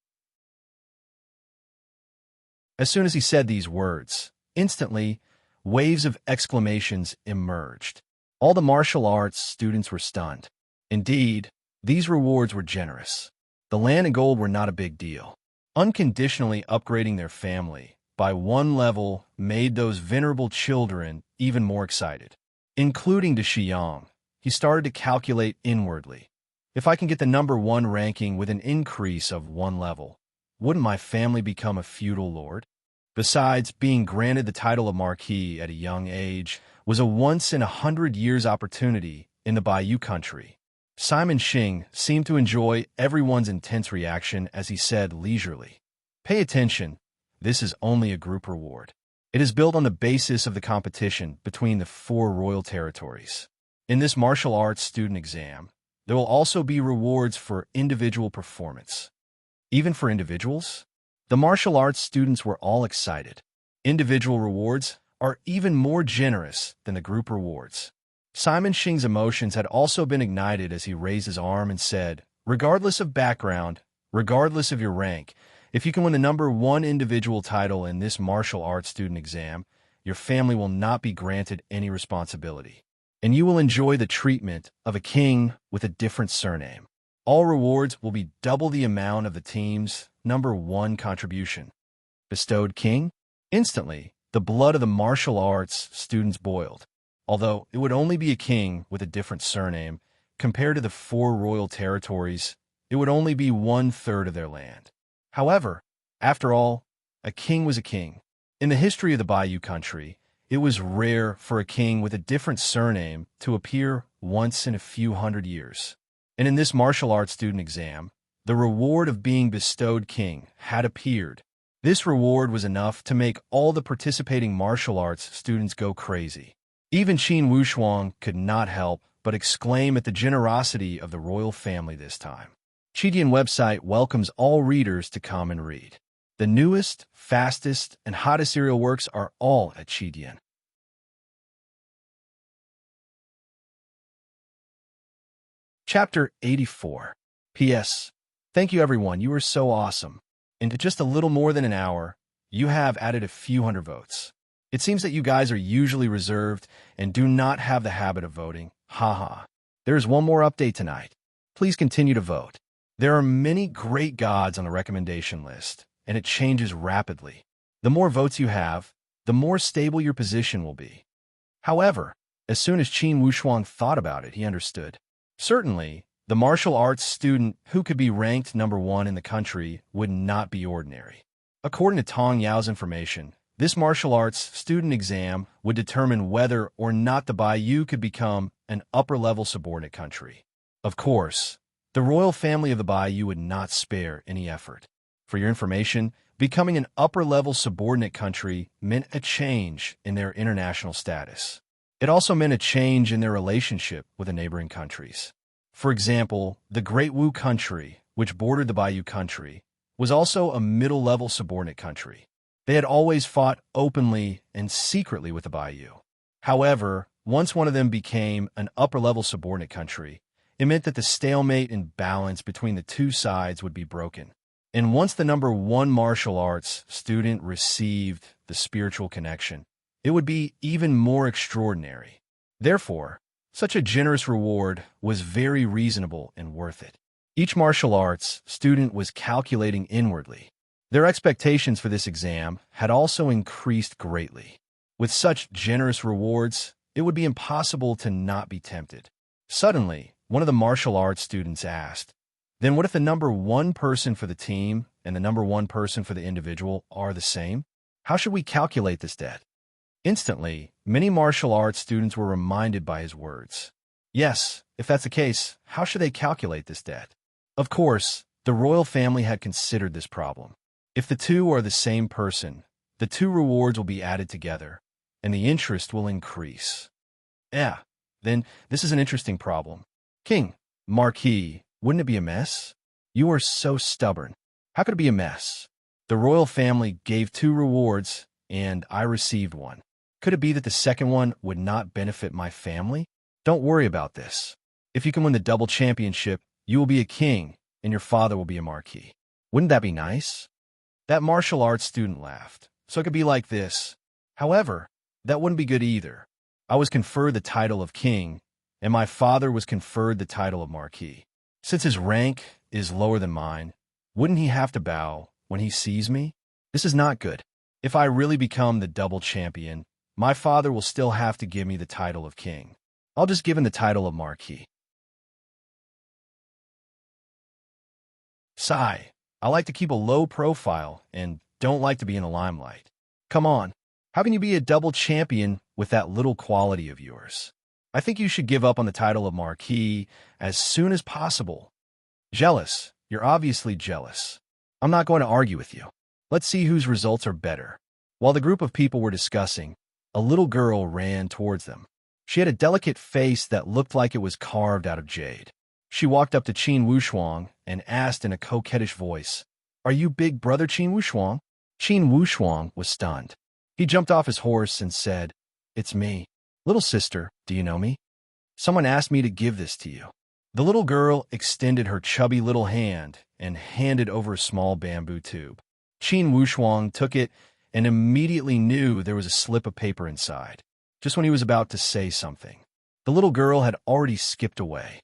As soon as he said these words, instantly, waves of exclamations emerged. All the martial arts students were stunned. Indeed, these rewards were generous. The land and gold were not a big deal. Unconditionally upgrading their family by 1 level made those venerable children even more excited. Including De Shiyang, he started to calculate inwardly. If I can get the number 1 ranking with an increase of 1 level, wouldn't my family become a feudal lord? Besides, being granted the title of Marquis at a young age was a once-in-a-100-years opportunity in the Bayou country. Simon Xing seemed to enjoy everyone's intense reaction as he said leisurely, Pay attention, this is only a group reward. It is built on the basis of the competition between the 4 royal territories. In this martial arts student exam, there will also be rewards for individual performance. Even for individuals? The martial arts students were all excited. Individual rewards are even more generous than the group rewards. Simon Xing's emotions had also been ignited as he raised his arm and said, Regardless of background, regardless of your rank, if you can win the number 1 individual title in this martial arts student exam, your family will not be granted any responsibility, and you will enjoy the treatment of a king with a different surname. All rewards will be double the amount of the team's number 1 contribution. Bestowed king? Instantly, the blood of the martial arts students boiled. Although it would only be a king with a different surname, compared to the 4 royal territories, it would only be 1/3 of their land. However, after all, a king was a king. In the history of the Bayou country, it was rare for a king with a different surname to appear once in a few hundred years. And in this martial arts student exam, the reward of being bestowed king had appeared, This reward was enough to make all the participating martial arts students go crazy. Even Qin Wushuang could not help but exclaim at the generosity of the royal family this time. Qidian website welcomes all readers to come and read. The newest, fastest, and hottest serial works are all at Qidian. Chapter 84. P.S. Thank you everyone, you are so awesome. In just a little more than an hour, you have added a few hundred votes. It seems that you guys are usually reserved and do not have the habit of voting. Haha. There is one more update tonight. Please continue to vote. There are many great gods on the recommendation list, and it changes rapidly. The more votes you have, the more stable your position will be. However, as soon as Qin Wushuang thought about it, he understood. Certainly, the martial arts student who could be ranked number 1 in the country would not be ordinary. According to Tong Yao's information, this martial arts student exam would determine whether or not the Baiyu could become an upper-level subordinate country. Of course, the royal family of the Baiyu would not spare any effort. For your information, becoming an upper-level subordinate country meant a change in their international status. It also meant a change in their relationship with the neighboring countries. For example, the Great Wu country, which bordered the Baiyu country, was also a middle-level subordinate country. They had always fought openly and secretly with the Baiyu. However, once one of them became an upper-level subordinate country, it meant that the stalemate and balance between the two sides would be broken. And once the number 1 martial arts student received the spiritual connection, it would be even more extraordinary. Therefore, such a generous reward was very reasonable and worth it. Each martial arts student was calculating inwardly. Their expectations for this exam had also increased greatly. With such generous rewards, it would be impossible to not be tempted. Suddenly, one of the martial arts students asked, "Then what if the number 1 person for the team and the number 1 person for the individual are the same? How should we calculate this debt?" Instantly, many martial arts students were reminded by his words. Yes, if that's the case, how should they calculate this debt? Of course, the royal family had considered this problem. If the two are the same person, the 2 rewards will be added together, and the interest will increase. Yeah, then this is an interesting problem. King, Marquis, wouldn't it be a mess? You are so stubborn. How could it be a mess? The royal family gave 2 rewards, and I received 1. Could it be that the second one would not benefit my family? Don't worry about this. If you can win the double championship, you will be a king, and your father will be a marquis. Wouldn't that be nice? That martial arts student laughed. So it could be like this. However, that wouldn't be good either. I was conferred the title of king, and my father was conferred the title of marquis. Since his rank is lower than mine, wouldn't he have to bow when he sees me? This is not good. If I really become the double champion, my father will still have to give me the title of king. I'll just give him the title of marquis. Sigh. I like to keep a low profile and don't like to be in the limelight. Come on, how can you be a double champion with that little quality of yours? I think you should give up on the title of marquis as soon as possible. Jealous. You're obviously jealous. I'm not going to argue with you. Let's see whose results are better. While the group of people were discussing, a little girl ran towards them. She had a delicate face that looked like it was carved out of jade. She walked up to Qin Wushuang and asked in a coquettish voice, "Are you big brother Qin Wushuang?" Qin Wushuang was stunned. He jumped off his horse and said, "It's me. Little sister, do you know me? Someone asked me to give this to you." The little girl extended her chubby little hand and handed over a small bamboo tube. Qin Wushuang took it and immediately knew there was a slip of paper inside. Just when he was about to say something, the little girl had already skipped away.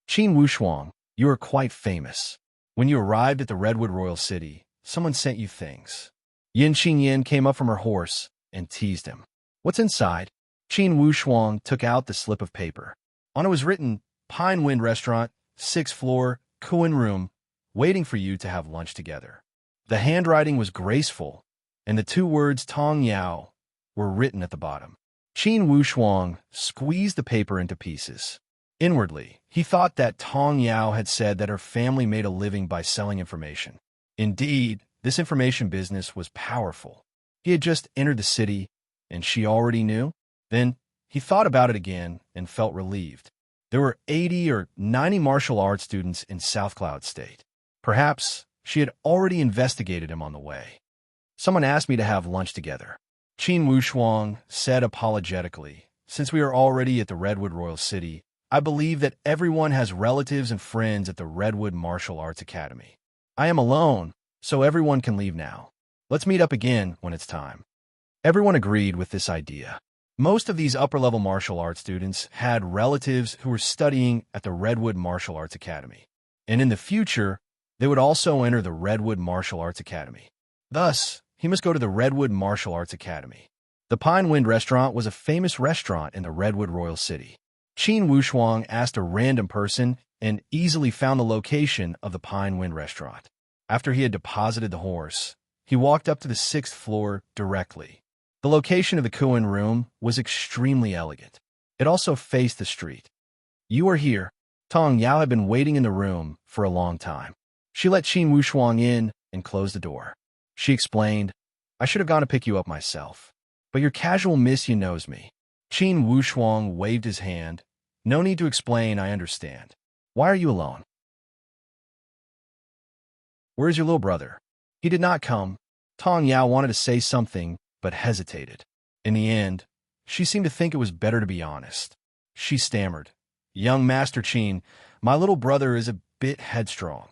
"Qin Wushuang, you are quite famous. When you arrived at the Redwood Royal City, someone sent you things." Yin Qingyan came up from her horse and teased him. "What's inside?" Qin Wushuang took out the slip of paper. On it was written, "Pine Wind Restaurant, 6th floor, Kuan Room, waiting for you to have lunch together." The handwriting was graceful, and the 2 words Tong Yao were written at the bottom. Qin Wushuang squeezed the paper into pieces. Inwardly, he thought that Tong Yao had said that her family made a living by selling information. Indeed, This information business was powerful. He had just entered the city, and she already knew? Then he thought about it again and felt relieved. There were 80 or 90 martial arts students in South Cloud State. Perhaps she had already investigated him on the way. Someone asked me to have lunch together. Qin Wushuang said apologetically, since we are already at the Redwood Royal City, I believe that everyone has relatives and friends at the Redwood Martial Arts Academy. I am alone, so everyone can leave now. Let's meet up again when it's time. Everyone agreed with this idea. Most of these upper-level martial arts students had relatives who were studying at the Redwood Martial Arts Academy. And in the future, they would also enter the Redwood Martial Arts Academy. Thus, he must go to the Redwood Martial Arts Academy. The Pine Wind Restaurant was a famous restaurant in the Redwood Royal City. Qin Wushuang asked a random person and easily found the location of the Pine Wind Restaurant. After he had deposited the horse, he walked up to the 6th floor directly. The location of the Kuan room was extremely elegant. It also faced the street. You are here. Tong Yao had been waiting in the room for a long time. She let Qin Wushuang in and closed the door. She explained, I should have gone to pick you up myself. But your casual misty knows me. Qin Wushuang waved his hand. No need to explain, I understand. Why are you alone? Where is your little brother? He did not come. Tong Yao wanted to say something, but hesitated. In the end, she seemed to think it was better to be honest. She stammered, Young Master Qin, my little brother is a bit headstrong.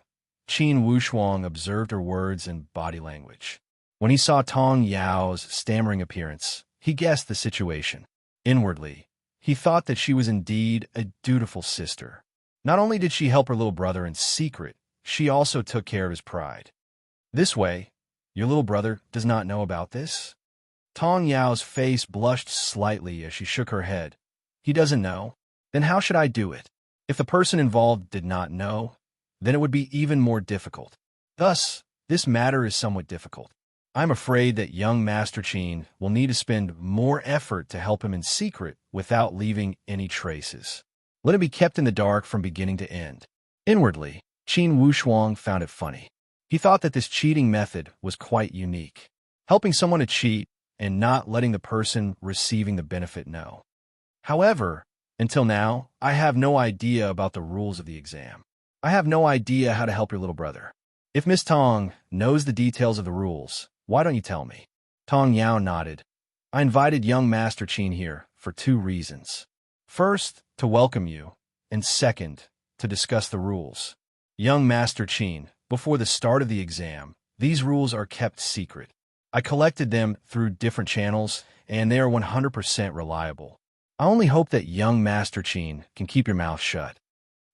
Qin Wushuang observed her words and body language. When he saw Tong Yao's stammering appearance, he guessed the situation. Inwardly, he thought that she was indeed a dutiful sister. Not only did she help her little brother in secret, she also took care of his pride. This way, your little brother does not know about this? Tong Yao's face blushed slightly as she shook her head. He doesn't know? Then how should I do it? If the person involved did not know, then it would be even more difficult. Thus, this matter is somewhat difficult. I'm afraid that young Master Qin will need to spend more effort to help him in secret without leaving any traces. Let it be kept in the dark from beginning to end. Inwardly, Qin Wushuang found it funny. He thought that this cheating method was quite unique. Helping someone to cheat and not letting the person receiving the benefit know. However, until now, I have no idea about the rules of the exam. I have no idea how to help your little brother. If Miss Tong knows the details of the rules, why don't you tell me? Tong Yao nodded. I invited young Master Qin here for 2 reasons. First, to welcome you, and second, to discuss the rules. Young Master Qin, before the start of the exam, these rules are kept secret. I collected them through different channels, and they are 100% reliable. I only hope that young Master Qin can keep your mouth shut.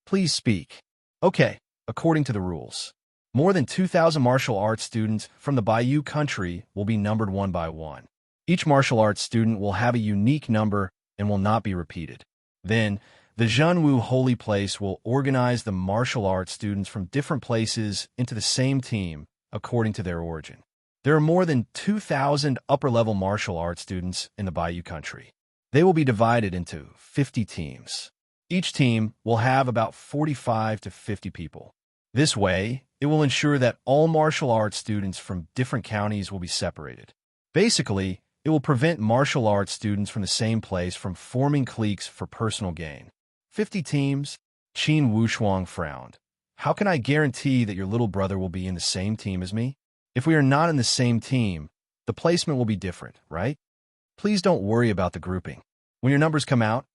Please speak. Okay, according to the rules. More than 2,000 martial arts students from the Bayou country will be numbered 1 by 1. Each martial arts student will have a unique number and will not be repeated. Then, the Zhenwu Holy Place will organize the martial arts students from different places into the same team according to their origin. There are more than 2,000 upper-level martial arts students in the Bayou country. They will be divided into 50 teams. Each team will have about 45 to 50 people. This way, it will ensure that all martial arts students from different counties will be separated. Basically, it will prevent martial arts students from the same place from forming cliques for personal gain. 50 teams? Qin Wushuang frowned. How can I guarantee that your little brother will be in the same team as me? If we are not in the same team, the placement will be different, right? Please don't worry about the grouping. When your numbers come out,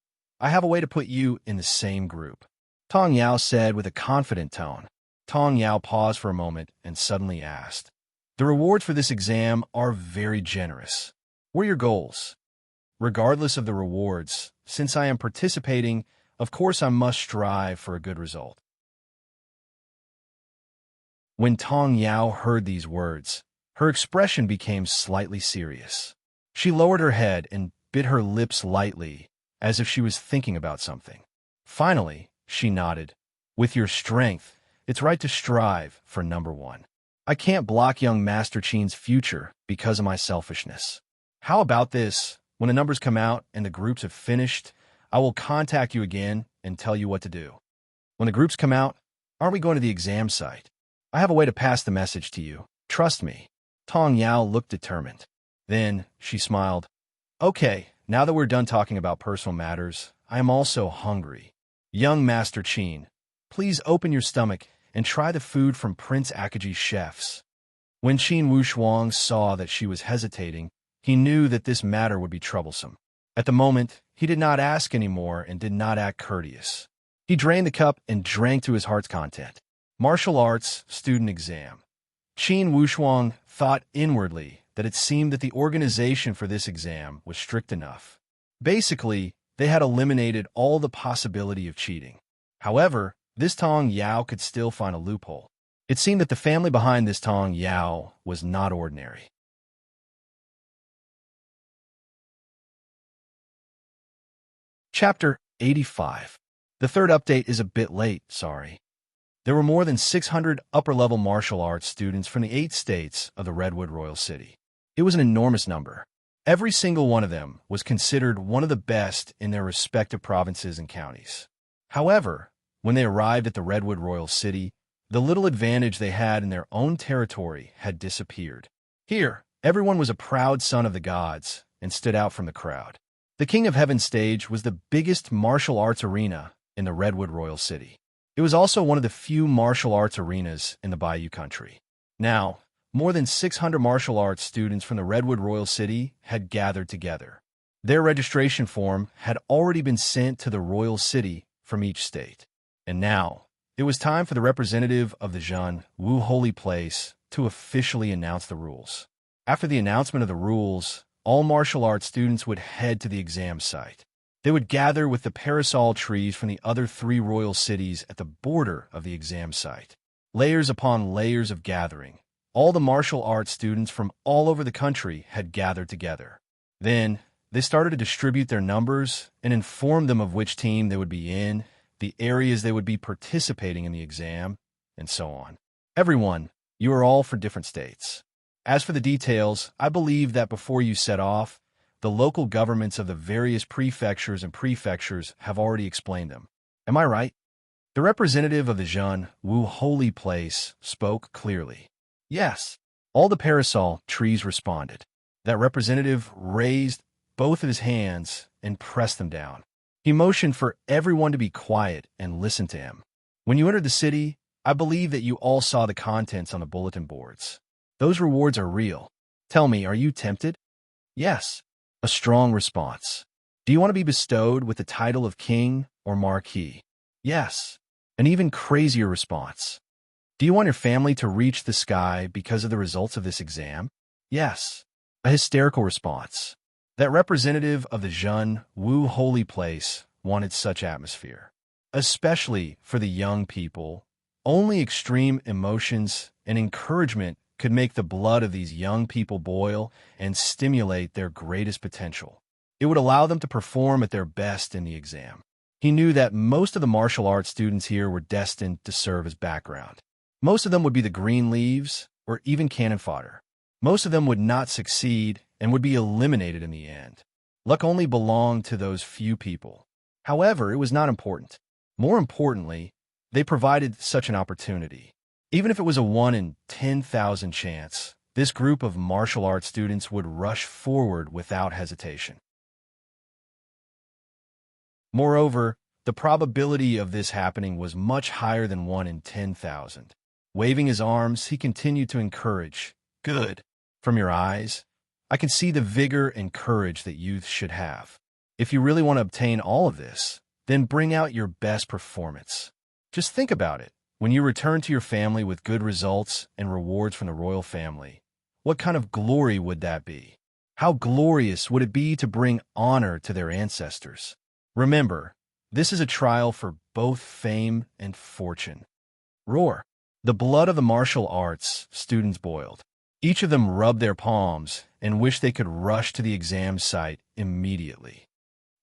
I have a way to put you in the same group. Tong Yao said with a confident tone. Tong Yao paused for a moment and suddenly asked, The rewards for this exam are very generous. What are your goals? Regardless of the rewards, since I am participating, of course I must strive for a good result. When Tong Yao heard these words, her expression became slightly serious. She lowered her head and bit her lips lightly, as if she was thinking about something. Finally, she nodded. With your strength, it's right to strive for number 1. I can't block young Master Qin's future because of my selfishness. How about this? When the numbers come out and the groups have finished, I will contact you again and tell you what to do. When the groups come out, aren't we going to the exam site? I have a way to pass the message to you. Trust me. Tong Yao looked determined. Then she smiled. Okay, now that we're done talking about personal matters, I am also hungry. Young Master Qin, please open your stomach and try the food from Prince Akaji's chefs. When Qin Wushuang saw that she was hesitating, he knew that this matter would be troublesome. At the moment, he did not ask any more and did not act courteous. He drained the cup and drank to his heart's content. Martial Arts Student Exam. Qin Wushuang thought inwardly that it seemed that the organization for this exam was strict enough. Basically, they had eliminated all the possibility of cheating. However, this Tong Yao could still find a loophole. It seemed that the family behind this Tong Yao was not ordinary. Chapter 85. The third update is a bit late, sorry. There were more than 600 upper-level martial arts students from the 8 states of the Redwood Royal City. It was an enormous number. Every single one of them was considered one of the best in their respective provinces and counties. However, when they arrived at the Redwood Royal City, the little advantage they had in their own territory had disappeared. Here, everyone was a proud son of the gods and stood out from the crowd. The King of Heaven stage was the biggest martial arts arena in the Redwood Royal City. It was also one of the few martial arts arenas in the Bayou Country. Now, more than 600 martial arts students from the Redwood Royal City had gathered together. Their registration form had already been sent to the Royal City from each state. And now, it was time for the representative of the Zhen Wu Holy Place to officially announce the rules. After the announcement of the rules, all martial arts students would head to the exam site. They would gather with the parasol trees from the other 3 royal cities at the border of the exam site. Layers upon layers of gathering. All the martial arts students from all over the country had gathered together. Then, they started to distribute their numbers and inform them of which team they would be in, the areas they would be participating in the exam, and so on. Everyone, you are all for different states. As for the details, I believe that before you set off, the local governments of the various prefectures and prefectures have already explained them. Am I right? The representative of the Zhen Wu Holy Place spoke clearly. Yes. All the parasol trees responded. That representative raised both of his hands and pressed them down. He motioned for everyone to be quiet and listen to him. When you entered the city, I believe that you all saw the contents on the bulletin boards. Those rewards are real. Tell me, are you tempted? Yes. A strong response. Do you want to be bestowed with the title of king or marquis? Yes. An even crazier response. Do you want your family to reach the sky because of the results of this exam? Yes. A hysterical response. That representative of the Zhen Wu Holy Place wanted such atmosphere. Especially for the young people, only extreme emotions and encouragement could make the blood of these young people boil and stimulate their greatest potential. It would allow them to perform at their best in the exam. He knew that most of the martial arts students here were destined to serve as background. Most of them would be the green leaves or even cannon fodder. Most of them would not succeed and would be eliminated in the end. Luck only belonged to those few people. However, it was not important. More importantly, they provided such an opportunity. Even if it was a 1 in 10,000 chance, this group of martial arts students would rush forward without hesitation. Moreover, the probability of this happening was much higher than 1 in 10,000. Waving his arms, he continued to encourage. Good. From your eyes, I can see the vigor and courage that youth should have. If you really want to obtain all of this, then bring out your best performance. Just think about it. When you return to your family with good results and rewards from the royal family, what kind of glory would that be? How glorious would it be to bring honor to their ancestors? Remember, this is a trial for both fame and fortune. Roar. The blood of the martial arts students boiled. Each of them rubbed their palms and wished they could rush to the exam site immediately.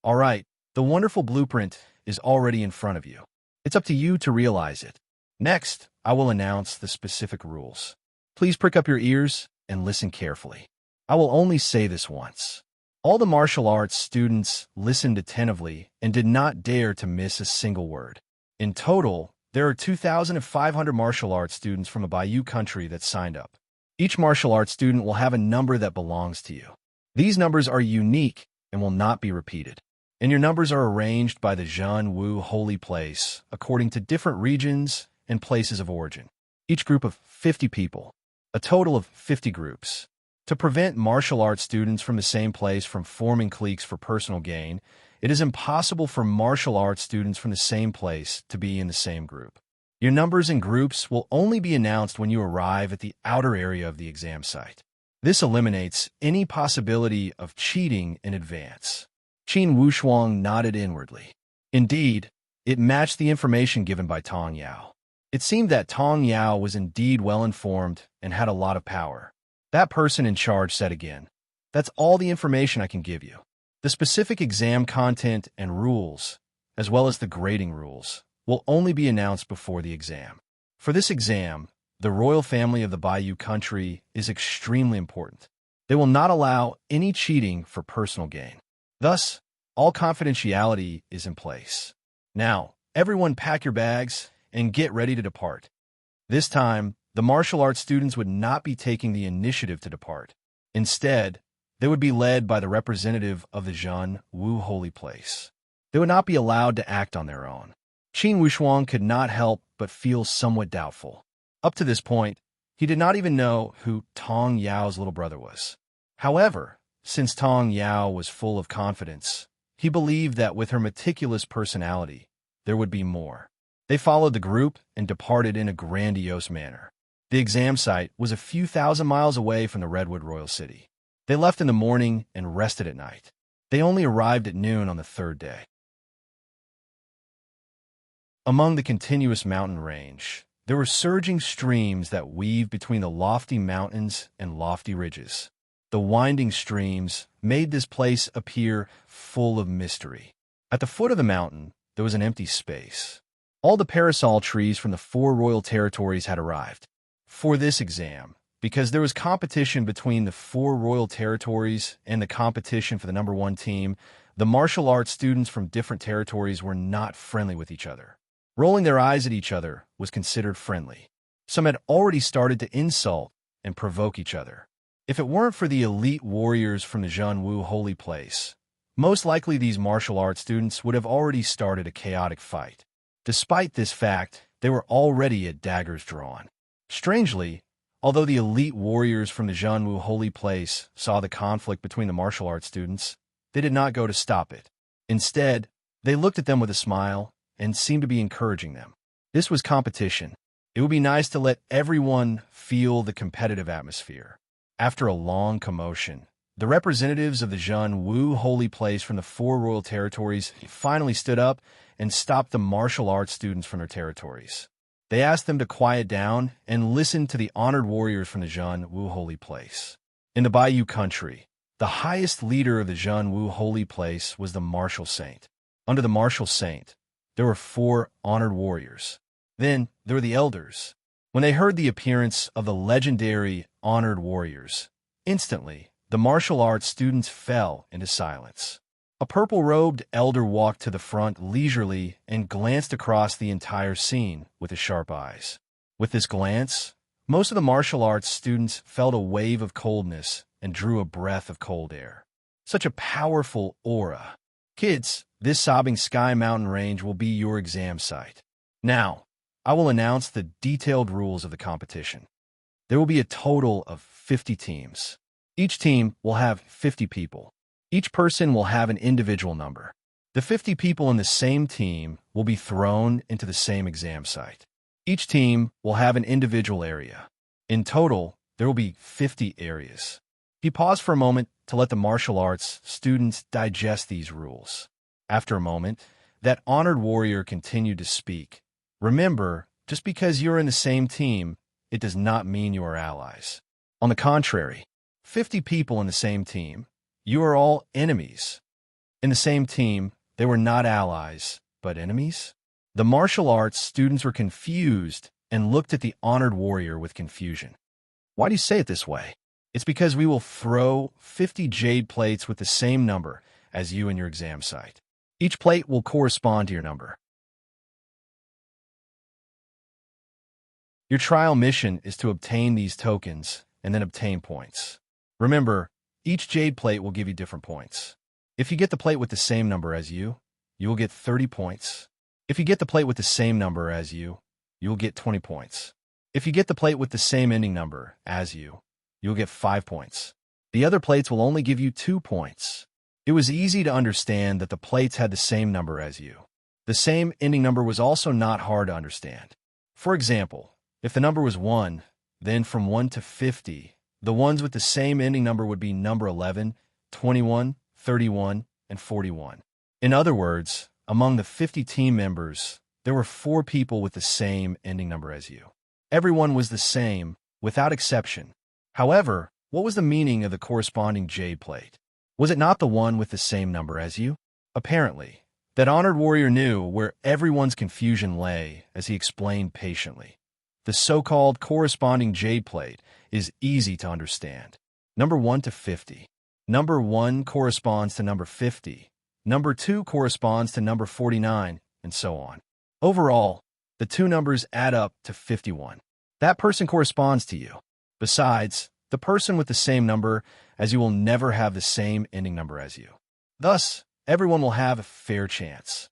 All right, the wonderful blueprint is already in front of you. It's up to you to realize it. Next, I will announce the specific rules. Please prick up your ears and listen carefully. I will only say this once. All the martial arts students listened attentively and did not dare to miss a single word. In total, there are 2,500 martial arts students from the Bayou country that signed up. Each martial arts student will have a number that belongs to you. These numbers are unique and will not be repeated. And your numbers are arranged by the Zhen Wu holy place according to different regions and places of origin. Each group of 50 people, a total of 50 groups. To prevent martial arts students from the same place from forming cliques for personal gain, it is impossible for martial arts students from the same place to be in the same group. Your numbers and groups will only be announced when you arrive at the outer area of the exam site. This eliminates any possibility of cheating in advance. Qin Wushuang nodded inwardly. Indeed, it matched the information given by Tong Yao. It seemed that Tong Yao was indeed well-informed and had a lot of power. That person in charge said again, "That's all the information I can give you. The specific exam content and rules, as well as the grading rules, will only be announced before the exam. For this exam, the royal family of the Bayou country is extremely important. They will not allow any cheating for personal gain. Thus, all confidentiality is in place. Now, everyone pack your bags and get ready to depart." This time, the martial arts students would not be taking the initiative to depart. Instead, they would be led by the representative of the Zhen Wu holy place. They would not be allowed to act on their own. Qin Wushuang could not help but feel somewhat doubtful. Up to this point, he did not even know who Tong Yao's little brother was. However, since Tong Yao was full of confidence, he believed that with her meticulous personality, there would be more. They followed the group and departed in a grandiose manner. The exam site was a few thousand miles away from the Redwood Royal City. They left in the morning and rested at night. They only arrived at noon on the third day. Among the continuous mountain range, there were surging streams that weaved between the lofty mountains and lofty ridges. The winding streams made this place appear full of mystery. At the foot of the mountain, there was an empty space. All the parasol trees from the 4 royal territories had arrived. For this exam, because there was competition between the 4 royal territories and the competition for the number 1 team, the martial arts students from different territories were not friendly with each other. Rolling their eyes at each other was considered friendly. Some had already started to insult and provoke each other. If it weren't for the elite warriors from the Zhen Wu holy place, most likely these martial arts students would have already started a chaotic fight. Despite this fact, they were already at daggers drawn. Strangely, although the elite warriors from the Zhen Wu holy place saw the conflict between the martial arts students, they did not go to stop it. Instead, they looked at them with a smile and seemed to be encouraging them. This was competition. It would be nice to let everyone feel the competitive atmosphere. After a long commotion, the representatives of the Zhen Wu holy place from the 4 royal territories finally stood up and stopped the martial arts students from their territories. They asked them to quiet down and listen to the honored warriors from the Zhen Wu holy place. In the Bayou country, the highest leader of the Zhen Wu holy place was the martial saint. Under the martial saint, there were 4 honored warriors. Then there were the elders. When they heard the appearance of the legendary honored warriors, instantly, the martial arts students fell into silence. A purple-robed elder walked to the front leisurely and glanced across the entire scene with his sharp eyes. With this glance, most of the martial arts students felt a wave of coldness and drew a breath of cold air. Such a powerful aura. Kids, this sobbing sky mountain range will be your exam site. Now, I will announce the detailed rules of the competition. There will be a total of 50 teams. Each team will have 50 people. Each person will have an individual number. The 50 people in the same team will be thrown into the same exam site. Each team will have an individual area. In total, there will be 50 areas. He paused for a moment to let the martial arts students digest these rules. After a moment, that honored warrior continued to speak. Remember, just because you're in the same team, it does not mean you are allies. On the contrary, 50 people in the same team, you are all enemies. In the same team, they were not allies, but enemies? The martial arts students were confused and looked at the honored warrior with confusion. Why do you say it this way? It's because we will throw 50 jade plates with the same number as you in your exam site. Each plate will correspond to your number. Your trial mission is to obtain these tokens and then obtain points. Remember, each jade plate will give you different points. If you get the plate with the same number as you will get 30 points. If you get the plate with the same number as you will get 20 points. If you get the plate with the same ending number as you'll get 5 points. The other plates will only give you 2 points. It was easy to understand that the plates had the same number as you. The same ending number was also not hard to understand. For example, if the number was 1, then from 1 to 50, the ones with the same ending number would be number 11, 21, 31, and 41. In other words, among the 50 team members, there were 4 people with the same ending number as you. Everyone was the same, without exception. However, what was the meaning of the corresponding jade plate? Was it not the one with the same number as you? Apparently, that honored warrior knew where everyone's confusion lay as he explained patiently. The so-called corresponding jade plate is easy to understand. Number 1 to 50. Number 1 corresponds to number 50. Number 2 corresponds to number 49, and so on. Overall, the 2 numbers add up to 51. That person corresponds to you. Besides, the person with the same number as you will never have the same ending number as you. Thus, everyone will have a fair chance.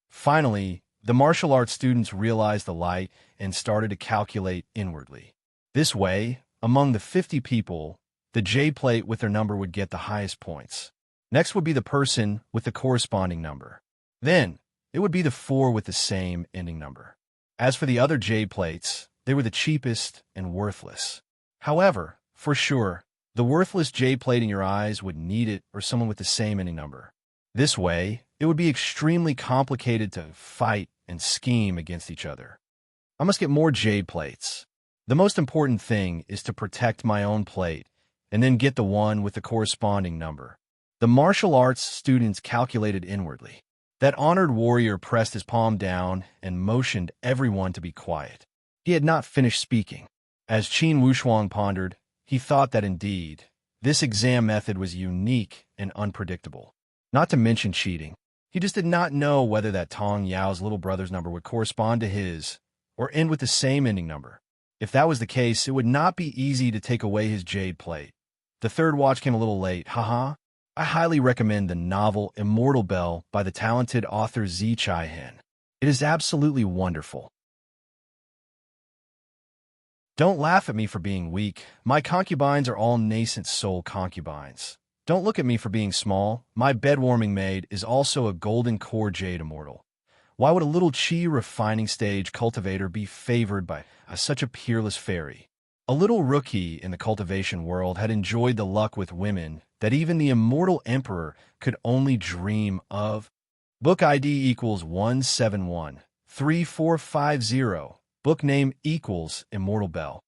Finally, the martial arts students realized the light and started to calculate inwardly. This way, among the 50 people, the jade plate with their number would get the highest points. Next would be the person with the corresponding number. Then, it would be the 4 with the same ending number. As for the other jade plates, they were the cheapest and worthless. However, for sure, the worthless jade plate in your eyes would need it or someone with the same ending number. This way, it would be extremely complicated to fight and scheme against each other. I must get more jade plates. The most important thing is to protect my own plate and then get the one with the corresponding number. The martial arts students calculated inwardly. That honored warrior pressed his palm down and motioned everyone to be quiet. He had not finished speaking. As Qin Wushuang pondered, he thought that indeed, this exam method was unique and unpredictable. Not to mention cheating. He just did not know whether that Tong Yao's little brother's number would correspond to his or end with the same ending number. If that was the case, it would not be easy to take away his jade plate. The third watch came a little late, haha. I highly recommend the novel Immortal Bell by the talented author Zi Chai-hen. It is absolutely wonderful. Don't laugh at me for being weak. My concubines are all nascent soul concubines. Don't look at me for being small. My bed-warming maid is also a golden core jade immortal. Why would a little chi refining stage cultivator be favored by such a peerless fairy? A little rookie in the cultivation world had enjoyed the luck with women that even the immortal emperor could only dream of. Book ID equals 1713450. Book name equals Immortal Bell.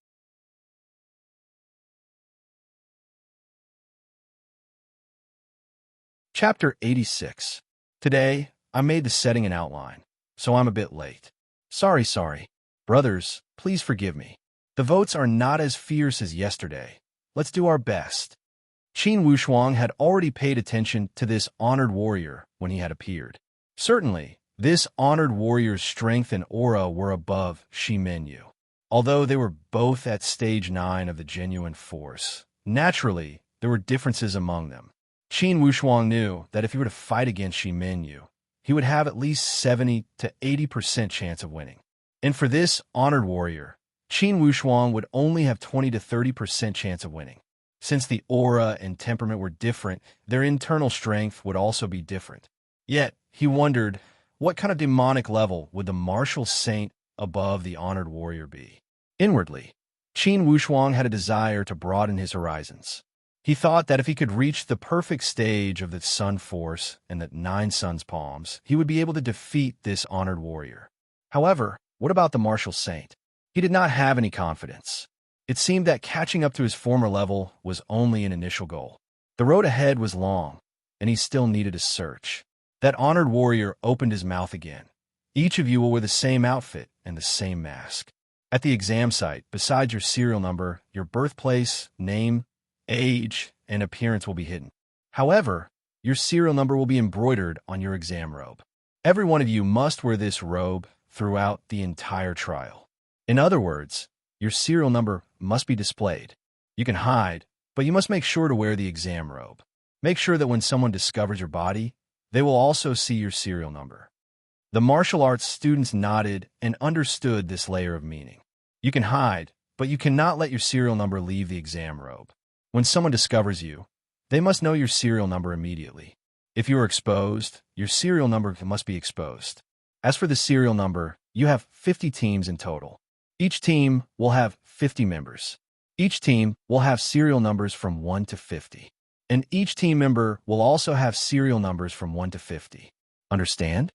Chapter 86. Today, I made the setting and outline, so I'm a bit late. Sorry. Brothers, please forgive me. The votes are not as fierce as yesterday. Let's do our best. Qin Wushuang had already paid attention to this honored warrior when he had appeared. Certainly, this honored warrior's strength and aura were above Shi Menyu. Although they were both at stage 9 of the genuine force, naturally, there were differences among them. Qin Wushuang knew that if he were to fight against Shi Menyu, he would have at least 70 to 80% chance of winning. And for this honored warrior, Qin Wushuang would only have 20 to 30% chance of winning. Since the aura and temperament were different, their internal strength would also be different. Yet, he wondered, what kind of demonic level would the martial saint above the honored warrior be? Inwardly, Qin Wushuang had a desire to broaden his horizons. He thought that if he could reach the perfect stage of the Sun Force and the 9 Suns Palms, he would be able to defeat this honored warrior. However, what about the martial saint? He did not have any confidence. It seemed that catching up to his former level was only an initial goal. The road ahead was long, and he still needed to search. That honored warrior opened his mouth again. Each of you will wear the same outfit and the same mask. At the exam site, besides your serial number, your birthplace, name, age, and appearance will be hidden. However, your serial number will be embroidered on your exam robe. Every one of you must wear this robe throughout the entire trial. In other words, your serial number must be displayed. You can hide, but you must make sure to wear the exam robe. Make sure that when someone discovers your body, they will also see your serial number. The martial arts students nodded and understood this layer of meaning. You can hide, but you cannot let your serial number leave the exam robe. When someone discovers you, they must know your serial number immediately. If you are exposed, your serial number must be exposed. As for the serial number, you have 50 teams in total. Each team will have 50 members. Each team will have serial numbers from 1 to 50. And each team member will also have serial numbers from 1 to 50. Understand?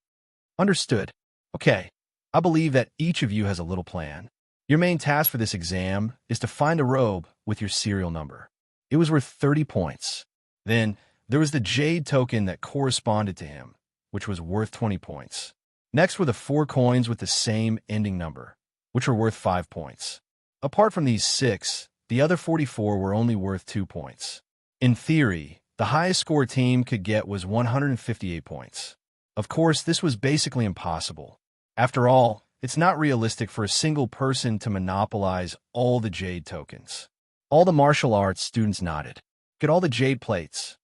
Understood. Okay, I believe that each of you has a little plan. Your main task for this exam is to find a robe with your serial number. It was worth 30 points. Then, there was the jade token that corresponded to him, which was worth 20 points. Next were the 4 coins with the same ending number, which were worth 5 points. Apart from these 6, the other 44 were only worth 2 points. In theory, the highest score team could get was 158 points. Of course, this was basically impossible. After all, it's not realistic for a single person to monopolize all the jade tokens. All the martial arts students nodded. Get all the jade plates.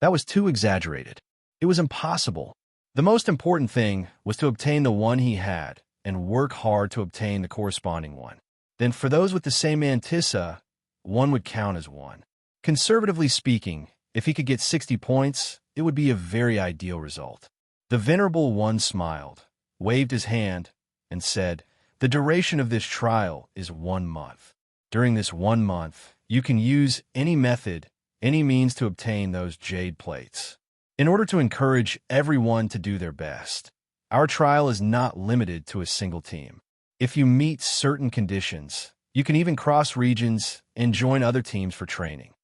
That was too exaggerated. It was impossible. The most important thing was to obtain the one he had and work hard to obtain the corresponding one. Then for those with the same mantissa, one would count as one. Conservatively speaking, if he could get 60 points, it would be a very ideal result. The Venerable One smiled, waved his hand, and said, "The duration of this trial is 1 month. During this 1 month, you can use any method, any means to obtain those jade plates. In order to encourage everyone to do their best, our trial is not limited to a single team. If you meet certain conditions, you can even cross regions and join other teams for training."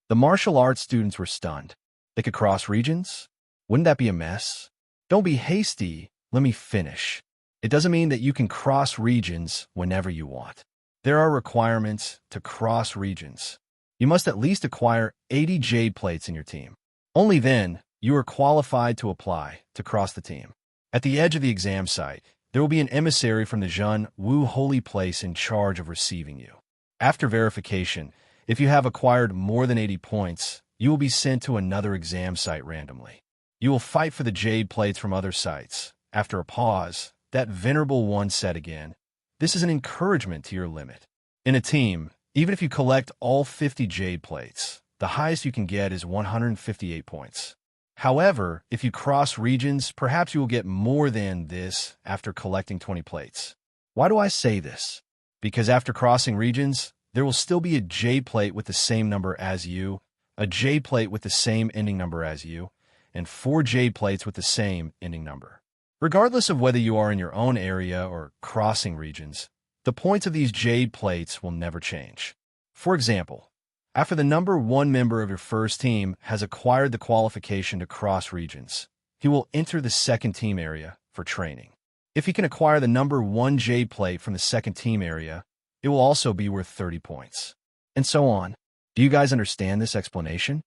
The martial arts students were stunned. They could cross regions? Wouldn't that be a mess? Don't be hasty, let me finish. It doesn't mean that you can cross regions whenever you want. There are requirements to cross regions. You must at least acquire 80 jade plates in your team. Only then, you are qualified to apply to cross the team. At the edge of the exam site, there will be an emissary from the Zhen Wu holy place in charge of receiving you. After verification, if you have acquired more than 80 points, you will be sent to another exam site randomly. You will fight for the jade plates from other sites. After a pause, that Venerable One said again, "This is an encouragement to your limit. In a team, even if you collect all 50 jade plates, the highest you can get is 158 points. However, if you cross regions, perhaps you will get more than this after collecting 20 plates. Why do I say this? Because after crossing regions, there will still be a jade plate with the same number as you, a jade plate with the same ending number as you, and 4 jade plates with the same ending number. Regardless of whether you are in your own area or crossing regions, the points of these jade plates will never change. For example, after the number 1 member of your first team has acquired the qualification to cross regions, he will enter the second team area for training. If he can acquire the number 1 jade plate from the second team area, it will also be worth 30 points. And so on. Do you guys understand this explanation?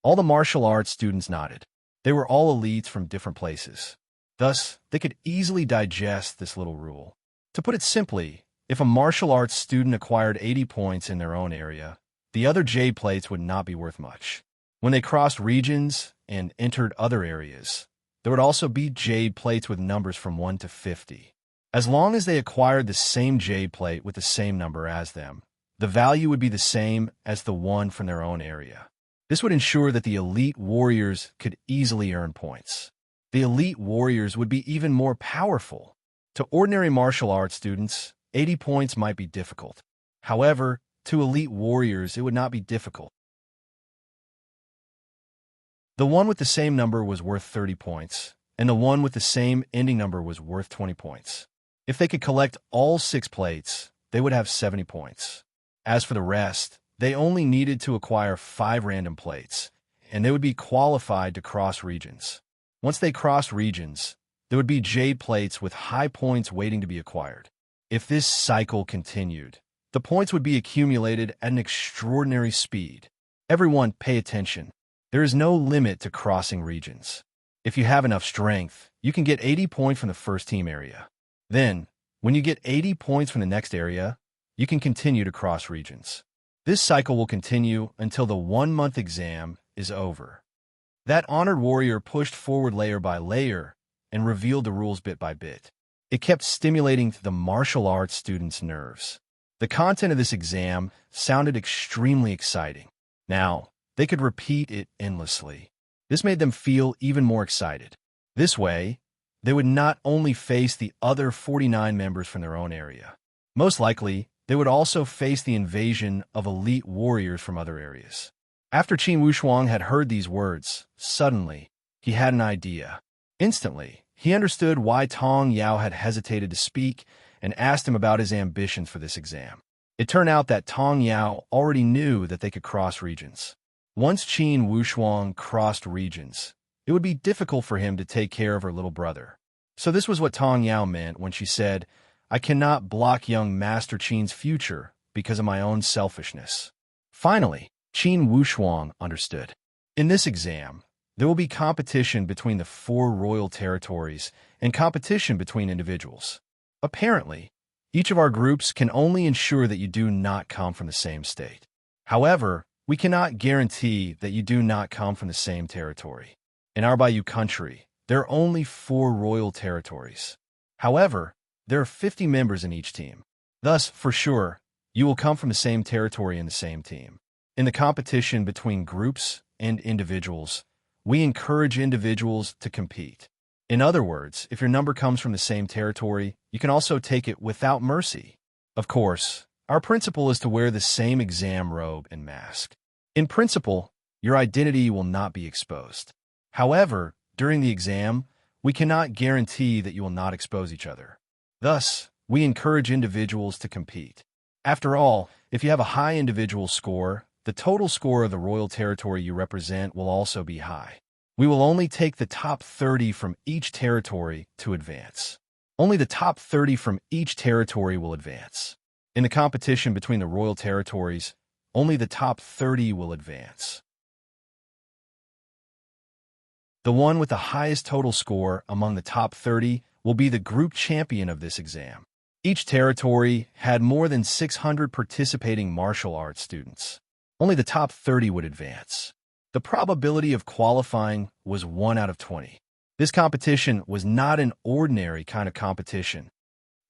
All the martial arts students nodded. They were all elites from different places. Thus, they could easily digest this little rule. To put it simply, if a martial arts student acquired 80 points in their own area, the other jade plates would not be worth much. When they crossed regions and entered other areas, there would also be jade plates with numbers from 1 to 50. As long as they acquired the same jade plate with the same number as them, the value would be the same as the one from their own area. This would ensure that the elite warriors could easily earn points. The elite warriors would be even more powerful. To ordinary martial arts students, 80 points might be difficult. However, to elite warriors, it would not be difficult. The one with the same number was worth 30 points, and the one with the same ending number was worth 20 points. If they could collect all 6 plates, they would have 70 points. As for the rest, they only needed to acquire 5 random plates, and they would be qualified to cross regions. Once they crossed regions, there would be jade plates with high points waiting to be acquired. If this cycle continued, the points would be accumulated at an extraordinary speed. Everyone, pay attention. There is no limit to crossing regions. If you have enough strength, you can get 80 points from the first team area. Then, when you get 80 points from the next area, you can continue to cross regions. This cycle will continue until the 1-month exam is over. That honored warrior pushed forward layer by layer and revealed the rules bit by bit. It kept stimulating the martial arts students' nerves. The content of this exam sounded extremely exciting. Now, they could repeat it endlessly. This made them feel even more excited. This way, they would not only face the other 49 members from their own area. Most likely, they would also face the invasion of elite warriors from other areas. After Qin Wushuang had heard these words, suddenly, he had an idea. Instantly, he understood why Tong Yao had hesitated to speak and asked him about his ambitions for this exam. It turned out that Tong Yao already knew that they could cross regions. Once Qin Wushuang crossed regions, it would be difficult for him to take care of her little brother. So this was what Tong Yao meant when she said, "I cannot block young Master Qin's future because of my own selfishness." Finally, Qin Wushuang understood. In this exam, there will be competition between the 4 royal territories and competition between individuals. Apparently, each of our groups can only ensure that you do not come from the same state. However, we cannot guarantee that you do not come from the same territory. In our Bayou country, there are only 4 royal territories. However, there are 50 members in each team. Thus, for sure, you will come from the same territory in the same team. In the competition between groups and individuals, we encourage individuals to compete. In other words, if your number comes from the same territory, you can also take it without mercy. Of course, our principle is to wear the same exam robe and mask. In principle, your identity will not be exposed. However, during the exam, we cannot guarantee that you will not expose each other. Thus, we encourage individuals to compete. After all, if you have a high individual score, the total score of the royal territory you represent will also be high. We will only take the top 30 from each territory to advance. Only the top 30 from each territory will advance. In the competition between the royal territories, only the top 30 will advance. The one with the highest total score among the top 30 will be the group champion of this exam. Each territory had more than 600 participating martial arts students. Only the top 30 would advance. The probability of qualifying was 1 out of 20. This competition was not an ordinary kind of competition.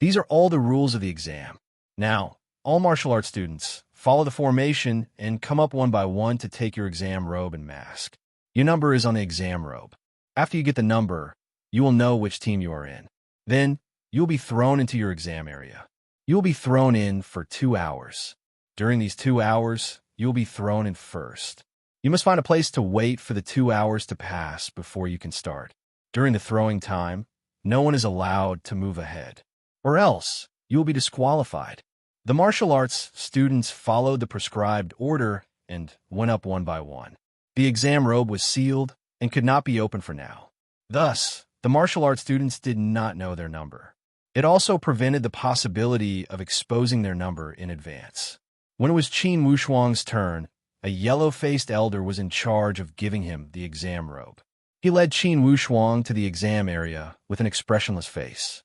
These are all the rules of the exam. Now, all martial arts students, follow the formation and come up one by one to take your exam robe and mask. Your number is on the exam robe. After you get the number, you will know which team you are in. Then, you will be thrown into your exam area. You will be thrown in for 2 hours. During these 2 hours, you will be thrown in first. You must find a place to wait for the 2 hours to pass before you can start. During the throwing time, no one is allowed to move ahead, or else you will be disqualified. The martial arts students followed the prescribed order and went up one by one. The exam robe was sealed and could not be opened for now. Thus, the martial arts students did not know their number. It also prevented the possibility of exposing their number in advance. When it was Qin Wushuang's turn, a yellow-faced elder was in charge of giving him the exam robe. He led Qin Wushuang to the exam area with an expressionless face.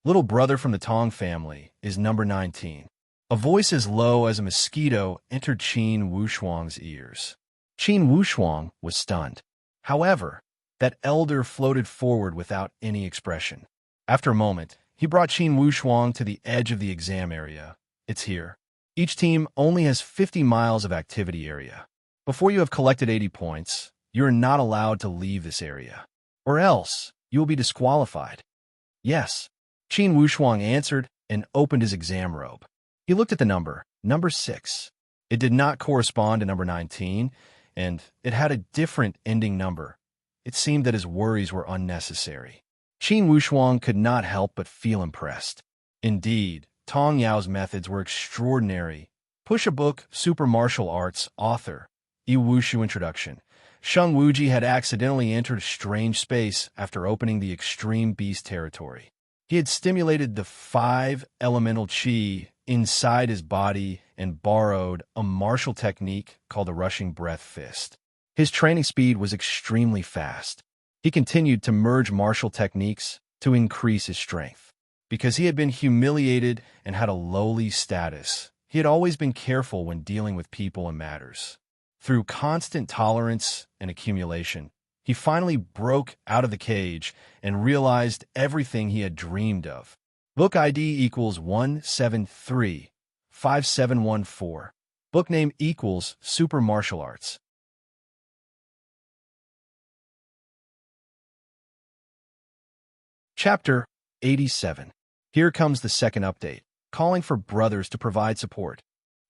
Little brother from the Tong family is number 19. A voice as low as a mosquito entered Qin Wushuang's ears. Qin Wushuang was stunned. However, that elder floated forward without any expression. After a moment, he brought Qin Wushuang to the edge of the exam area. It's here. Each team only has 50 miles of activity area. Before you have collected 80 points, you are not allowed to leave this area, or else you will be disqualified. Yes, Qin Wushuang answered and opened his exam robe. He looked at the number 6. It did not correspond to number 19, and it had a different ending number. It seemed that his worries were unnecessary. Qin Wushuang could not help but feel impressed. Indeed, Tong Yao's methods were extraordinary. Push-a-Book Super Martial Arts author, Yi Wushu Introduction. Sheng Wuji had accidentally entered a strange space after opening the Extreme Beast territory. He had stimulated the 5 elemental qi inside his body and borrowed a martial technique called the Rushing Breath Fist. His training speed was extremely fast. He continued to merge martial techniques to increase his strength. Because he had been humiliated and had a lowly status, he had always been careful when dealing with people and matters. Through constant tolerance and accumulation, he finally broke out of the cage and realized everything he had dreamed of. Book ID equals 1735714. Book name equals Super Martial Arts. Chapter 87. Here comes the second update, calling for brothers to provide support.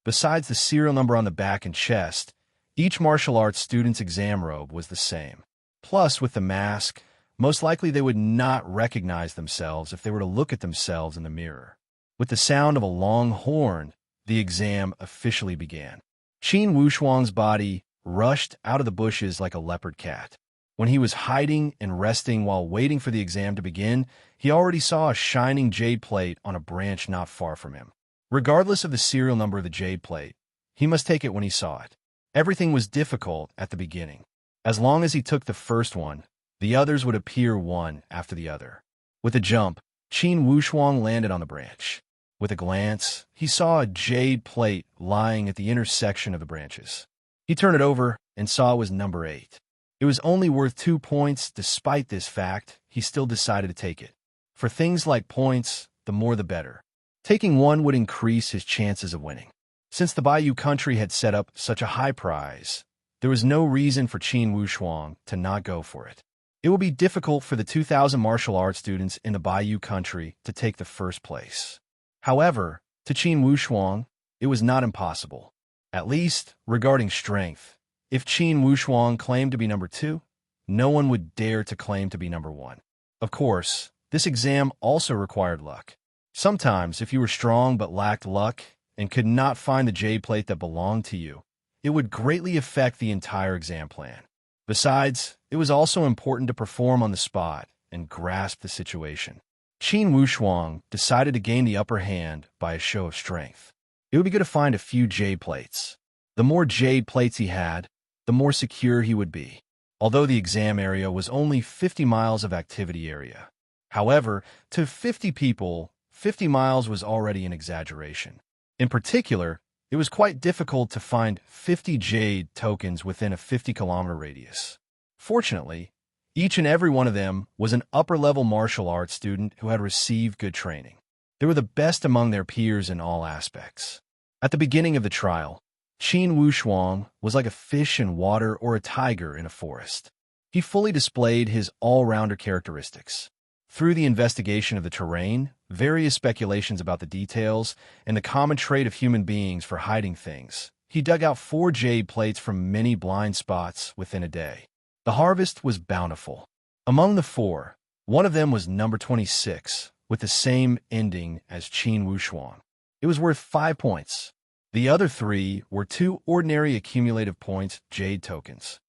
Besides the serial number on the back and chest, each martial arts student's exam robe was the same. Plus, with the mask, most likely they would not recognize themselves if they were to look at themselves in the mirror. With the sound of a long horn, the exam officially began. Qin Wushuang's body rushed out of the bushes like a leopard cat. When he was hiding and resting while waiting for the exam to begin, he already saw a shining jade plate on a branch not far from him. Regardless of the serial number of the jade plate, he must take it when he saw it. Everything was difficult at the beginning. As long as he took the first one, the others would appear one after the other. With a jump, Qin Wushuang landed on the branch. With a glance, he saw a jade plate lying at the intersection of the branches. He turned it over and saw it was number 8. It was only worth 2 points. Despite this fact, he still decided to take it. For things like points, the more the better. Taking one would increase his chances of winning. Since the Bayou country had set up such a high prize, there was no reason for Qin Wushuang to not go for it. It would be difficult for the 2,000 martial arts students in the Bayou country to take the first place. However, to Qin Wushuang, it was not impossible. At least, regarding strength. If Qin Wushuang claimed to be number 2, no one would dare to claim to be number 1. Of course, this exam also required luck. Sometimes, if you were strong but lacked luck and could not find the jade plate that belonged to you, it would greatly affect the entire exam plan. Besides, it was also important to perform on the spot and grasp the situation. Qin Wushuang decided to gain the upper hand by a show of strength. It would be good to find a few jade plates. The more jade plates he had, the more secure he would be. Although the exam area was only 50 miles of activity area. However, to 50 people, 50 miles was already an exaggeration. In particular, it was quite difficult to find 50 jade tokens within a 50-kilometer radius. Fortunately, each and every one of them was an upper-level martial arts student who had received good training. They were the best among their peers in all aspects. At the beginning of the trial, Qin Wushuang was like a fish in water or a tiger in a forest. He fully displayed his all-rounder characteristics. Through the investigation of the terrain, various speculations about the details, and the common trait of human beings for hiding things, he dug out 4 jade plates from many blind spots within a day. The harvest was bountiful. Among the 4, one of them was number 26, with the same ending as Qin Wushuang. It was worth 5 points. The other 3 were 2 ordinary accumulative points jade tokens.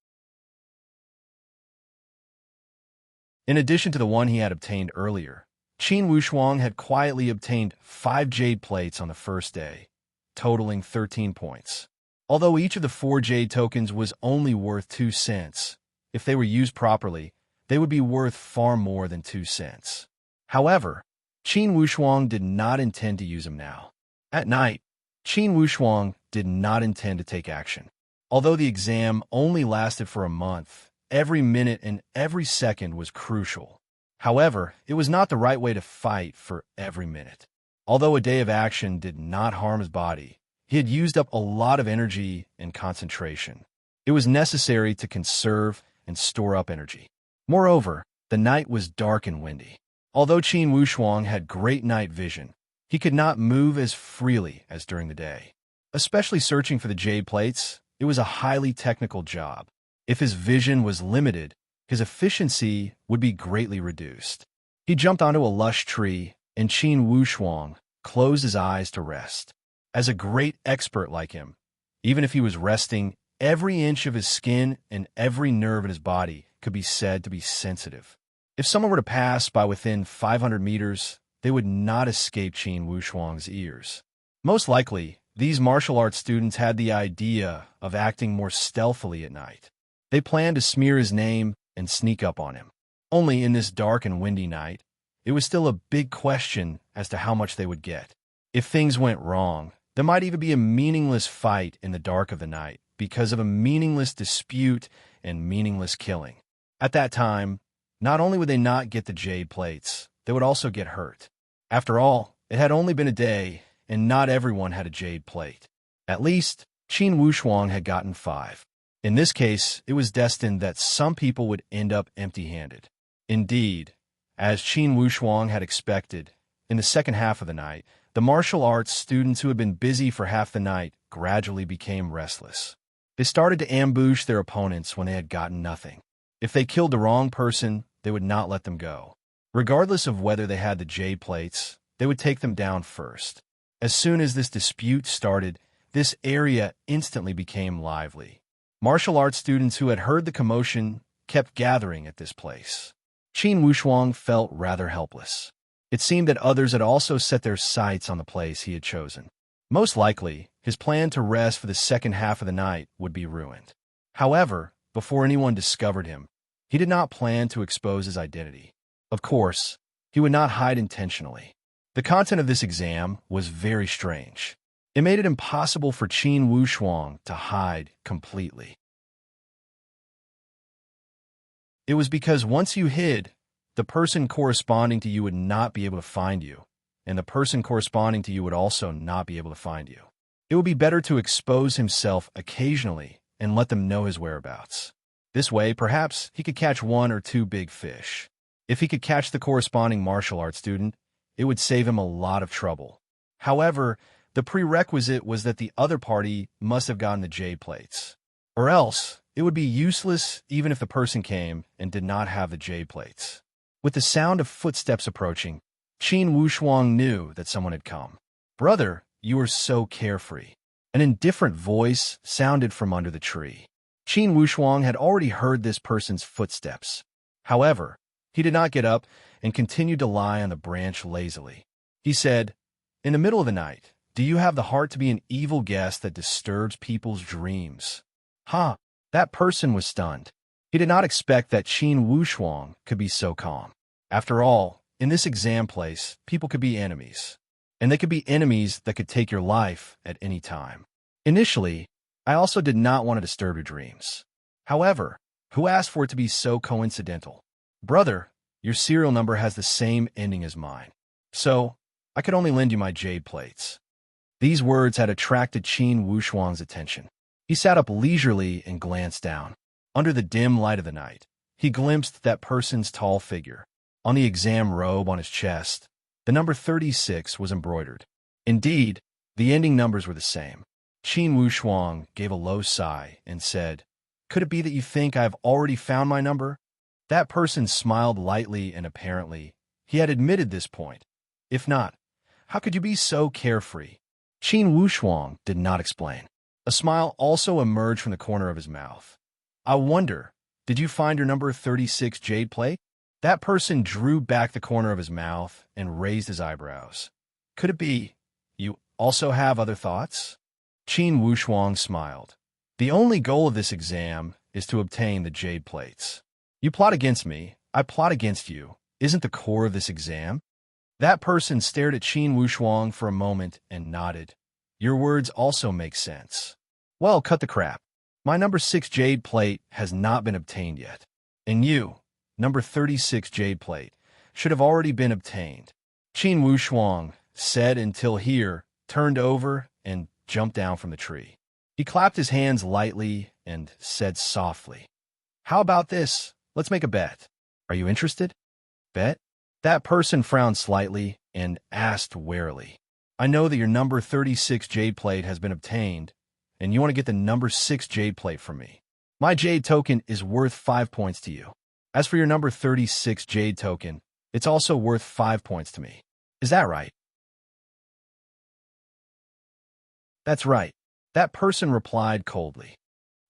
In addition to the one he had obtained earlier, Qin Wushuang had quietly obtained 5 jade plates on the first day, totaling 13 points. Although each of the 4 jade tokens was only worth 2 cents, if they were used properly, they would be worth far more than 2 cents. However, Qin Wushuang did not intend to use them now. At night, Qin Wushuang did not intend to take action. Although the exam only lasted for a month, every minute and every second was crucial. However, it was not the right way to fight for every minute. Although a day of action did not harm his body, he had used up a lot of energy and concentration. It was necessary to conserve and store up energy. Moreover, the night was dark and windy. Although Qin Wushuang had great night vision, he could not move as freely as during the day. Especially searching for the jade plates, it was a highly technical job. If his vision was limited, his efficiency would be greatly reduced. He jumped onto a lush tree, and Qin Wushuang closed his eyes to rest. As a great expert like him, even if he was resting, every inch of his skin and every nerve in his body could be said to be sensitive. If someone were to pass by within 500 meters, they would not escape Qin Wushuang's ears. Most likely, these martial arts students had the idea of acting more stealthily at night. They planned to smear his name and sneak up on him. Only in this dark and windy night, it was still a big question as to how much they would get. If things went wrong, there might even be a meaningless fight in the dark of the night because of a meaningless dispute and meaningless killing. At that time, not only would they not get the jade plates, they would also get hurt. After all, it had only been a day, and not everyone had a jade plate. At least, Qin Wushuang had gotten 5. In this case, it was destined that some people would end up empty-handed. Indeed, as Qin Wushuang had expected, in the second half of the night, the martial arts students who had been busy for half the night gradually became restless. They started to ambush their opponents when they had gotten nothing. If they killed the wrong person, they would not let them go. Regardless of whether they had the jade plates, they would take them down first. As soon as this dispute started, this area instantly became lively. Martial arts students who had heard the commotion kept gathering at this place. Qin Wushuang felt rather helpless. It seemed that others had also set their sights on the place he had chosen. Most likely, his plan to rest for the second half of the night would be ruined. However, before anyone discovered him, he did not plan to expose his identity. Of course, he would not hide intentionally. The content of this exam was very strange. It made it impossible for Qin Wushuang to hide completely. It was because once you hid, the person corresponding to you would not be able to find you, and the person corresponding to you would also not be able to find you. It would be better to expose himself occasionally and let them know his whereabouts. This way, perhaps, he could catch 1 or 2 big fish. If he could catch the corresponding martial arts student, it would save him a lot of trouble. However, the prerequisite was that the other party must have gotten the jade plates. Or else, it would be useless even if the person came and did not have the jade plates. With the sound of footsteps approaching, Qin Wushuang knew that someone had come. "Brother, you are so carefree." An indifferent voice sounded from under the tree. Qin Wushuang had already heard this person's footsteps. However, he did not get up and continued to lie on the branch lazily. He said, "In the middle of the night, do you have the heart to be an evil guest that disturbs people's dreams?" That person was stunned. He did not expect that Qin Wushuang could be so calm. After all, in this exam place, people could be enemies. And they could be enemies that could take your life at any time. Initially, I also did not want to disturb your dreams. However, who asked for it to be so coincidental? "Brother, your serial number has the same ending as mine. So, I could only lend you my jade plates." These words had attracted Qin Wushuang's attention. He sat up leisurely and glanced down. Under the dim light of the night, he glimpsed that person's tall figure. On the exam robe on his chest, the number 36 was embroidered. Indeed, the ending numbers were the same. Qin Wushuang gave a low sigh and said, "Could it be that you think I have already found my number?" That person smiled lightly and apparently he had admitted this point. If not, how could you be so carefree? Qin Wushuang did not explain. A smile also emerged from the corner of his mouth. "I wonder, did you find your number 36 jade plate?" That person drew back the corner of his mouth and raised his eyebrows. "Could it be you also have other thoughts?" Qin Wushuang smiled. "The only goal of this exam is to obtain the jade plates. You plot against me, I plot against you, isn't the core of this exam?" That person stared at Qin Wushuang for a moment and nodded. "Your words also make sense." "Well, cut the crap. My number 6 jade plate has not been obtained yet. And you, number 36 jade plate, should have already been obtained." Qin Wushuang said until here, turned over, and jumped down from the tree. He clapped his hands lightly and said softly, "How about this? Let's make a bet. Are you interested?" "Bet?" That person frowned slightly and asked warily, "I know that your number 36 jade plate has been obtained, and you want to get the number 6 jade plate from me. My jade token is worth 5 points to you. As for your number 36 jade token, it's also worth 5 points to me. Is that right?" "That's right," that person replied coldly.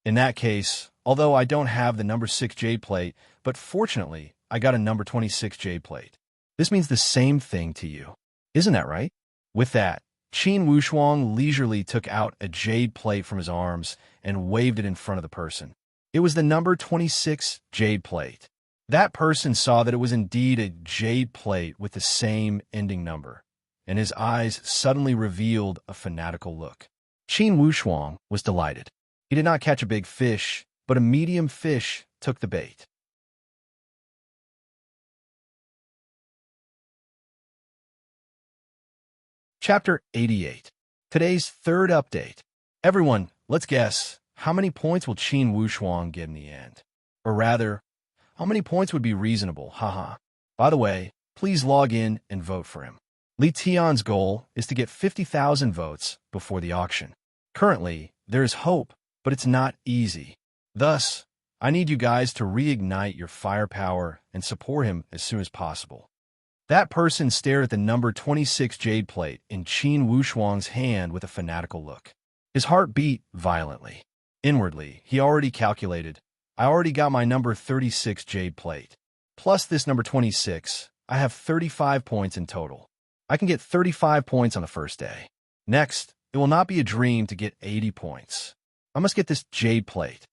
"In that case, although I don't have the number 6 jade plate, but fortunately, I got a number 26 jade plate. This means the same thing to you. Isn't that right?" With that, Qin Wushuang leisurely took out a jade plate from his arms and waved it in front of the person. It was the number 26 jade plate. That person saw that it was indeed a jade plate with the same ending number, and his eyes suddenly revealed a fanatical look. Qin Wushuang was delighted. He did not catch a big fish, but a medium fish took the bait. Chapter 88. Today's third update. Everyone, let's guess, how many points will Qin Wushuang get in the end? Or rather, how many points would be reasonable? Haha. By the way, please log in and vote for him. Li Tian's goal is to get 50,000 votes before the auction. Currently, there is hope, but it's not easy. Thus, I need you guys to reignite your firepower and support him as soon as possible. That person stared at the number 26 jade plate in Qin Wushuang's hand with a fanatical look. His heart beat violently. Inwardly, he already calculated, I already got my number 36 jade plate. Plus this number 26, I have 35 points in total. I can get 35 points on the first day. Next, it will not be a dream to get 80 points. I must get this jade plate.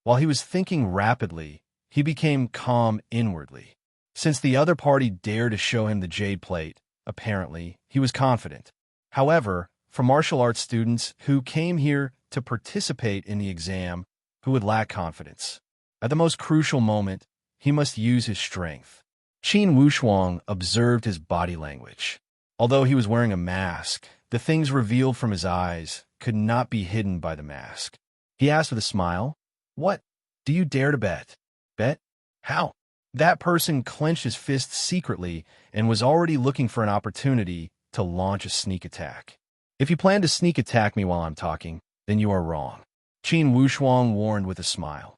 While he was thinking rapidly, he became calm inwardly. Since the other party dared to show him the jade plate, apparently, he was confident. However, for martial arts students who came here to participate in the exam, who would lack confidence, at the most crucial moment, he must use his strength. Qin Wushuang observed his body language. Although he was wearing a mask, the things revealed from his eyes could not be hidden by the mask. He asked with a smile, "What? Do you dare to bet?" "Bet? How?" That person clenched his fists secretly and was already looking for an opportunity to launch a sneak attack. "If you plan to sneak attack me while I'm talking, then you are wrong," Qin Wushuang warned with a smile.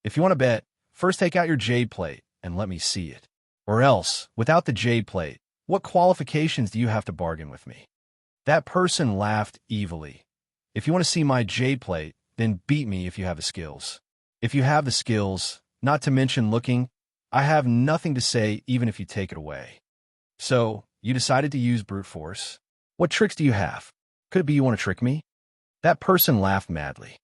"If you want to bet, first take out your jade plate and let me see it. Or else, without the jade plate, what qualifications do you have to bargain with me?" That person laughed evilly. "If you want to see my jade plate, then beat me if you have the skills. If you have the skills, not to mention looking, I have nothing to say even if you take it away." "So, you decided to use brute force? What tricks do you have? Could it be you want to trick me?" That person laughed madly.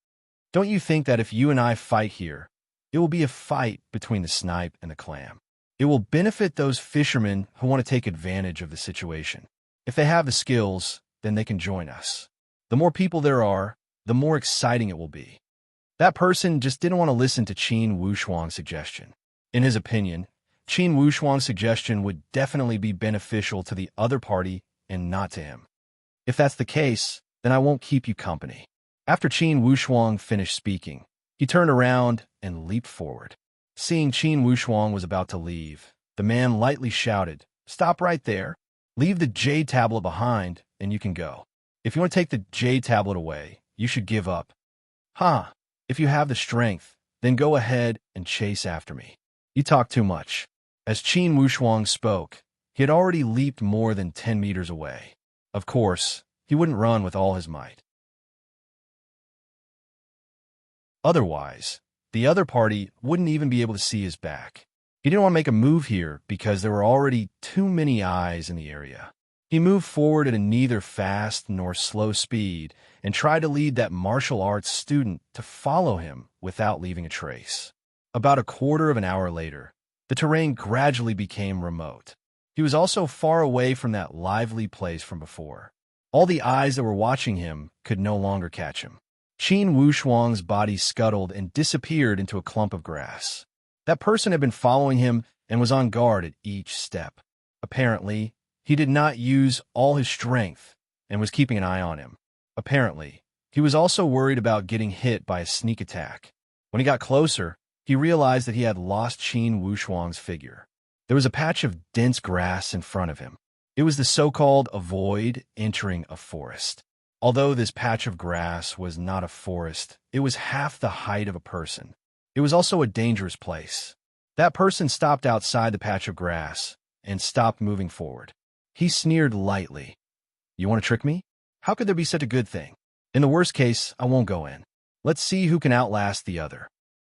"Don't you think that if you and I fight here, it will be a fight between the snipe and the clam? It will benefit those fishermen who want to take advantage of the situation. If they have the skills, then they can join us. The more people there are, the more exciting it will be." That person just didn't want to listen to Qin Wushuang's suggestion. In his opinion, Qin Wushuang's suggestion would definitely be beneficial to the other party and not to him. "If that's the case, then I won't keep you company." After Qin Wushuang finished speaking, he turned around and leaped forward. Seeing Qin Wushuang was about to leave, the man lightly shouted, "Stop right there. Leave the jade tablet behind, and you can go. If you want to take the jade tablet away, you should give up. Ha! If you have the strength, then go ahead and chase after me. You talk too much." As Qin Wushuang spoke, he had already leaped more than 10 meters away. Of course, he wouldn't run with all his might. Otherwise, the other party wouldn't even be able to see his back. He didn't want to make a move here because there were already too many eyes in the area. He moved forward at a neither fast nor slow speed and tried to lead that martial arts student to follow him without leaving a trace. About a quarter of an hour later, the terrain gradually became remote. He was also far away from that lively place from before. All the eyes that were watching him could no longer catch him. Qin Wushuang's body scuttled and disappeared into a clump of grass. That person had been following him and was on guard at each step. Apparently, he did not use all his strength and was keeping an eye on him. Apparently, he was also worried about getting hit by a sneak attack. When he got closer, he realized that he had lost Qin Wushuang's figure. There was a patch of dense grass in front of him. It was the so-called void entering a forest. Although this patch of grass was not a forest, it was half the height of a person. It was also a dangerous place. That person stopped outside the patch of grass and stopped moving forward. He sneered lightly. "You want to trick me? How could there be such a good thing? In the worst case, I won't go in. Let's see who can outlast the other."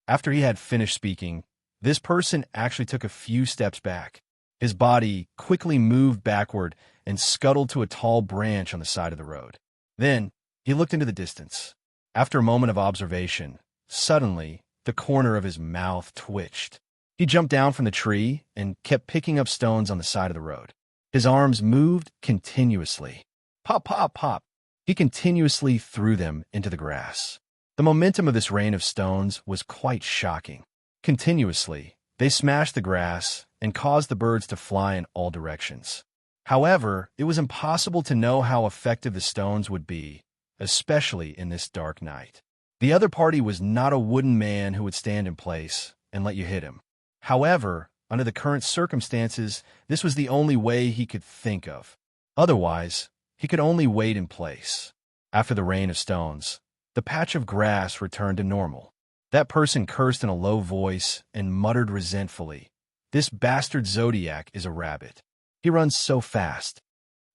After he had finished speaking, this person actually took a few steps back. His body quickly moved backward and scuttled to a tall branch on the side of the road. Then, he looked into the distance. After a moment of observation, suddenly, the corner of his mouth twitched. He jumped down from the tree and kept picking up stones on the side of the road. His arms moved continuously. Pop, pop, pop. He continuously threw them into the grass. The momentum of this rain of stones was quite shocking. Continuously, they smashed the grass and caused the birds to fly in all directions. However, it was impossible to know how effective the stones would be, especially in this dark night. The other party was not a wooden man who would stand in place and let you hit him. However, under the current circumstances, this was the only way he could think of. Otherwise, he could only wait in place. After the rain of stones, the patch of grass returned to normal. That person cursed in a low voice and muttered resentfully, "This bastard Zodiac is a rabbit. He runs so fast."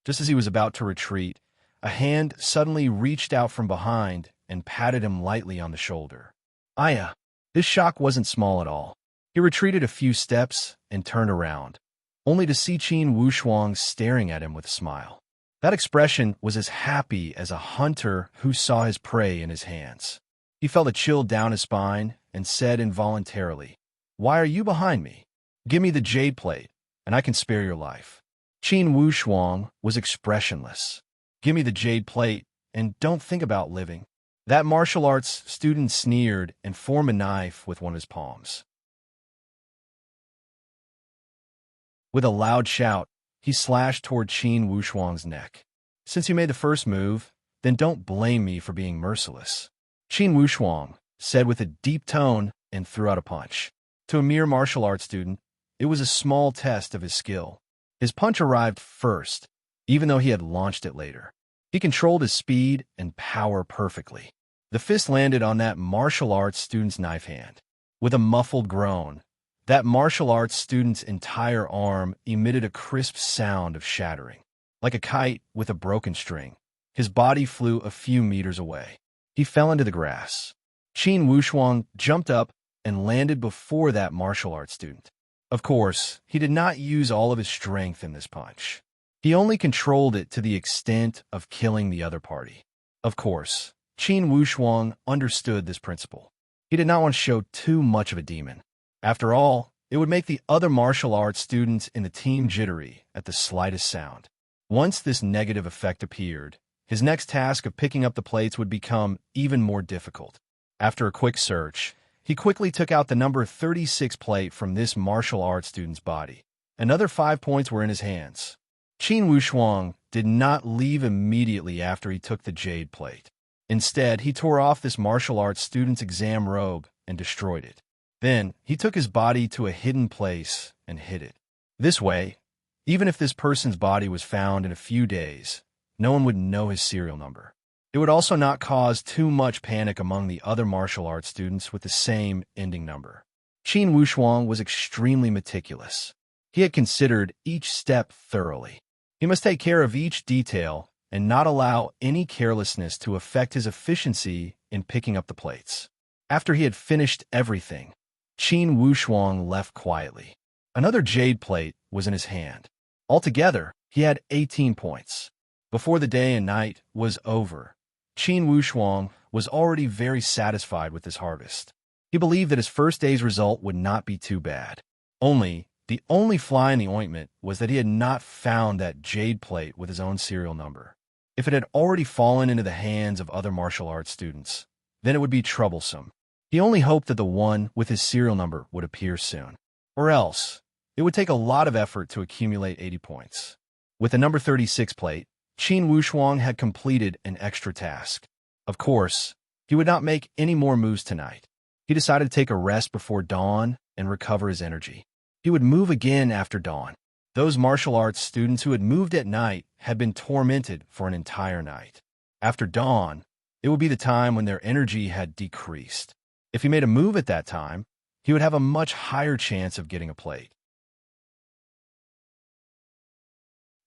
Just as he was about to retreat, a hand suddenly reached out from behind and patted him lightly on the shoulder. Aya! This shock wasn't small at all. He retreated a few steps and turned around, only to see Qin Wushuang staring at him with a smile. That expression was as happy as a hunter who saw his prey in his hands. He felt a chill down his spine and said involuntarily, "Why are you behind me? Give me the jade plate, and I can spare your life." Qin Wushuang was expressionless. "Give me the jade plate, and don't think about living." That martial arts student sneered and formed a knife with one of his palms. With a loud shout, he slashed toward Qin Wushuang's neck. "Since you made the first move, then don't blame me for being merciless," Qin Wushuang said with a deep tone and threw out a punch. To a mere martial arts student, it was a small test of his skill. His punch arrived first, even though he had launched it later. He controlled his speed and power perfectly. The fist landed on that martial arts student's knife hand. With a muffled groan, that martial arts student's entire arm emitted a crisp sound of shattering. Like a kite with a broken string, his body flew a few meters away. He fell into the grass. Qin Wushuang jumped up and landed before that martial arts student. Of course, he did not use all of his strength in this punch. He only controlled it to the extent of killing the other party. Of course, Qin Wushuang understood this principle. He did not want to show too much of a demon. After all, it would make the other martial arts students in the team jittery at the slightest sound. Once this negative effect appeared, his next task of picking up the plates would become even more difficult. After a quick search, he quickly took out the number 36 plate from this martial arts student's body. Another 5 points were in his hands. Qin Wushuang did not leave immediately after he took the jade plate. Instead, he tore off this martial arts student's exam robe and destroyed it. Then, he took his body to a hidden place and hid it. This way, even if this person's body was found in a few days, no one would know his serial number. It would also not cause too much panic among the other martial arts students with the same ending number. Qin Wushuang was extremely meticulous. He had considered each step thoroughly. He must take care of each detail and not allow any carelessness to affect his efficiency in picking up the plates. After he had finished everything, Qin Wushuang left quietly. Another jade plate was in his hand. Altogether, he had 18 points. Before the day and night was over, Qin Wushuang was already very satisfied with his harvest. He believed that his first day's result would not be too bad. The only fly in the ointment was that he had not found that jade plate with his own serial number. If it had already fallen into the hands of other martial arts students, then it would be troublesome. He only hoped that the one with his serial number would appear soon. Or else, it would take a lot of effort to accumulate 80 points. With the number 36 plate, Qin Wushuang had completed an extra task. Of course, he would not make any more moves tonight. He decided to take a rest before dawn and recover his energy. He would move again after dawn. Those martial arts students who had moved at night had been tormented for an entire night. After dawn, it would be the time when their energy had decreased. If he made a move at that time, he would have a much higher chance of getting a plate.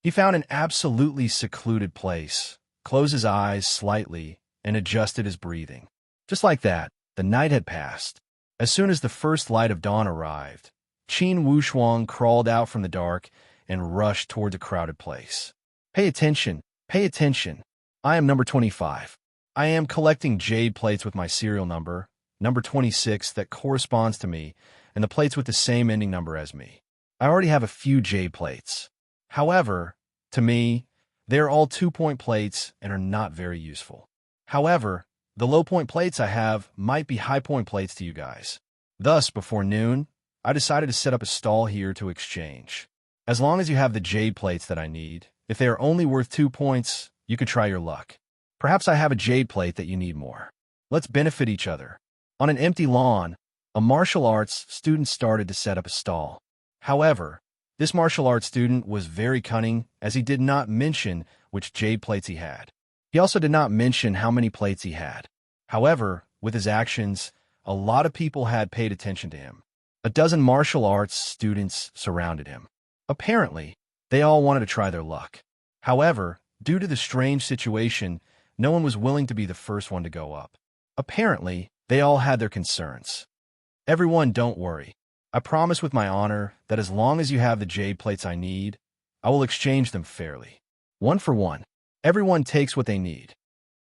He found an absolutely secluded place, closed his eyes slightly, and adjusted his breathing. Just like that, the night had passed. As soon as the first light of dawn arrived, Qin Wushuang crawled out from the dark and rushed toward the crowded place. Pay attention, pay attention. I am number 25. I am collecting jade plates with my serial number, number 26, that corresponds to me, and the plates with the same ending number as me. I already have a few jade plates. However, to me, they are all 2-point plates and are not very useful. However, the low-point plates I have might be high-point plates to you guys. Thus, before noon, I decided to set up a stall here to exchange. As long as you have the jade plates that I need, if they are only worth 2 points, you could try your luck. Perhaps I have a jade plate that you need more. Let's benefit each other. On an empty lawn, a martial arts student started to set up a stall. However, this martial arts student was very cunning as he did not mention which jade plates he had. He also did not mention how many plates he had. However, with his actions, a lot of people had paid attention to him. A dozen martial arts students surrounded him. Apparently, they all wanted to try their luck. However, due to the strange situation, no one was willing to be the first one to go up. Apparently, they all had their concerns. Everyone, don't worry. I promise with my honor that as long as you have the jade plates I need, I will exchange them fairly. 1 for 1. Everyone takes what they need.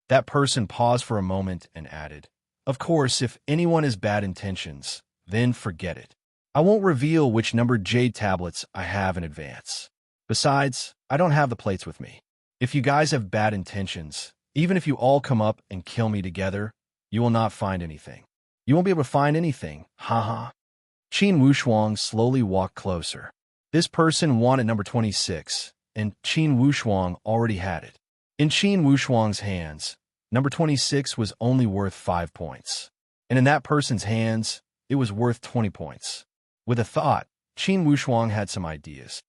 That person paused for a moment and added, "Of course, if anyone has bad intentions, then forget it. I won't reveal which numbered jade tablets I have in advance. Besides, I don't have the plates with me. If you guys have bad intentions, even if you all come up and kill me together, you will not find anything. You won't be able to find anything, haha." Qin Wushuang slowly walked closer. This person wanted number 26, and Qin Wushuang already had it. In Qin Wushuang's hands, number 26 was only worth 5 points. And in that person's hands, it was worth 20 points. With a thought, Qin Wushuang had some ideas.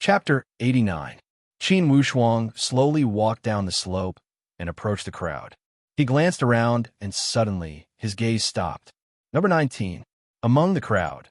Chapter 89. Qin Wushuang slowly walked down the slope and approached the crowd. He glanced around, and suddenly, his gaze stopped. Number 19. Among the crowd,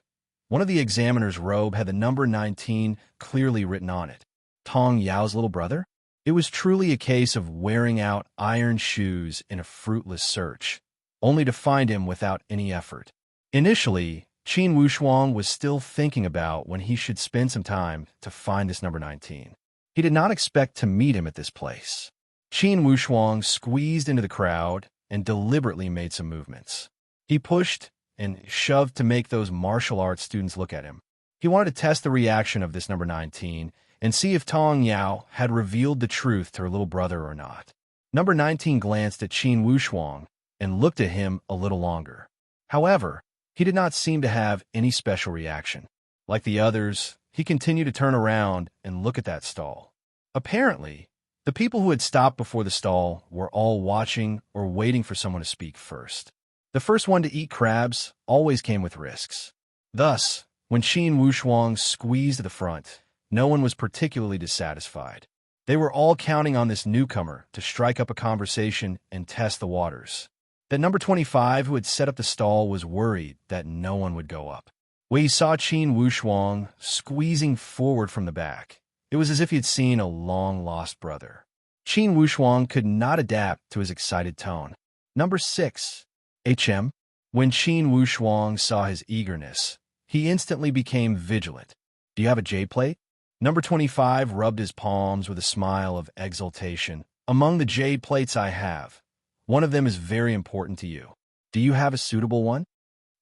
one of the examiner's robe had the number 19 clearly written on it. Tong Yao's little brother? It was truly a case of wearing out iron shoes in a fruitless search, only to find him without any effort. Initially, Qin Wushuang was still thinking about when he should spend some time to find this number 19. He did not expect to meet him at this place. Qin Wushuang squeezed into the crowd and deliberately made some movements. He pushed and shoved to make those martial arts students look at him. He wanted to test the reaction of this number 19 and see if Tong Yao had revealed the truth to her little brother or not. Number 19 glanced at Qin Wushuang and looked at him a little longer. However, he did not seem to have any special reaction. Like the others, he continued to turn around and look at that stall. Apparently, the people who had stopped before the stall were all watching or waiting for someone to speak first. The first one to eat crabs always came with risks. Thus, when Qin Wushuang squeezed to the front, no one was particularly dissatisfied. They were all counting on this newcomer to strike up a conversation and test the waters. That number 25 who had set up the stall was worried that no one would go up. When he saw Qin Wushuang squeezing forward from the back, it was as if he had seen a long-lost brother. Qin Wushuang could not adapt to his excited tone. Number 6. HM. When Qin Wushuang saw his eagerness, he instantly became vigilant. "Do you have a jade plate?" Number 25 rubbed his palms with a smile of exultation. "Among the jade plates I have, one of them is very important to you. Do you have a suitable one?"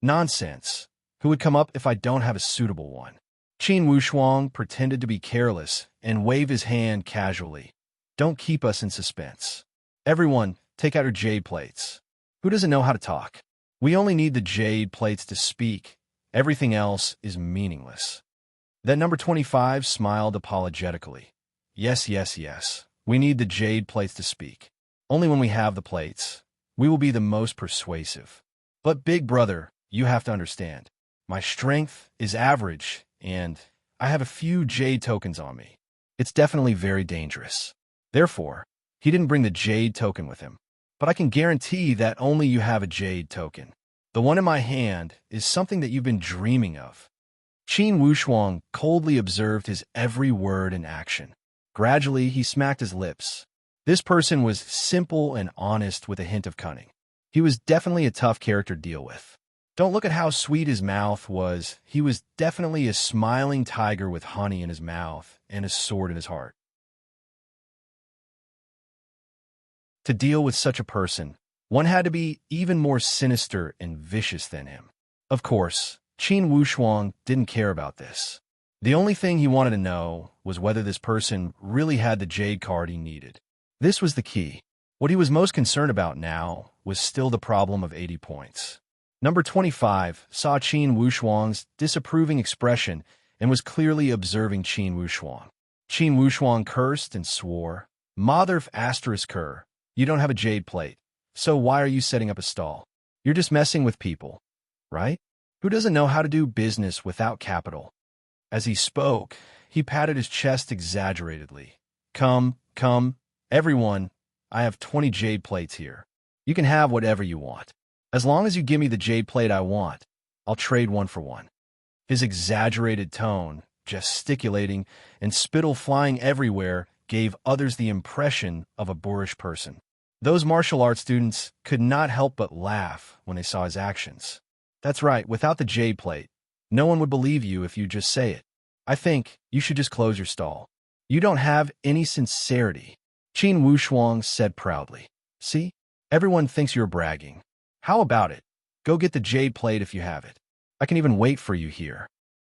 "Nonsense. Who would come up if I don't have a suitable one?" Qin Wushuang pretended to be careless and waved his hand casually. "Don't keep us in suspense. Everyone, take out your jade plates. Who doesn't know how to talk? We only need the jade plates to speak. Everything else is meaningless." Then number 25 smiled apologetically. Yes, we need the jade plates to speak. Only when we have the plates, we will be the most persuasive. But big brother, you have to understand. My strength is average, and I have a few jade tokens on me. It's definitely very dangerous. Therefore, he didn't bring the jade token with him. But I can guarantee that only you have a jade token. The one in my hand is something that you've been dreaming of. Qin Wushuang coldly observed his every word and action. Gradually, he smacked his lips. This person was simple and honest with a hint of cunning. He was definitely a tough character to deal with. Don't look at how sweet his mouth was. He was definitely a smiling tiger with honey in his mouth and a sword in his heart. To deal with such a person, one had to be even more sinister and vicious than him. Of course, Qin Wushuang didn't care about this. The only thing he wanted to know was whether this person really had the jade card he needed. This was the key. What he was most concerned about now was still the problem of 80 points. Number 25 saw Qin Wushuang's disapproving expression and was clearly observing Qin Wushuang. Qin Wushuang cursed and swore, "Mother of asterisk her, you don't have a jade plate, so why are you setting up a stall? You're just messing with people, right? Who doesn't know how to do business without capital?" As he spoke, he patted his chest exaggeratedly. Come, everyone, I have 20 jade plates here. You can have whatever you want. As long as you give me the jade plate I want, I'll trade one for one." His exaggerated tone, gesticulating, and spittle flying everywhere gave others the impression of a boorish person. Those martial arts students could not help but laugh when they saw his actions. That's right, without the jade plate, no one would believe you if you just say it. I think you should just close your stall. You don't have any sincerity, Qin Wushuang said proudly. See? Everyone thinks you're bragging. How about it? Go get the jade plate if you have it. I can even wait for you here.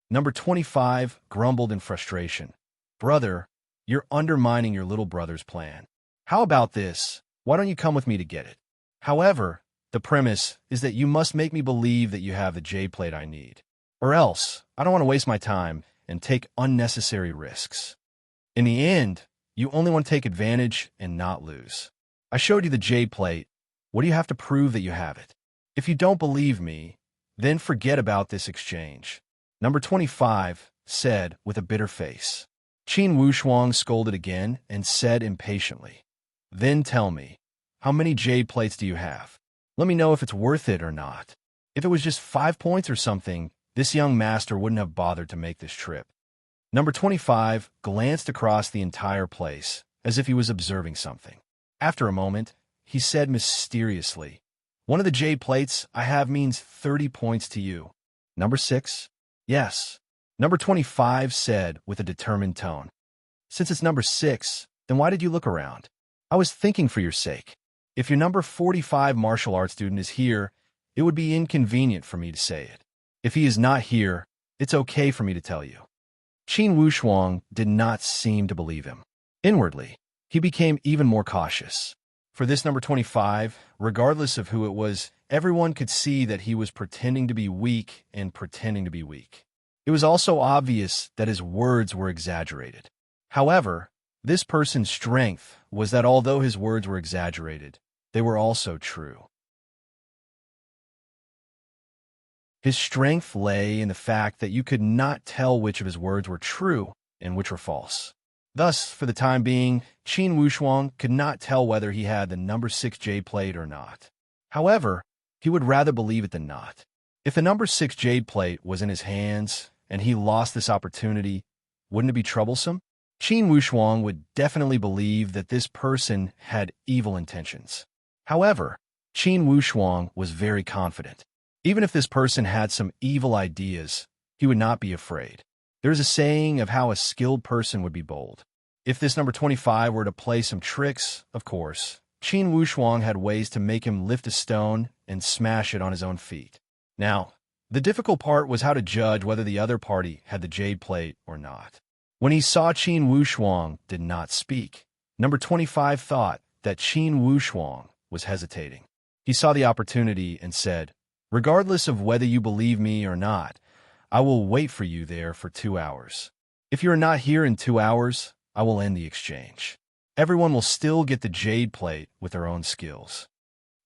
Number 25 grumbled in frustration. Brother, you're undermining your little brother's plan. How about this? Why don't you come with me to get it? However, the premise is that you must make me believe that you have the jade plate I need. Or else, I don't want to waste my time and take unnecessary risks. In the end, you only want to take advantage and not lose. I showed you the jade plate. What do you have to prove that you have it? If you don't believe me, then forget about this exchange. Number 25 said with a bitter face. Qin Wushuang scolded again and said impatiently, "Then tell me, how many jade plates do you have? Let me know if it's worth it or not." If it was just 5 points or something, this young master wouldn't have bothered to make this trip. Number 25 glanced across the entire place as if he was observing something. After a moment, he said mysteriously, "One of the jade plates I have means 30 points to you." Number 6? Yes. Number 25 said with a determined tone. "Since it's number 6, then why did you look around? I was thinking for your sake. If your number 45 martial arts student is here, it would be inconvenient for me to say it. If he is not here, it's okay for me to tell you." Qin Wushuang did not seem to believe him. Inwardly, he became even more cautious. For this number 25, regardless of who it was, everyone could see that he was pretending to be weak and pretending to be weak. It was also obvious that his words were exaggerated. However, this person's strength was that although his words were exaggerated, they were also true. His strength lay in the fact that you could not tell which of his words were true and which were false. Thus, for the time being, Qin Wushuang could not tell whether he had the number 6 jade plate or not. However, he would rather believe it than not. If the number 6 jade plate was in his hands and he lost this opportunity, wouldn't it be troublesome? Qin Wushuang would definitely believe that this person had evil intentions. However, Qin Wushuang was very confident. Even if this person had some evil ideas, he would not be afraid. There is a saying of how a skilled person would be bold. If this number 25 were to play some tricks, of course, Qin Wushuang had ways to make him lift a stone and smash it on his own feet. Now, the difficult part was how to judge whether the other party had the jade plate or not. When he saw Qin Wushuang did not speak, number 25 thought that Qin Wushuang was hesitating. He saw the opportunity and said, "Regardless of whether you believe me or not, I will wait for you there for 2 hours. If you are not here in 2 hours, I will end the exchange. Everyone will still get the jade plate with their own skills."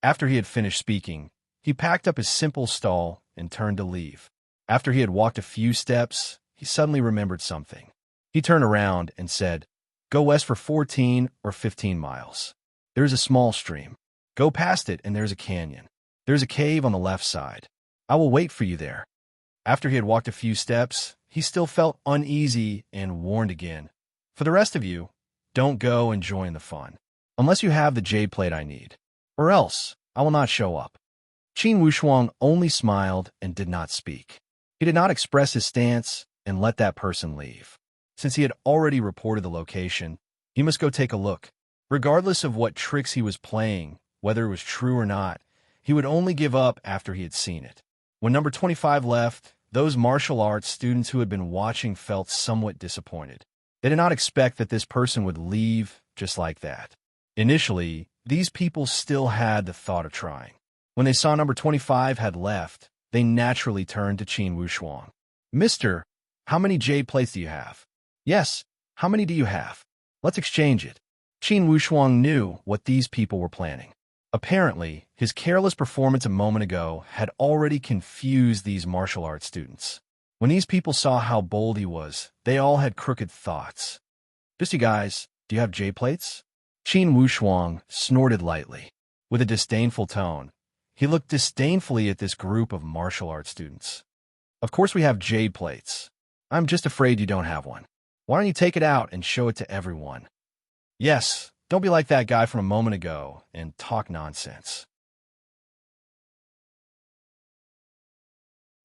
After he had finished speaking, he packed up his simple stall and turned to leave. After he had walked a few steps, he suddenly remembered something. He turned around and said, "Go west for 14 or 15 miles. There is a small stream. Go past it and there is a canyon. There's a cave on the left side. I will wait for you there." After he had walked a few steps, he still felt uneasy and warned again, "For the rest of you, don't go and join the fun, unless you have the jade plate I need, or else I will not show up." Qin Wushuang only smiled and did not speak. He did not express his stance and let that person leave. Since he had already reported the location, he must go take a look. Regardless of what tricks he was playing, whether it was true or not, he would only give up after he had seen it. When number 25 left, those martial arts students who had been watching felt somewhat disappointed. They did not expect that this person would leave just like that. Initially, these people still had the thought of trying. When they saw number 25 had left, they naturally turned to Qin Wushuang. Mister, how many jade plates do you have? Yes, how many do you have? Let's exchange it. Qin Wushuang knew what these people were planning. Apparently, his careless performance a moment ago had already confused these martial arts students. When these people saw how bold he was, they all had crooked thoughts. Just you guys, do you have jade plates? Qin Wushuang snorted lightly. With a disdainful tone, he looked disdainfully at this group of martial arts students. Of course we have jade plates. I'm just afraid you don't have one. Why don't you take it out and show it to everyone? Yes, don't be like that guy from a moment ago and talk nonsense.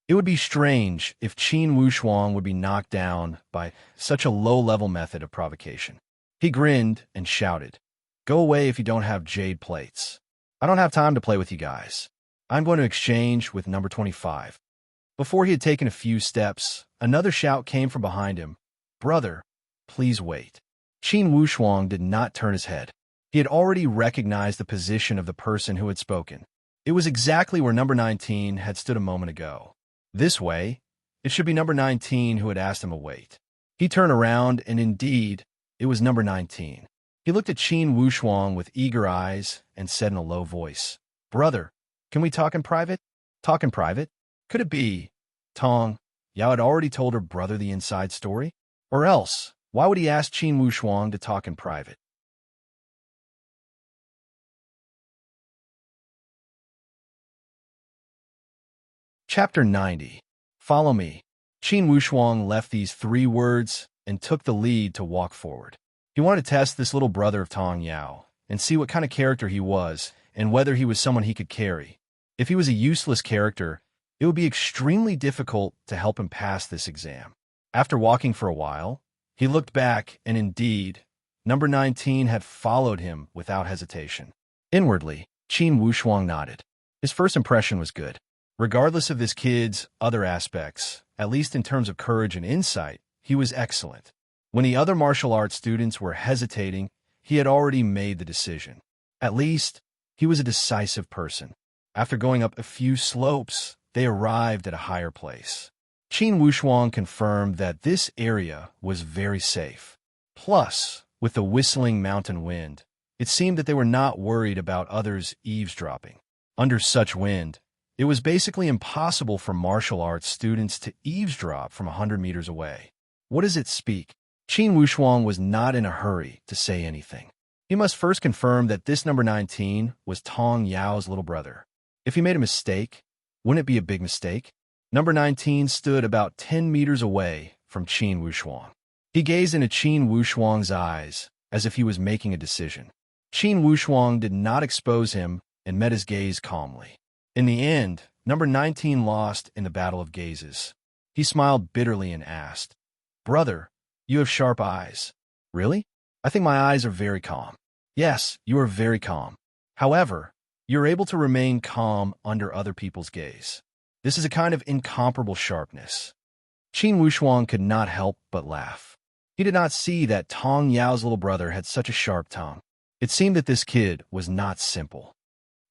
It would be strange if Qin Wushuang would be knocked down by such a low-level method of provocation. He grinned and shouted, "Go away if you don't have jade plates. I don't have time to play with you guys. I'm going to exchange with number 25. Before he had taken a few steps, another shout came from behind him. "Brother, please wait." Qin Wushuang did not turn his head. He had already recognized the position of the person who had spoken. It was exactly where number 19 had stood a moment ago. This way, it should be number 19 who had asked him to wait. He turned around, and indeed, it was number 19. He looked at Qin Wushuang with eager eyes and said in a low voice, "Brother, can we talk in private?" Talk in private? Could it be Tong Yao had already told her brother the inside story? Or else, why would he ask Qin Wushuang to talk in private? Chapter 90. Follow me. Qin Wushuang left these 3 words and took the lead to walk forward. He wanted to test this little brother of Tong Yao and see what kind of character he was and whether he was someone he could carry. If he was a useless character, it would be extremely difficult to help him pass this exam. After walking for a while, he looked back, and indeed, number 19 had followed him without hesitation. Inwardly, Qin Wushuang nodded. His first impression was good. Regardless of this kid's other aspects, at least in terms of courage and insight, he was excellent. When the other martial arts students were hesitating, he had already made the decision. At least, he was a decisive person. After going up a few slopes, they arrived at a higher place. Qin Wushuang confirmed that this area was very safe. Plus, with the whistling mountain wind, it seemed that they were not worried about others eavesdropping. Under such wind, it was basically impossible for martial arts students to eavesdrop from 100 meters away. What does it speak? Qin Wushuang was not in a hurry to say anything. He must first confirm that this number 19 was Tong Yao's little brother. If he made a mistake, wouldn't it be a big mistake? Number 19 stood about 10 meters away from Qin Wushuang. He gazed into Qin Wushuang's eyes as if he was making a decision. Qin Wushuang did not expose him and met his gaze calmly. In the end, number 19 lost in the battle of gazes. He smiled bitterly and asked, "Brother, you have sharp eyes." "Really? I think my eyes are very calm." "Yes, you are very calm. However, you're able to remain calm under other people's gaze. This is a kind of incomparable sharpness." Qin Wushuang could not help but laugh. He did not see that Tong Yao's little brother had such a sharp tongue. It seemed that this kid was not simple.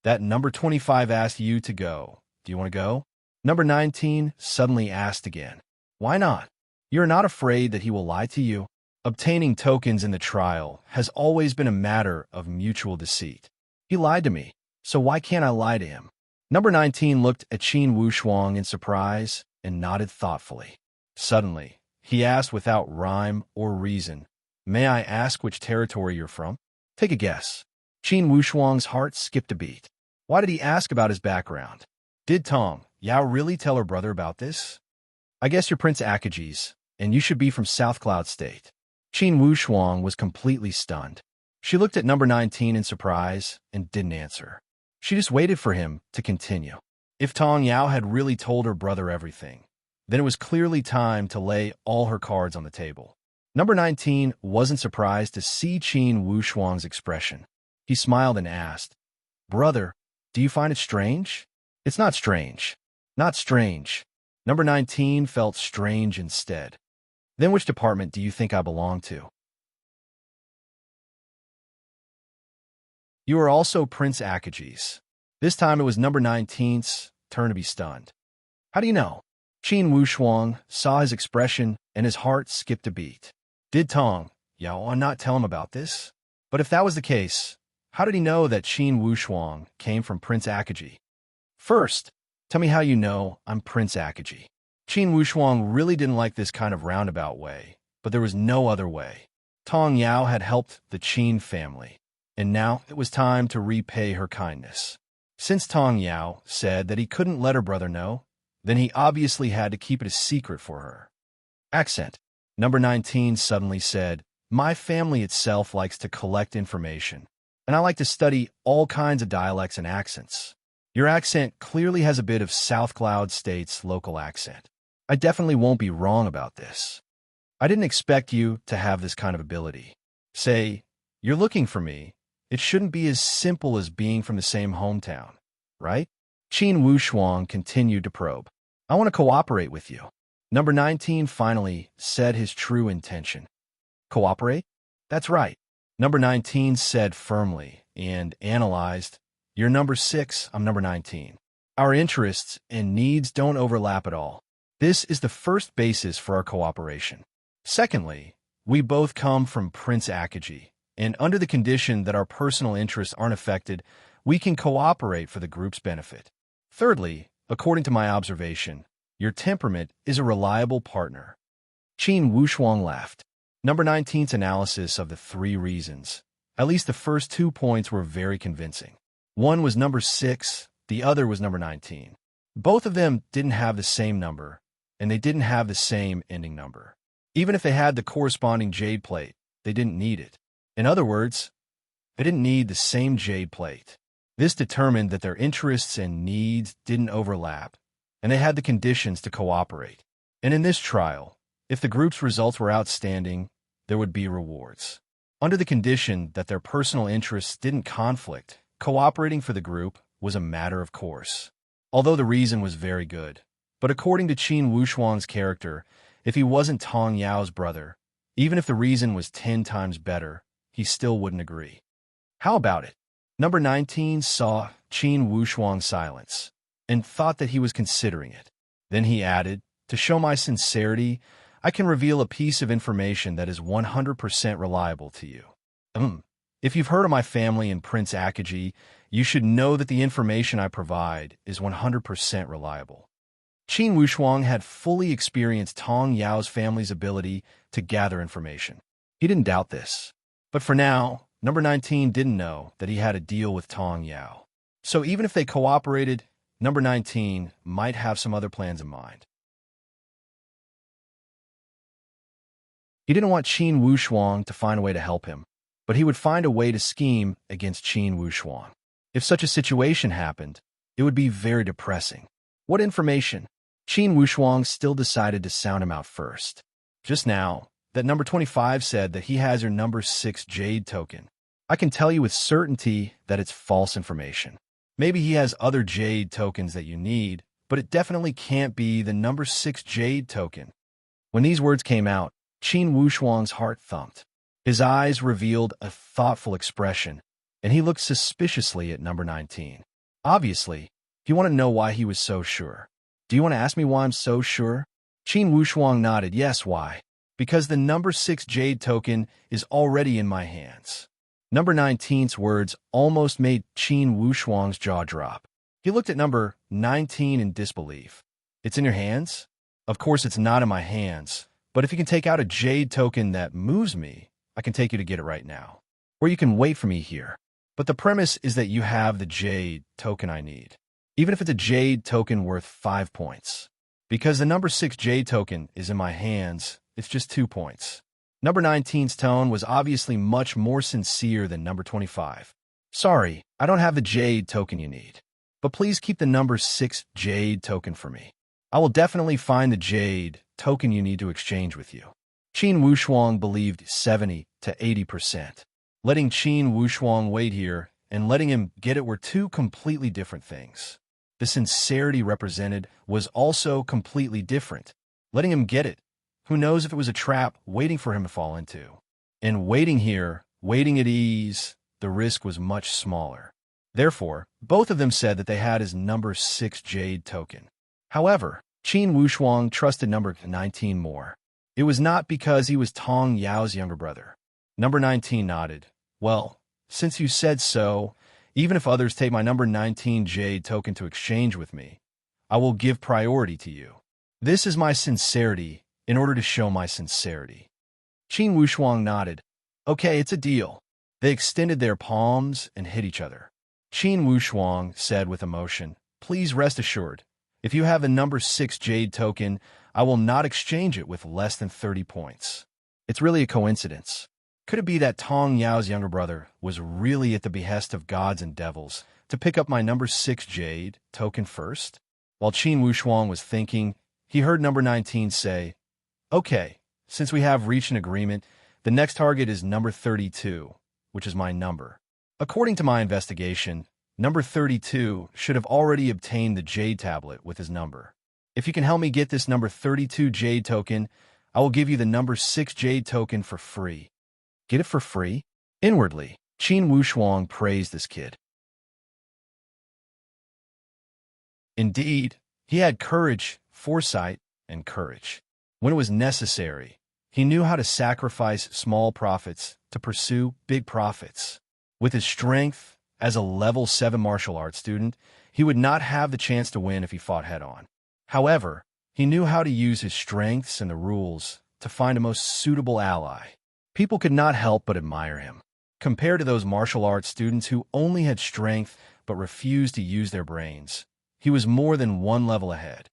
"That number 25 asked you to go. Do you want to go?" Number 19 suddenly asked again. "Why not? You're not afraid that he will lie to you?" Obtaining tokens in the trial has always been a matter of mutual deceit. He lied to me, so why can't I lie to him? Number 19 looked at Qin Wushuang in surprise and nodded thoughtfully. Suddenly, he asked without rhyme or reason, "May I ask which territory you're from?" Take a guess. Qin Wushuang's heart skipped a beat. Why did he ask about his background? Did Tong Yao really tell her brother about this? "I guess you're Prince Akaji's, and you should be from South Cloud State." Qin Wushuang was completely stunned. She looked at number 19 in surprise and didn't answer. She just waited for him to continue. If Tong Yao had really told her brother everything, then it was clearly time to lay all her cards on the table. Number 19 wasn't surprised to see Qin Wushuang's expression. He smiled and asked, "Brother, do you find it strange?" "It's not strange. Not strange." Number 19 felt strange instead. "Then which department do you think I belong to?" "You are also Prince Akaji's." This time it was number 19's turn to be stunned. "How do you know?" Qin Wushuang saw his expression and his heart skipped a beat. Did Tong Yao not tell him about this? But if that was the case, how did he know that Qin Wushuang came from Prince Akaji? "First, tell me how you know I'm Prince Akaji." Qin Wushuang really didn't like this kind of roundabout way, but there was no other way. Tong Yao had helped the Qin family, and now it was time to repay her kindness. Since Tong Yao said that he couldn't let her brother know, then he obviously had to keep it a secret for her. Accent. Number 19 suddenly said, "My family itself likes to collect information, and I like to study all kinds of dialects and accents. Your accent clearly has a bit of South Cloud State's local accent. I definitely won't be wrong about this. I didn't expect you to have this kind of ability. Say, you're looking for me. It shouldn't be as simple as being from the same hometown, right?" Qin Wushuang continued to probe. "I want to cooperate with you." Number 19 finally said his true intention. "Cooperate? That's right." Number 19 said firmly and analyzed, "You're number 6, I'm number 19. Our interests and needs don't overlap at all. This is the first basis for our cooperation. Secondly, we both come from Prince Akaji, and under the condition that our personal interests aren't affected, we can cooperate for the group's benefit. Thirdly, according to my observation, your temperament is a reliable partner." Qin Wushuang laughed. Number 19's analysis of the 3 reasons, at least the first 2 points, were very convincing. One was number 6, the other was number 19. Both of them didn't have the same number, and they didn't have the same ending number. Even if they had the corresponding jade plate, they didn't need it. In other words, they didn't need the same jade plate. This determined that their interests and needs didn't overlap, and they had the conditions to cooperate. And in this trial, if the group's results were outstanding, there would be rewards. Under the condition that their personal interests didn't conflict, cooperating for the group was a matter of course. Although the reason was very good, but according to Qin Wushuang's character, if he wasn't Tong Yao's brother, even if the reason was 10 times better, he still wouldn't agree. "How about it?" Number 19 saw Qin Wushuang's silence and thought that he was considering it. Then he added, "To show my sincerity, I can reveal a piece of information that is 100% reliable to you. If you've heard of my family in Prince Akaji, you should know that the information I provide is 100% reliable." Qin Wushuang had fully experienced Tong Yao's family's ability to gather information. He didn't doubt this. But for now, number 19 didn't know that he had a deal with Tong Yao. So even if they cooperated, number 19 might have some other plans in mind. He didn't want Qin Wushuang to find a way to help him, but he would find a way to scheme against Qin Wushuang. If such a situation happened, it would be very depressing. What information? Qin Wushuang still decided to sound him out first. Just now, that number 25 said that he has your number 6 jade token. I can tell you with certainty that it's false information. Maybe he has other jade tokens that you need, but it definitely can't be the number 6 jade token. When these words came out, Qin Wushuang's heart thumped. His eyes revealed a thoughtful expression, and he looked suspiciously at number 19. Obviously, you want to know why he was so sure. Do you want to ask me why I'm so sure? Qin Wushuang nodded. Yes, why? Because the number 6 jade token is already in my hands. Number 19's words almost made Qin Wushuang's jaw drop. He looked at number 19 in disbelief. It's in your hands? Of course it's not in my hands, but if you can take out a jade token that moves me, I can take you to get it right now. Or you can wait for me here. But the premise is that you have the jade token I need, even if it's a jade token worth 5 points. Because the number 6 jade token is in my hands, it's just 2 points. Number 19's tone was obviously much more sincere than number 25. Sorry, I don't have the jade token you need. But please keep the number 6 jade token for me. I will definitely find the jade token you need to exchange with you. Qin Wushuang believed 70 to 80%. Letting Qin Wushuang wait here and letting him get it were two completely different things. The sincerity represented was also completely different. Letting him get it, who knows if it was a trap waiting for him to fall into. And waiting here, waiting at ease, the risk was much smaller. Therefore, both of them said that they had his number 6 jade token. However, Qin Wushuang trusted number 19 more. It was not because he was Tong Yao's younger brother. Number 19 nodded. Well, since you said so, even if others take my number 19 jade token to exchange with me, I will give priority to you. This is my sincerity in order to show my sincerity. Qin Wushuang nodded. Okay, it's a deal. They extended their palms and hit each other. Qin Wushuang said with emotion, please rest assured, if you have a number 6 jade token, I will not exchange it with less than 30 points. It's really a coincidence. Could it be that Tong Yao's younger brother was really at the behest of gods and devils to pick up my number 6 jade token first? While Qin Wushuang was thinking, he heard number 19 say, okay, since we have reached an agreement, the next target is number 32, which is my number. According to my investigation, number 32 should have already obtained the jade tablet with his number. If you can help me get this number 32 jade token, I will give you the number 6 jade token for free. Get it for free? Inwardly, Qin Wushuang praised this kid. Indeed, he had courage, foresight, and courage. When it was necessary, he knew how to sacrifice small profits to pursue big profits. With his strength as a level 7 martial arts student, he would not have the chance to win if he fought head-on. However, he knew how to use his strengths and the rules to find a most suitable ally. People could not help but admire him. Compared to those martial arts students who only had strength but refused to use their brains, he was more than one level ahead.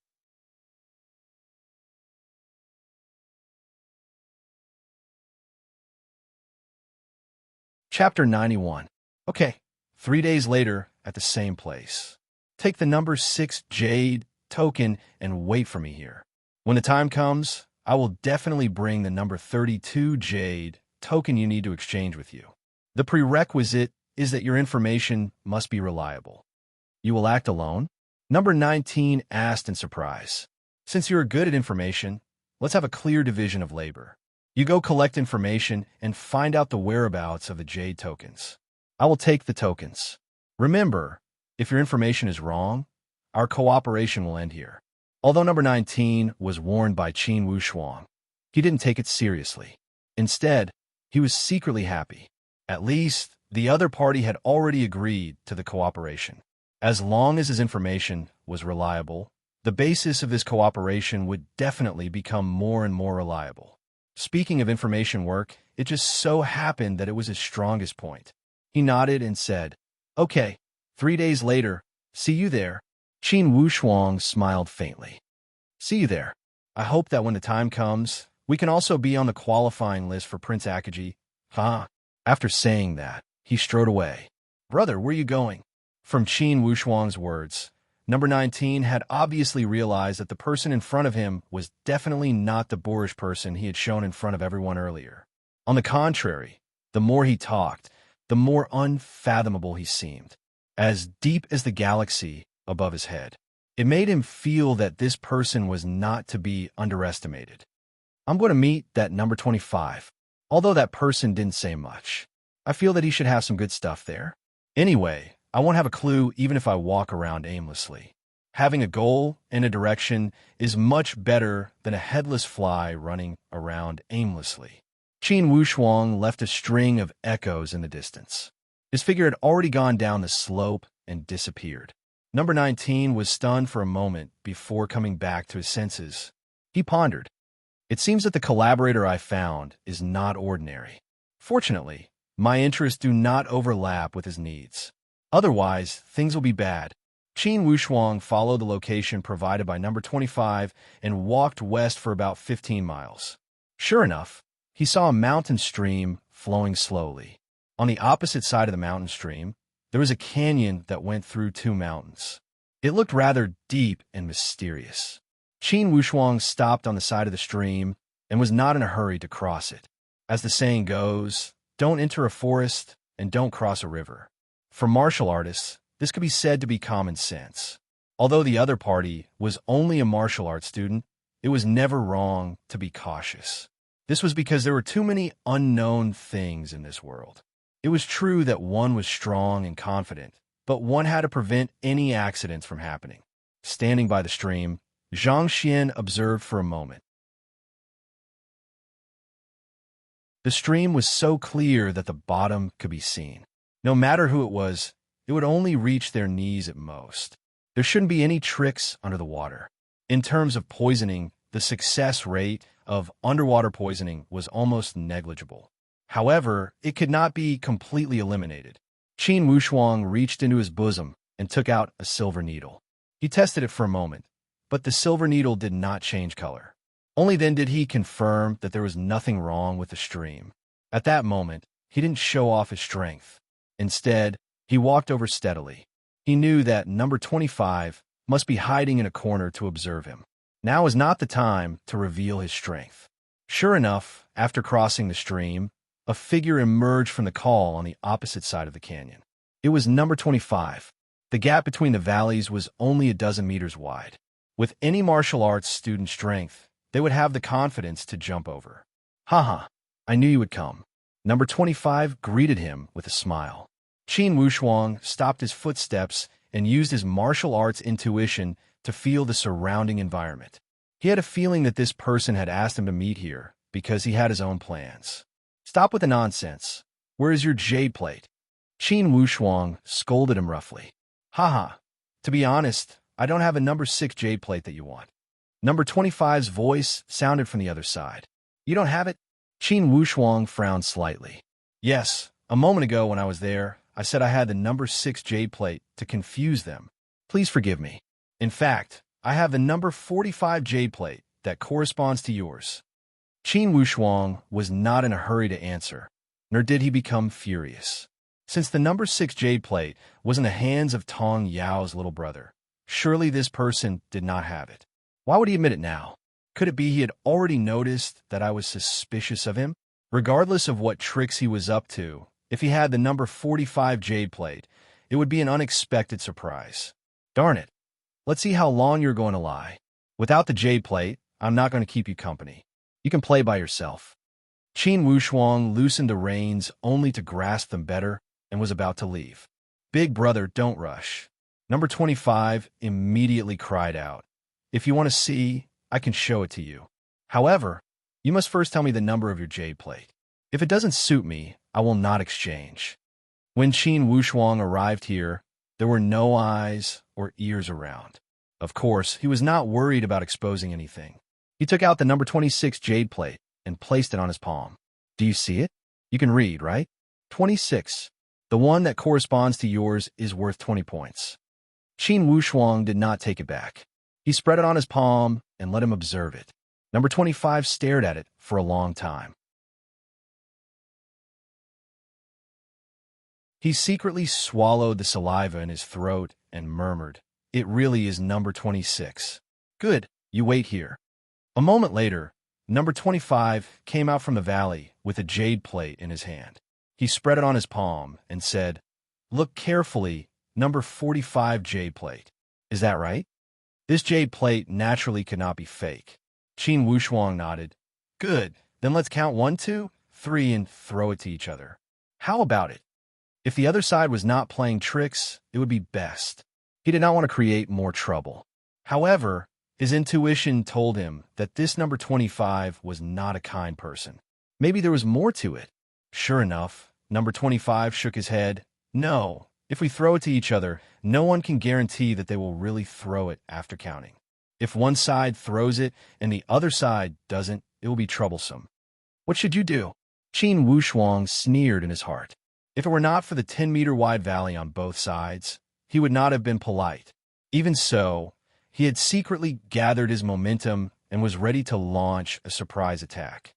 Chapter 91. Okay, 3 days later at the same place. Take the number 6 jade token and wait for me here. When the time comes, I will definitely bring the number 32 jade token you need to exchange with you. The prerequisite is that your information must be reliable. You will act alone? Number 19 asked in surprise. Since you're good at information, let's have a clear division of labor. You go collect information and find out the whereabouts of the jade tokens. I will take the tokens. Remember, if your information is wrong, our cooperation will end here. Although number 19 was warned by Qin Wushuang, he didn't take it seriously. Instead, he was secretly happy. At least, the other party had already agreed to the cooperation. As long as his information was reliable, the basis of his cooperation would definitely become more and more reliable. Speaking of information work, it just so happened that it was his strongest point. He nodded and said, okay, 3 days later, see you there. Qin Wushuang smiled faintly. See you there. I hope that when the time comes, we can also be on the qualifying list for Prince Akaji. After saying that, he strode away. Brother, where are you going? From Qin Wushuang's words, number 19 had obviously realized that the person in front of him was definitely not the boorish person he had shown in front of everyone earlier. On the contrary, the more he talked, the more unfathomable he seemed, as deep as the galaxy above his head. It made him feel that this person was not to be underestimated. I'm going to meet that number 25. Although that person didn't say much, I feel that he should have some good stuff there. Anyway, I won't have a clue even if I walk around aimlessly. Having a goal and a direction is much better than a headless fly running around aimlessly. Qin Wushuang left a string of echoes in the distance. His figure had already gone down the slope and disappeared. Number 19 was stunned for a moment before coming back to his senses. He pondered. It seems that the collaborator I found is not ordinary. Fortunately, my interests do not overlap with his needs. Otherwise, things will be bad. Qin Wushuang followed the location provided by number 25 and walked west for about 15 miles. Sure enough, he saw a mountain stream flowing slowly. On the opposite side of the mountain stream, there was a canyon that went through 2 mountains. It looked rather deep and mysterious. Qin Wushuang stopped on the side of the stream and was not in a hurry to cross it. As the saying goes, don't enter a forest and don't cross a river. For martial artists, this could be said to be common sense. Although the other party was only a martial arts student, it was never wrong to be cautious. This was because there were too many unknown things in this world. It was true that one was strong and confident, but one had to prevent any accidents from happening. Standing by the stream, Zhang Xian observed for a moment. The stream was so clear that the bottom could be seen. No matter who it would only reach their knees at most. There shouldn't be any tricks under the water. In terms of poisoning, the success rate of underwater poisoning was almost negligible. However, it could not be completely eliminated. Qin Wushuang reached into his bosom and took out a silver needle. He tested it for a moment, but the silver needle did not change color. Only then did he confirm that there was nothing wrong with the stream. At that moment, he didn't show off his strength. Instead, he walked over steadily. He knew that number 25 must be hiding in a corner to observe him. Now is not the time to reveal his strength. Sure enough, after crossing the stream, a figure emerged from the call on the opposite side of the canyon. It was number 25. The gap between the valleys was only a dozen meters wide. With any martial arts student strength, they would have the confidence to jump over. Haha, I knew you would come. Number 25 greeted him with a smile. Qin Wushuang stopped his footsteps and used his martial arts intuition to feel the surrounding environment. He had a feeling that this person had asked him to meet here because he had his own plans. Stop with the nonsense. Where is your jade plate? Qin Wushuang scolded him roughly. Haha, to be honest, I don't have a number 6 jade plate that you want. Number 25's voice sounded from the other side. You don't have it? Qin Wushuang frowned slightly. Yes, a moment ago when I was there, I said I had the number 6 jade plate to confuse them. Please forgive me. In fact, I have the number 45 jade plate that corresponds to yours. Qin Wushuang was not in a hurry to answer, nor did he become furious. Since the number 6 jade plate was in the hands of Tong Yao's little brother, surely this person did not have it. Why would he admit it now? Could it be he had already noticed that I was suspicious of him? Regardless of what tricks he was up to, if he had the number 45 jade plate, it would be an unexpected surprise. Darn it. Let's see how long you're going to lie. Without the jade plate, I'm not going to keep you company. You can play by yourself. Qin Wushuang loosened the reins only to grasp them better and was about to leave. Big brother, don't rush. Number 25 immediately cried out. If you want to see, I can show it to you. However, you must first tell me the number of your jade plate. If it doesn't suit me, I will not exchange. When Qin Wushuang arrived here, there were no eyes or ears around. Of course, he was not worried about exposing anything. He took out the number 26 jade plate and placed it on his palm. Do you see it? You can read, right? 26. The one that corresponds to yours is worth 20 points. Qin Wushuang did not take it back. He spread it on his palm and let him observe it. Number 25 stared at it for a long time. He secretly swallowed the saliva in his throat and murmured, "It really is number 26. Good, you wait here." A moment later, number 25 came out from the valley with a jade plate in his hand. He spread it on his palm and said, "Look carefully, number 45 jade plate. Is that right?" This jade plate naturally could not be fake. Qin Wushuang nodded. Good, then let's count 1, 2, 3 and throw it to each other. How about it? If the other side was not playing tricks, it would be best. He did not want to create more trouble. However, his intuition told him that this number 25 was not a kind person. Maybe there was more to it. Sure enough, number 25 shook his head. No, if we throw it to each other, no one can guarantee that they will really throw it after counting. If one side throws it and the other side doesn't, it will be troublesome. What should you do? Qin Wushuang sneered in his heart. If it were not for the 10-meter wide valley on both sides, he would not have been polite. Even so, he had secretly gathered his momentum and was ready to launch a surprise attack.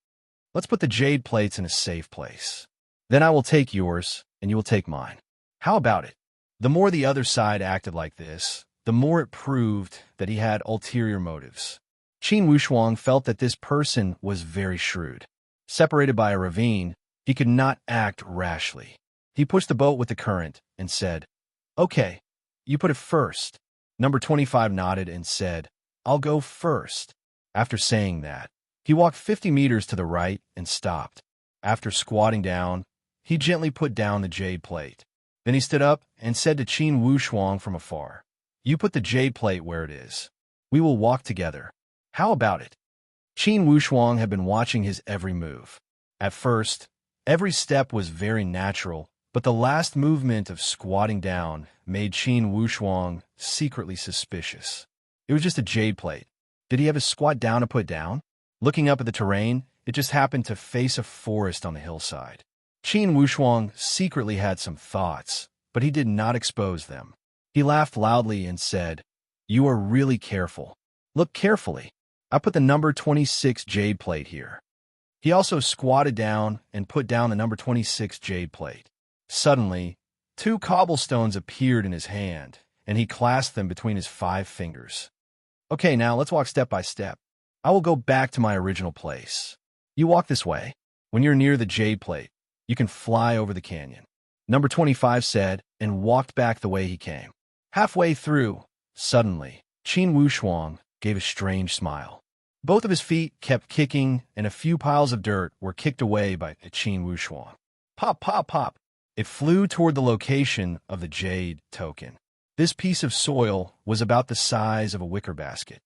Let's put the jade plates in a safe place. Then I will take yours, and you will take mine. How about it? The more the other side acted like this, the more it proved that he had ulterior motives. Qin Wushuang felt that this person was very shrewd. Separated by a ravine, he could not act rashly. He pushed the boat with the current and said, "Okay, you put it first." Number 25 nodded and said, "I'll go first." After saying that, he walked 50 meters to the right and stopped. After squatting down, he gently put down the jade plate. Then he stood up and said to Qin Wushuang from afar, "You put the jade plate where it is. We will walk together. How about it?" Qin Wushuang had been watching his every move. At first, every step was very natural, but the last movement of squatting down made Qin Wushuang secretly suspicious. It was just a jade plate. Did he have a squat down to put down? Looking up at the terrain, it just happened to face a forest on the hillside. Qin Wushuang secretly had some thoughts, but he did not expose them. He laughed loudly and said, "You are really careful. Look carefully. I put the number 26 jade plate here." He also squatted down and put down the number 26 jade plate. Suddenly, 2 cobblestones appeared in his hand, and he clasped them between his 5 fingers. "Okay, now let's walk step by step. I will go back to my original place. You walk this way. When you're near the jade plate, you can fly over the canyon." Number 25 said, and walked back the way he came. Halfway through, suddenly, Qin Wushuang gave a strange smile. Both of his feet kept kicking, and a few piles of dirt were kicked away by Qin Wushuang. Pop, pop, pop. It flew toward the location of the jade token. This piece of soil was about the size of a wicker basket.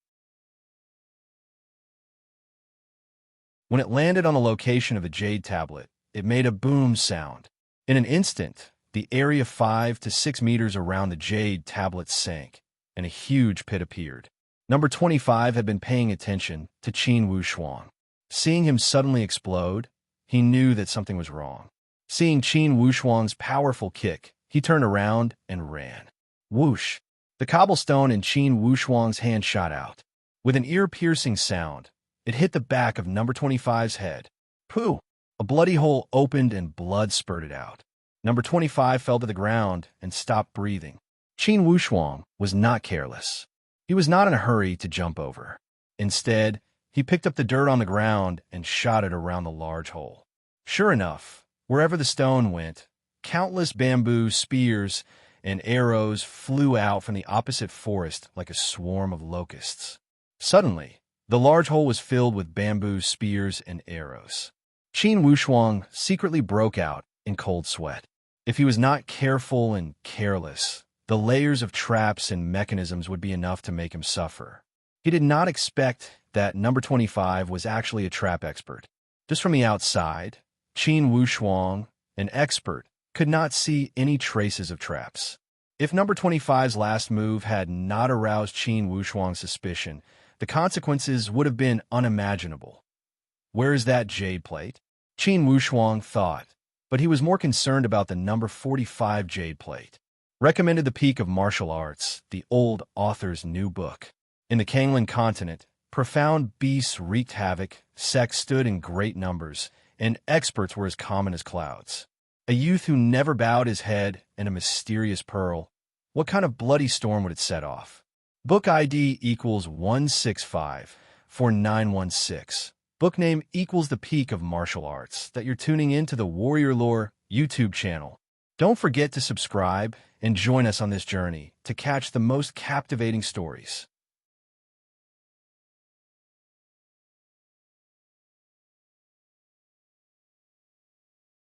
When it landed on the location of the jade tablet, it made a boom sound. In an instant, the area 5 to 6 meters around the jade tablet sank, and a huge pit appeared. Number 25 had been paying attention to Qin Wushuang. Seeing him suddenly explode, he knew that something was wrong. Seeing Qin Wushuang's powerful kick, he turned around and ran. Whoosh! The cobblestone in Qin Wushuang's hand shot out. With an ear-piercing sound, it hit the back of number 25's head. Pooh! A bloody hole opened and blood spurted out. Number 25 fell to the ground and stopped breathing. Qin Wushuang was not careless. He was not in a hurry to jump over. Instead, he picked up the dirt on the ground and shot it around the large hole. Sure enough, wherever the stone went, countless bamboo spears and arrows flew out from the opposite forest like a swarm of locusts. Suddenly, the large hole was filled with bamboo spears and arrows. Qin Wushuang secretly broke out in cold sweat. If he was not careful and careless, the layers of traps and mechanisms would be enough to make him suffer. He did not expect that number 25 was actually a trap expert. Just from the outside, Qin Wushuang, an expert, could not see any traces of traps. If number 25's last move had not aroused Qin Wushuang's suspicion, the consequences would have been unimaginable. Where is that jade plate? Qin Wushuang thought, but he was more concerned about the number 45 jade plate. Recommended the Peak of Martial Arts, the old author's new book. In the Kanglan continent, profound beasts wreaked havoc, sects stood in great numbers, and experts were as common as clouds. A youth who never bowed his head and a mysterious pearl. What kind of bloody storm would it set off? Book ID equals 1654916. Book name equals the Peak of Martial Arts that you're tuning into the Warrior Lore YouTube channel. Don't forget to subscribe and join us on this journey to catch the most captivating stories.